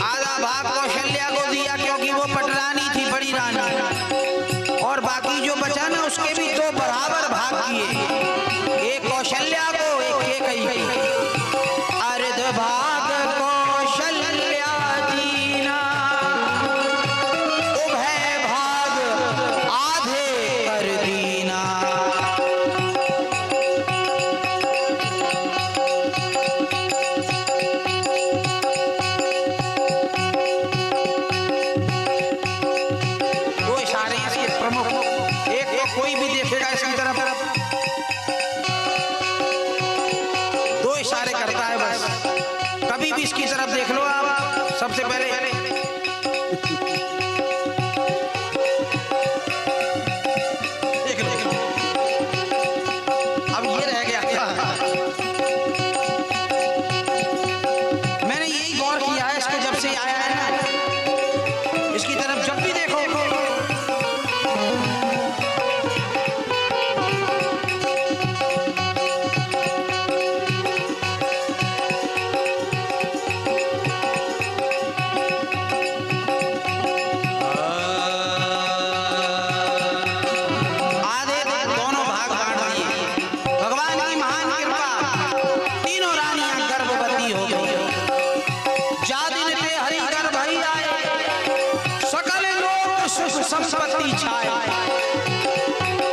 आधा भाग कौशल्या को दिया क्योंकि वो पटरानी थी, बड़ी रानी, और बाकी जो बचा ना उसके भी दो बराबर भाग किए, एक कौशल्या को, एक कैकेयी को। अर्ध भाग कौशल्या दीना, उभय भाग आधे कर दीना। दो इशारे इसके प्रमुख, एक तो कोई भी देखेगा इसकी तरफ दो इशारे करता है बस। कभी भी इसकी तरफ देख लो आप, सबसे पहले देख लो। अब ये रह गया क्या? मैंने यही गौर किया है इसको, जब से आया है ना, इसकी तरफ जब भी देखो संपत्ति छाए।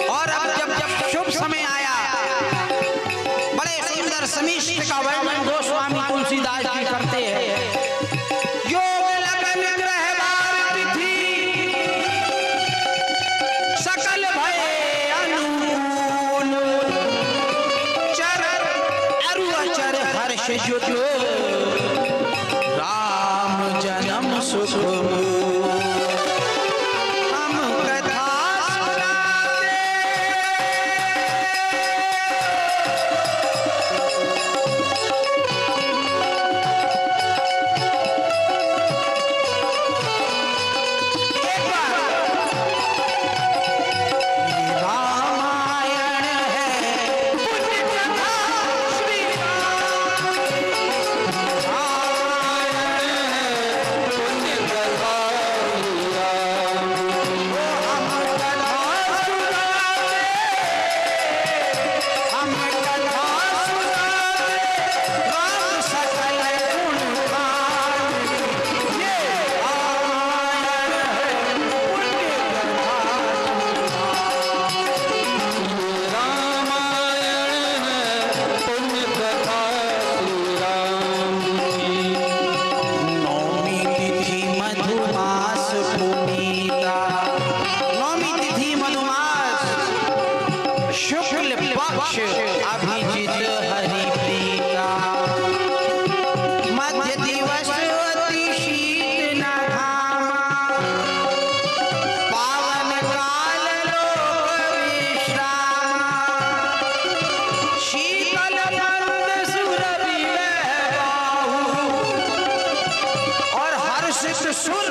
और अब जब शुभ समय आया, बड़े सुंदर समिष्ट का वर्णन गोस्वामी तुलसीदास जी करते हैं। योग लगन ग्रह बार तिथि, सकल भय अनुकूल, चर अरु अचर हर्ष जुट, राम जन्म सुख। अभिजित हरि प्रीता, मध्य दिवस अति शीत न घामा, पावन काल लोक विश्रामा, शीतल मंद सुरभि बाहु, और हर्षित सुर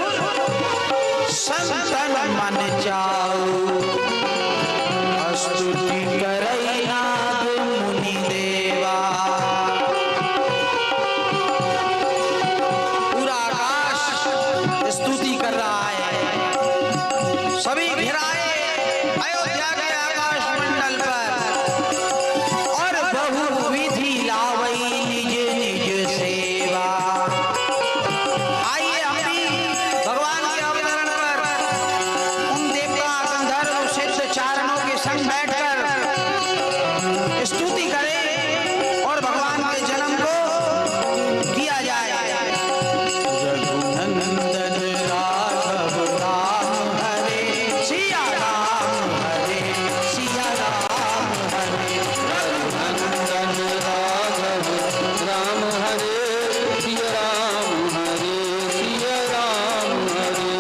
संतन मन जाऊ, स्तुति करई नाथ मुनि देवा। पूरा आकाश स्तुति कर रहा है, सभी घिराए अयोध्या के आकाश मंडल पर, और बहु विधि लावई निज निज सेवा। आइए हम भी भगवान के अवतरण पर उन देवता गंधर्व सिद्ध चारणों के संग बैठकर स्तुति करें और भगवान के जन्म को किया जाए। रघुनंदन राघव राम हरे, सिया राम हरे, सिया राम हरे। रघुनंदन राघव राम हरे, सिया राम हरे, सिया राम हरे।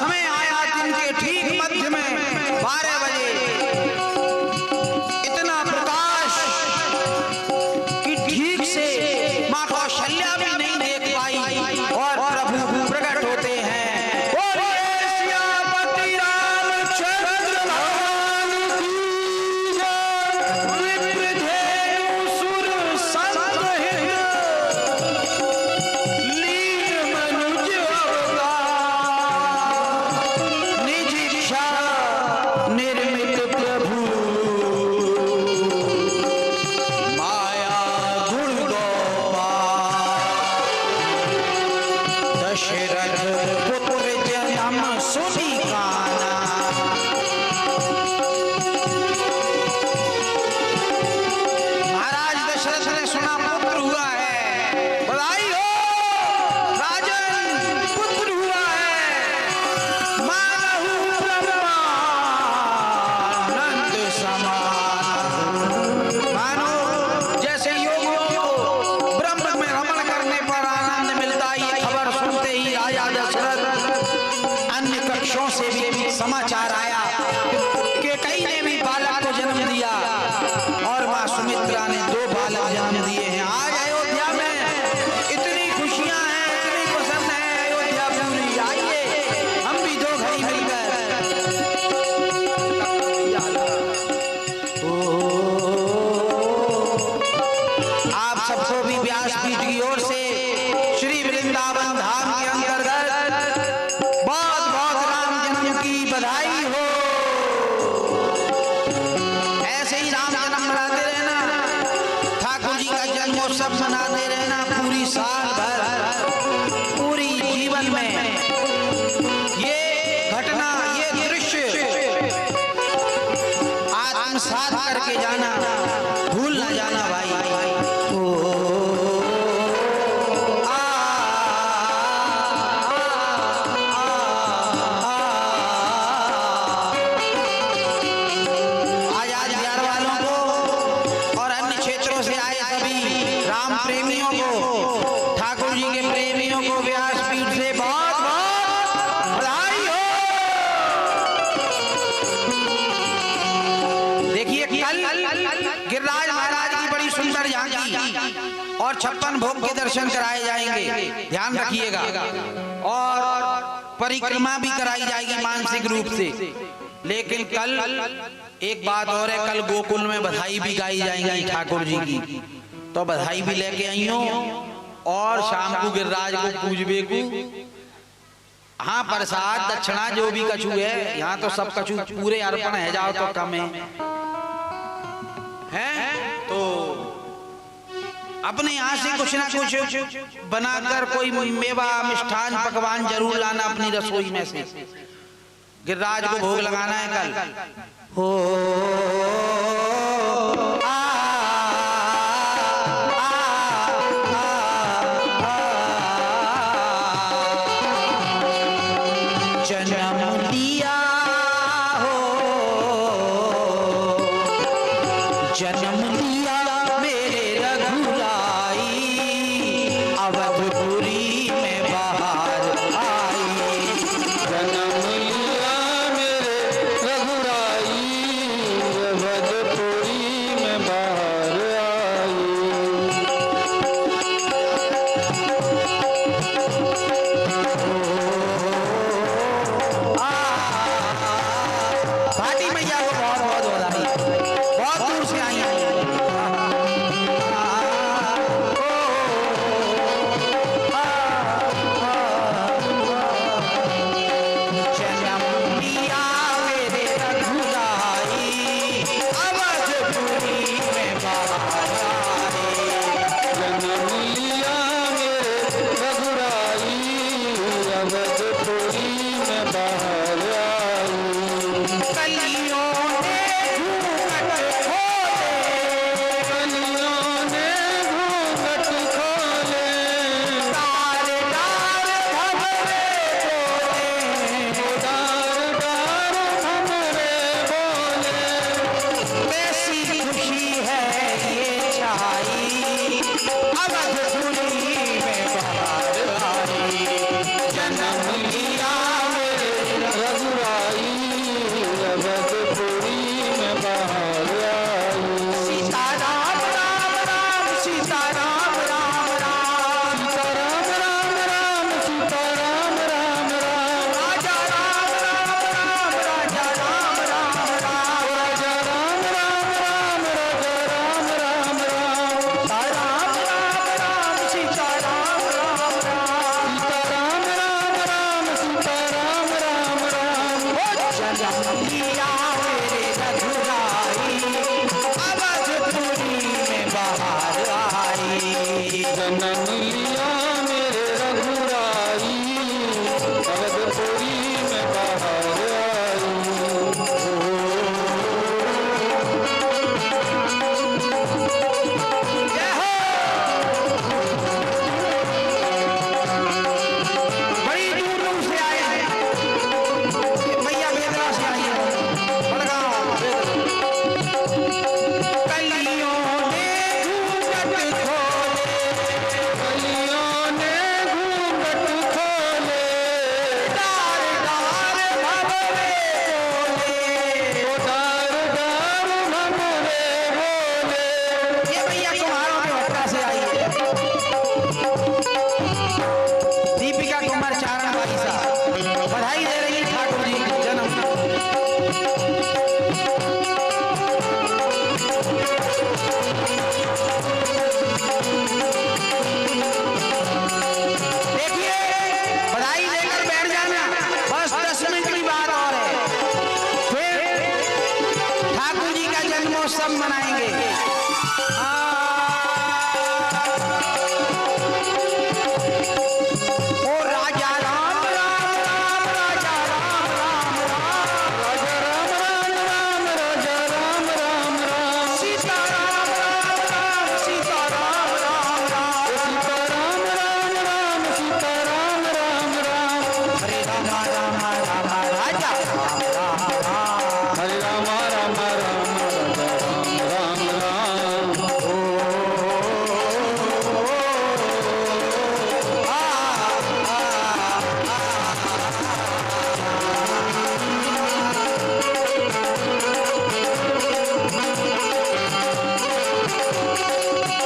समय आया दिन के ठीक मध्य में 12 बजे। इतना प्रकाश कि ठीक से माँ कौशल्या भी नहीं देख पाई और प्रभु प्रकट होते हैं। समाचार आया कि कई ने भी बालक को जन्म दिया और मां सुमित्रा ने 2 बालक जन्म दिए हैं। आज अयोध्या में इतनी खुशियां हैं, इतनी पसंद है अयोध्या पूरी। आइए हम भी 2 घड़ी मिलकर आप सबको भी व्यासपीठ की ओर से श्री वृंदावन धाम के अंतर्गत बहुत बहुत राम जन्म की बधाई हो। ऐसे ही राम जन्म मनाते रहना, ठाकुर जी का जन्मोत्सव मनाते रहना पूरी साल भर, पूरी जीवन में ये घटना, ये दृश्य आत्मसात करके जाना, भूल ना जाना भाई। राम प्रेमियों को, ठाकुर जी के प्रेमियों को व्यासपीठ से बहुत बहुत बधाई हो। देखिए कल गिरिराज महाराज की बड़ी सुंदर झांकी और 56 भोग के दर्शन कराए जाएंगे, ध्यान रखिएगा। और परिक्रमा भी कराई जाएगी मानसिक रूप से। लेकिन कल एक बात और है, कल गोकुल में बधाई भी गाई जाएंगी ठाकुर जी की, तो बधाई भी लेके आई हूँ। और शाम को गिरिराज को पूजबे को, हाँ प्रसाद दक्षिणा जो भी कछु है, यहाँ तो सब कछु पूरे अर्पण है, जाओ तो कम है तो अपने यहाँ से कुछ ना कुछ बनाकर कोई मेवा मिष्ठान पकवान जरूर लाना अपनी रसोई में से। गिरिराज को भोग लगाना है कल। हो जन्म दिया हो, जन्म दिया मेरे रघुराई, अवधपुरी में बाहर आई। जन्म लिया मेरे रघुराई, अवधपुरी में बाहर आई। आ जन्म लिया मेरे रघुराई, अवधपुरी में बाहर आई। बड़ी दूर दूर से आए हैं, मैया बेदरा से आई है, बड़गांव कलियों ने घूंघट खोले, कलियों ने घूंघट खोले, डार डार भंवरे बोले, ओ डार डार भंवरे बोले। ये मैया कुम्हारों के भट्टा से आई है। दीपिका कुमार चारण भाई साहब बधाई दे रही है ठाकुर जी के जन्म की। देखिए बधाई देकर बैठ जाना, बस 10 मिनट की बात और है, फिर ठाकुर जी का जन्मोत्सव मनाएंगे। ओ राजा राम राम राम, राजा राम राम राम, राजा राम राम राम, राजा राम राम राम, सीता राम राम राम, सीता राम राम राम, सीता राम राम राम, सीता राम राम राम, हरे राम राम राम, राजा राम राम राम। हरे राम राम राम, राजा राम राम राम।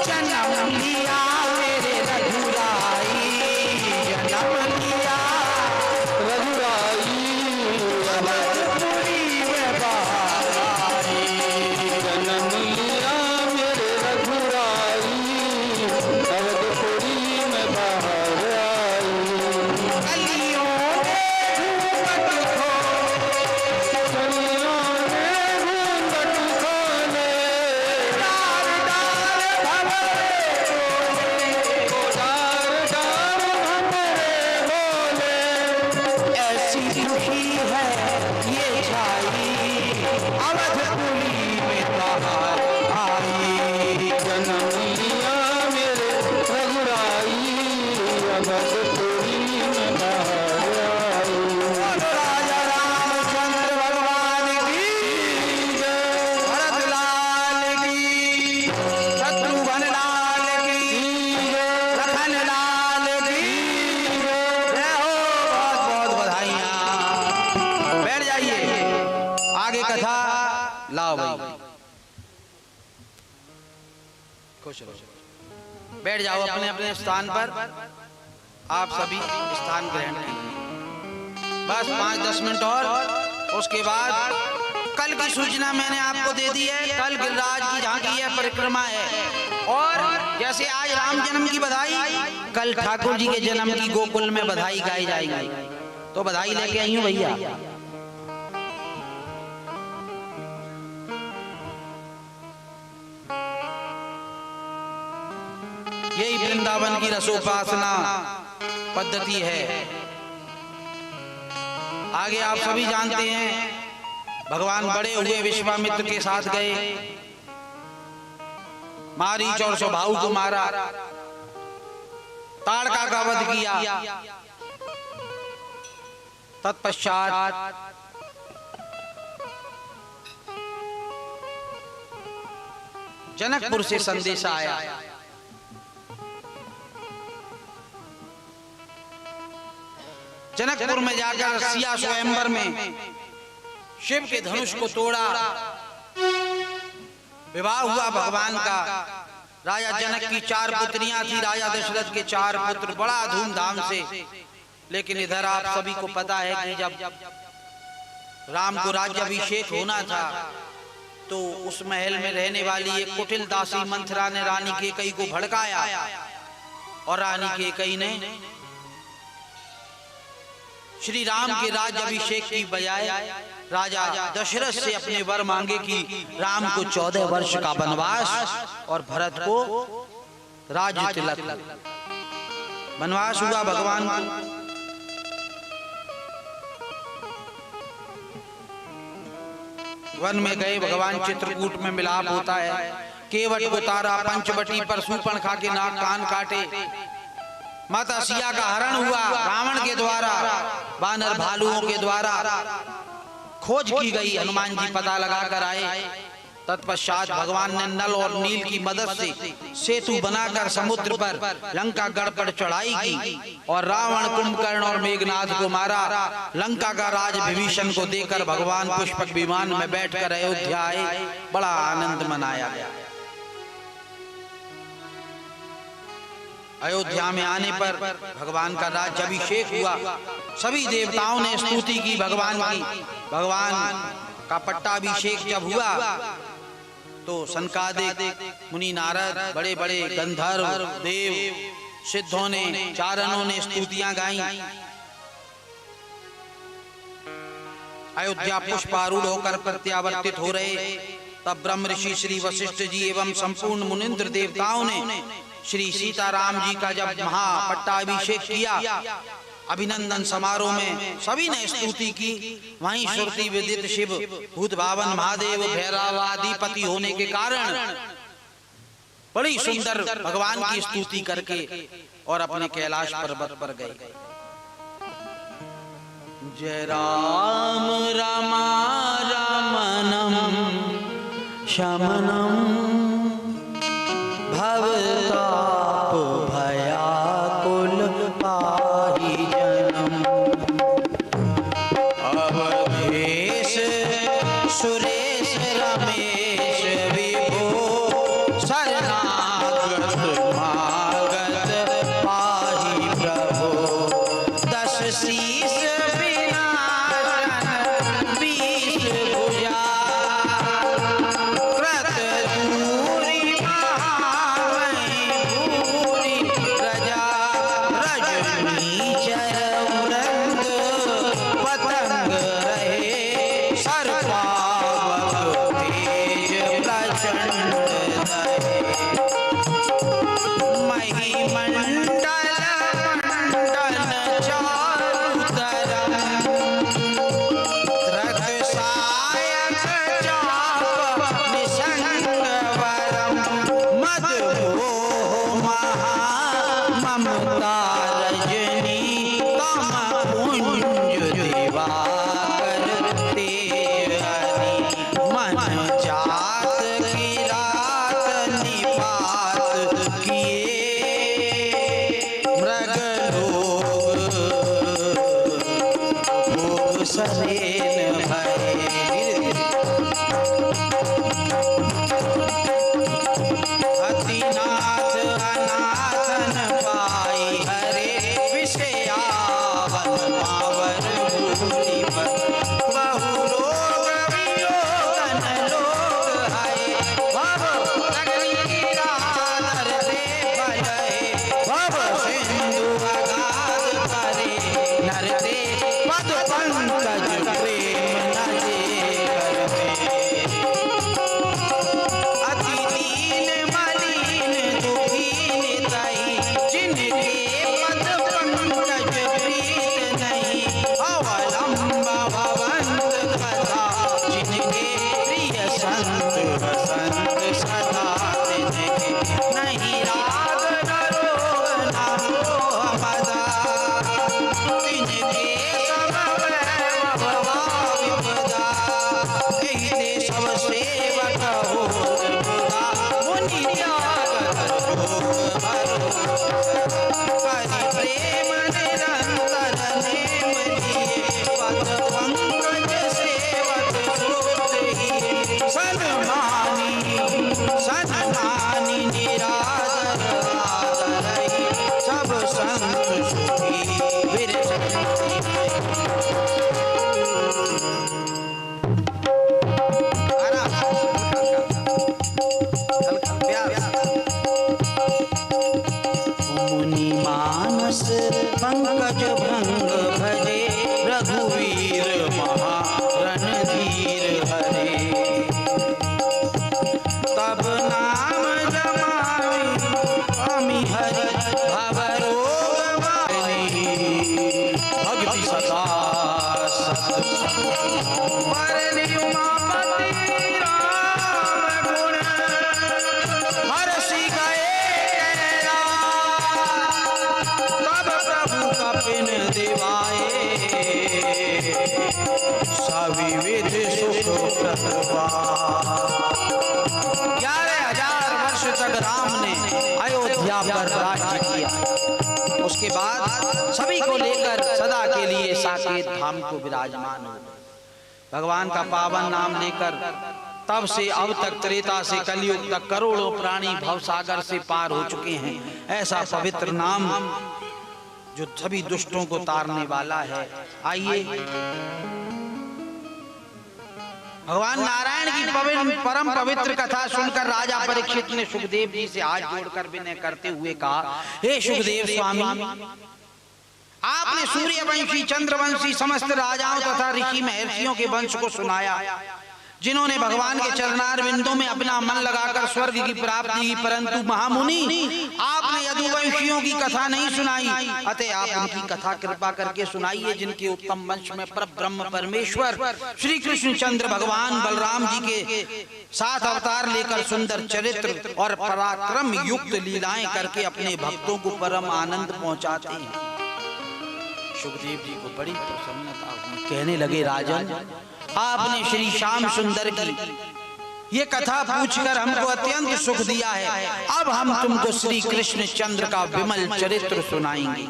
जन्म लिया मेरे रघुराई, जन्म लिया रघुराई, अवधपुरी में बाहर आई। जन्म लिया मेरे रघुराई, अवधपुरी में बाहर आई। कलियों ने घूंघट खोले, कलियों ने घूंघट खोले, डार डार भंवरे बोले, ओ डार डार भंवरे बोले। ऐसी खुशी है ये छाई, अवधपुरी में बाहर आई। जन्म लिया मेरे रघुराई, अवधपुरी में बाहर आई। बोलो राजा रामचंद्र भगवान की जय, भरत लाल की, शत्रुघ्न लाल की, लखन लाल की जय हो। बहुत बहुत बधाइयाँ। बैठ जाइए, आगे कथा लाओ भाई, खुश रहो, बैठ जाओ अपने अपने स्थान पर। आप सभी स्थान ग्रहण कीजिए, बस 5-10 मिनट और, उसके बाद कल की सूचना मैंने आपको दे दी है। कल गिरिराज की झांकी है, परिक्रमा है, और जैसे आज राम जन्म की बधाई, कल ठाकुर जी के जन्म की गोकुल में बधाई गाई जाएगी। तो बधाई लेके आई हूँ भैया। यही वृंदावन की रसोपासना पद्धति है। आगे आप सभी जानते हैं, भगवान बड़े हुए विश्वामित्र के साथ गए, मारीच और स्वभाव को मारा, ताड़का का वध किया। तत्पश्चात जनकपुर से संदेश आया, जनकपुर में जाकर सिया स्वयंवर में शिव के धनुष को तोड़ा, विवाह हुआ भगवान का। राजा जनक की 4 पुत्रियां थी, राजा दशरथ के 4 पुत्र, बड़ा धूमधाम से। लेकिन इधर आप सभी को पता है कि जब राम को राज्याभिषेक होना था, तो उस महल में रहने वाली एक कुटिल दासी मंथरा ने रानी कैकेयी को भड़काया, और रानी कैकेयी ने श्री राम के राज्याभिषेक की बजाय राजा दशरथ से अपने वर मांगे कि राम को 14 वर्ष का वनवास और भरत को राज तिलक। वनवास हुआ भगवान को। वन में गए, भगवान चित्रकूट में मिलाप होता है। केवट उतारा, पंचवटी पर सूपन खा के नाक कान काटे। माता सिया का हरण हुआ रावण के द्वारा, बानर भालुओं के द्वारा। खोज की गई, हनुमान जी पता लगा कर आए। तत्पश्चात भगवान ने नल और नील की मदद से सेतु बनाकर समुद्र पर लंका गढ़ पर चढ़ाई की और रावण, कुंभकर्ण और मेघनाथ को मारा। लंका का राज विभीषण को देकर भगवान पुष्पक विमान में बैठकर अयोध्या आए। बड़ा आनंद मनाया गया। अयोध्या में आने पर भगवान का राज्याभिषेक हुआ। सभी देवताओं ने स्तुति की भगवान की। भगवान का पट्टाभिषेक जब हुआ तो सनकादिक मुनि, नारद, बड़े बड़े गंधर्व, देव, सिद्धों ने, चारणों ने स्तुतियां गाई। अयोध्या पुष्पारूढ़ होकर प्रत्यावर्तित हो रहे। तब ब्रह्म ऋषि श्री वशिष्ठ जी एवं संपूर्ण मुनिंद्र देवताओं ने श्री सीताराम जी का जब महापट्टाभिषेक किया, अभिनंदन समारोह में सभी ने स्तुति की। वहीं श्रुति विदित शिव, भूत भावन महादेव, भैरवाधिपति होने के कारण बड़ी सुंदर भगवान की स्तुति करके और अपने कैलाश पर्वत पर गए। जय राम रामा रमणम शमनम भवताप भयाकुल पाहि जनम। अवधेश सुरेश रमेश विभो शरणागत मागत पाहि प्रभो। दश शीस विनाशन बीस भुजा कृत दूरी महामयी भूरि प्रजा। रजनी चरवृंद पतंग रहे सर्पावक तेज प्रचंड रहे। महिमंडल मंडन चारु तरफ रथ सायक चाप निसंग वरम। मद मोह महा ममता रजनी तम पुंज दिवाकर तेज हरि। मन जात की रात निपात किए मृग लोग भोग सलेन भये। अतिनाथ अनाथन पाई हरे विषयावन पावर भूमि पर। बहु लोग वियोगन लोग आए भव अग्नि राधर दे भये। भव सिंधु अगाध करे नरते पद पंकज प्रेम बरनी उमापति राम गुण हर्षि गए तब प्रभु कपिन दिवाए सविविध सुख प्रतवा। 11,000 वर्ष तक राम ने अयोध्या पर राज्य किया। उसके बाद सभी को लेकर सदा के लिए साकेत धाम को विराजमान हो। भगवान का पावन नाम लेकर तब से अब तक त्रेता से कलयुग तक करोड़ों प्राणी भवसागर से पार हो चुके हैं। ऐसा पवित्र नाम जो सभी दुष्टों को तारने वाला है। आइए भगवान नारायण की परम पवित्र कथा सुनकर राजा परीक्षित ने सुखदेव जी से हाथ जोड़कर विनय करते हुए कहा, हे सुखदेव स्वामी, आपने सूर्यवंशी, चंद्रवंशी समस्त राजाओं तथा ऋषि महर्षियों के वंश को सुनाया, जिन्होंने भगवान के चरणार बिंदों में अपना मन लगाकर स्वर्ग की प्राप्ति की, परंतु महामुनि आपने यदुवंशियों की कथा नहीं सुनाई। अतः आप उनकी कथा कृपा करके सुनाइए, जिनके उत्तम वंश में परब्रह्म परमेश्वर श्री कृष्ण चंद्र भगवान बलराम जी के साथ अवतार लेकर सुंदर चरित्र और पराक्रम युक्त लीलाएं करके अपने भक्तों को परम आनंद पहुंचाते हैं। सुखदेव जी को बड़ी प्रसन्नता हुई। कहने लगे, राजन, आपने श्री श्याम सुंदर की ये कथा पूछकर हमको अत्यंत सुख दिया है। अब हम तुमको श्री कृष्ण चंद्र का विमल चरित्र सुनाएंगे।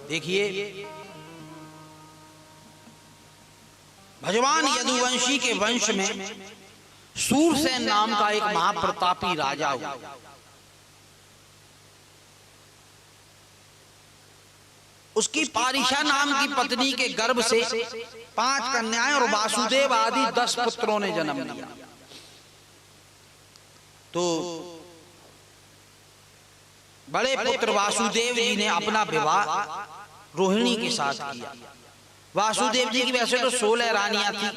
देखिए, भगवान यदुवंशी के वंश में सूरसेन नाम का एक महाप्रतापी राजा हुआ। उसकी पारिशा नाम की पत्नी के गर्भ से 5 कन्याएं और वासुदेव आदि 10 पुत्रों ने जन्म लिया। तो बड़े पुत्र वासुदेव जी ने अपना विवाह रोहिणी के साथ किया। वासुदेव जी की वैसे तो 16 रानियां थी।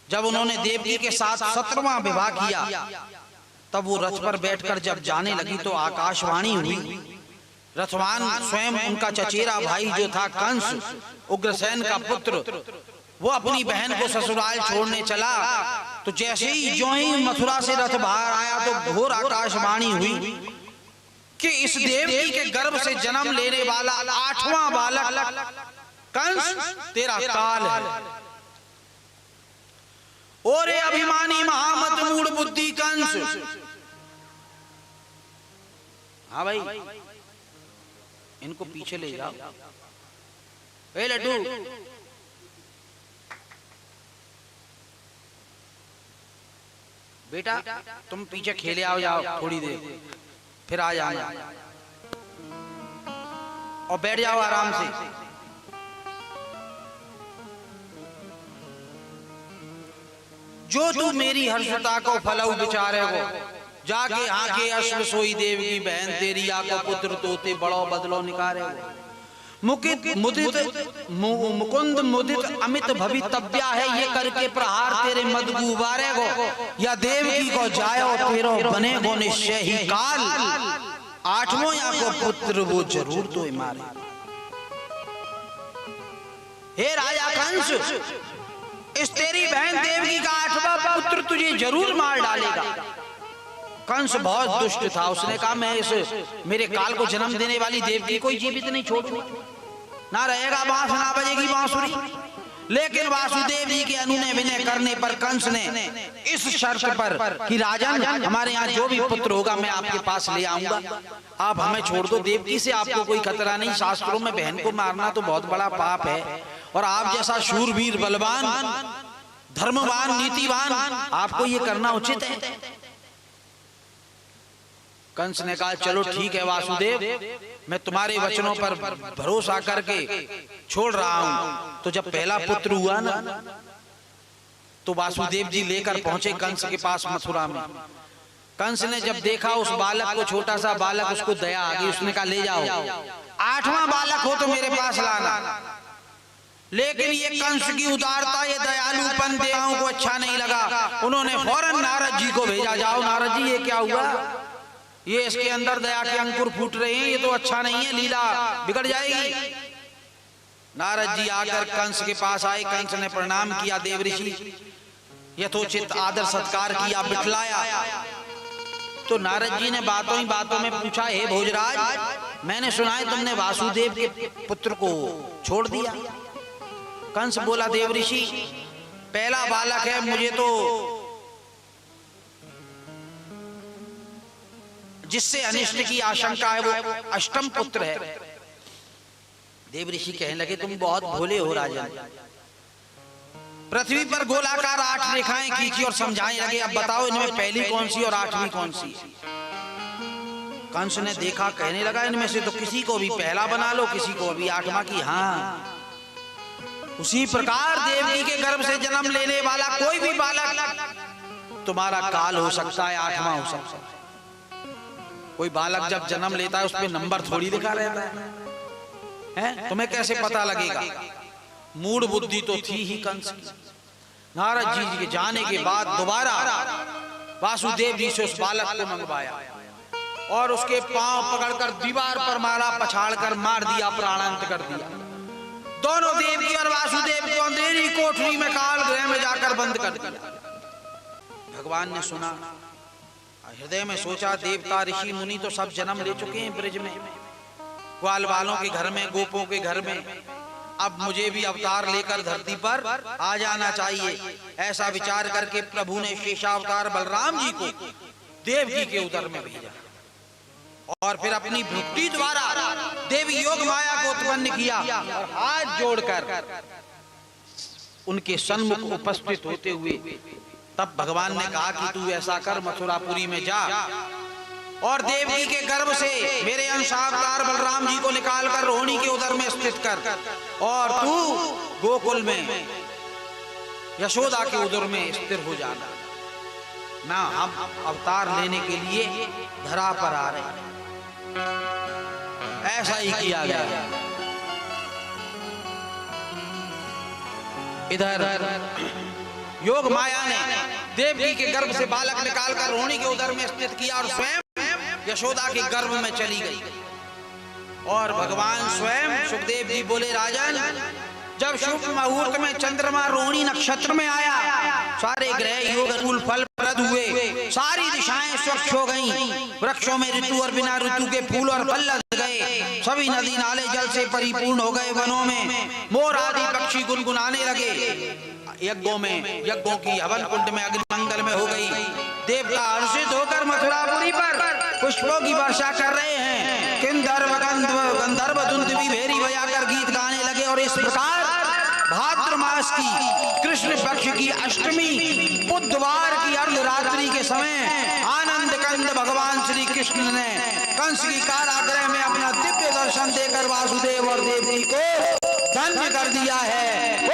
जब उन्होंने देवकी के साथ 17वां विवाह किया, तब वो रथ पर बैठकर जब जाने लगी तो आकाशवाणी हुई। रथवान स्वयं उनका चचेरा भाई जो था कंस, उग्रसेन का पुत्र, वो अपनी बहन को ससुराल छोड़ने चला। तो जैसे ही जो ही मथुरा से रथ बाहर आया तो घोर आकाशवाणी हुई कि इस देवकी के गर्भ से जन्म लेने वाला 8वां बालक कंस तेरा काल है। ओरे अभिमानी महामत मूढ़ बुद्धि कंस। हाँ भाई, इनको पीछे ले जाओ। ए लड्डू, बेटा तुम पीछे खेले आओ, जाओ थोड़ी देर, फिर आ जाना और बैठ जाओ आराम से। जो तू मेरी हर्षता को फलऊ विचारे हो, जाके आके अश्व सोई देव की बहन तेरी आको पुत्र तोते बड़ो बदलो निकारे हो। मुकुंद मुदित अमित भवितव्या है, ये करके प्रहार तेरे मद गुबारे को, या देवकी को जायो तेरो बने गो निश्चय ही काल। 8वां या को पुत्र वो जरूर तो मारे। हे राजा कंस, इस तेरी बहन देवकी का 8वां पुत्र तुझे जरूर मार डालेगा। कंस बहुत दुष्ट था। उसने कहा, मैं इस मेरे काल को जन्म देने वाली देवकी को जीवित नहीं छोड़ूंगा, ना रहेगा बांस ना बजेगी बांसुरी। लेकिन वासुदेव जी के अनुनय विनय करने पर कंस ने इस शर्त पर कि राजन, हमारे यहाँ जो भी पुत्र होगा मैं आपके पास ले आऊंगा, आप हमें छोड़ दो। देवकी से आपको कोई खतरा नहीं। शास्त्रों में बहन को मारना तो बहुत बड़ा पाप है, और आप जैसा शूरवीर, बलवान, धर्मवान, नीतिवान, आपको ये करना उचित है। कंस ने कहा, चलो ठीक है वासुदेव, मैं तुम्हारे वचनों पर भरोसा करके छोड़ रहा हूं। तो जब पहला पुत्र हुआ ना, तो वासुदेव जी लेकर पहुंचे कंस के पास मथुरा में। कंस ने जब देखा उस बालक को, छोटा सा बालक, उसको दया आ गई। उसने कहा, ले जाओ, 8वां बालक हो तो मेरे पास लाना। लेकिन ये कंस की उदारता, ये दयालुपन देवताओं को अच्छा नहीं लगा। उन्होंने फौरन नारद जी को भेजा, जाओ नारद जी, ये क्या हुआ? ये इसके अंदर दया के अंकुर फूट रहे हैं, ये तो अच्छा नहीं है, लीला बिगड़ जाएगी। नारद जी आकर कंस के पास आए। कंस ने प्रणाम किया, देव ऋषि यथोचित आदर सत्कार किया, बिठलाया। तो नारद जी ने बातों ही बातों में पूछा, हे भोजराज, मैंने सुना है तुमने वासुदेव के पुत्र को छोड़ दिया। कंस बोला, देव ऋषि पहला बालक है, मुझे तो जिससे अनिष्ट की आशंका है वो अष्टम पुत्र है। देव ऋषि कहने लगे, तुम बहुत भोले हो राजन। पृथ्वी पर गोलाकार 8 रेखाएं खींची और समझाने लगे, अब बताओ इनमें पहली कौन सी और 8वीं कौन सी। कंस ने देखा, कहने लगा, इनमें से तो किसी को भी पहला बना लो, किसी को भी 8वां की। हाँ, उसी प्रकार देवकी के गर्भ से जन्म लेने वाला कोई भी बालक तुम्हारा काल हो सकता है, 8वां हो सकता है। कोई बालक जब जन्म लेता है उस पे नंबर थोड़ी लिखा रहता है, तुम्हें कैसे पता लगेगा? मूड बुद्धि तो थी ही कंस की। नारद जी के जाने के बाद दोबारा वासुदेव जी से उस बालक को मंगवाया और उसके पांव पकड़कर दीवार पर मारा, पछाड़कर मार दिया, प्राणांत कर दिया। दोनों देवकी और वासुदेव को अंधेरी कोठरी में काल गृह में जाकर बंद कर दिया। भगवान ने सुना, हृदय में सोचा, देवता ऋषि मुनि तो सब जन्म ले चुके हैं ब्रज में, ग्वाल वालों के घर में, गोपों के घर में, अब मुझे भी अवतार लेकर धरती पर आ जाना चाहिए। ऐसा विचार करके प्रभु ने शेषावतार बलराम जी को देवकी के उदर में भेजा और फिर अपनी भक्ति द्वारा देवी योग माया को उत्पन्न किया और हाथ जोड़कर उनके सन्मुख उपस्थित होते हुए तब भगवान ने कहा कि तू ऐसा कर, मथुरापुरी में जा और देवकी के गर्भ से मेरे अंशावतार बलराम जी को निकालकर रोहिणी के उदर में स्थित कर और तू गोकुल में यशोदा के उदर में स्थिर हो जाना। ना हम अवतार लेने के लिए धरा पर आ रहे, ऐसा ही किया गया। इधर योग माया ने देवकी के गर्भ से बालक निकालकर रोहिणी के उदर में स्थित किया और स्वयं यशोदा के गर्भ में चली गई। और भगवान स्वयं सुखदेव जी बोले, राजन, जब शुभ मुहूर्त में चंद्रमा रोहिणी नक्षत्र में आया, सारे ग्रह योग अनुकूल फल प्रद हुए, सारी दिशाएं स्वच्छ हो गईं, वृक्षों में ऋतु और बिना ऋतु के फूल और फल लग गए, सभी नदी नाले जल से परिपूर्ण हो गए, वनों में मोर आदि पक्षी गुनगुनाने लगे, यज्ञों की हवन कुंड में अग्नि मंगल में हो गई। देवता हर्षित होकर मथुरापुरी पर पुष्पों की वर्षा कर रहे हैं। गंधर्व दुंदुभी भेरी बजाकर गीत गाने लगे और इस प्रकार भाद्र मास की कृष्ण पक्ष की अष्टमी बुधवार की अर्धरात्रि के समय आनंद कंद भगवान श्री कृष्ण ने कंस की कारागृह में अपना दिव्य दर्शन देकर वासुदेव और देवकी को धन्य कर दिया है।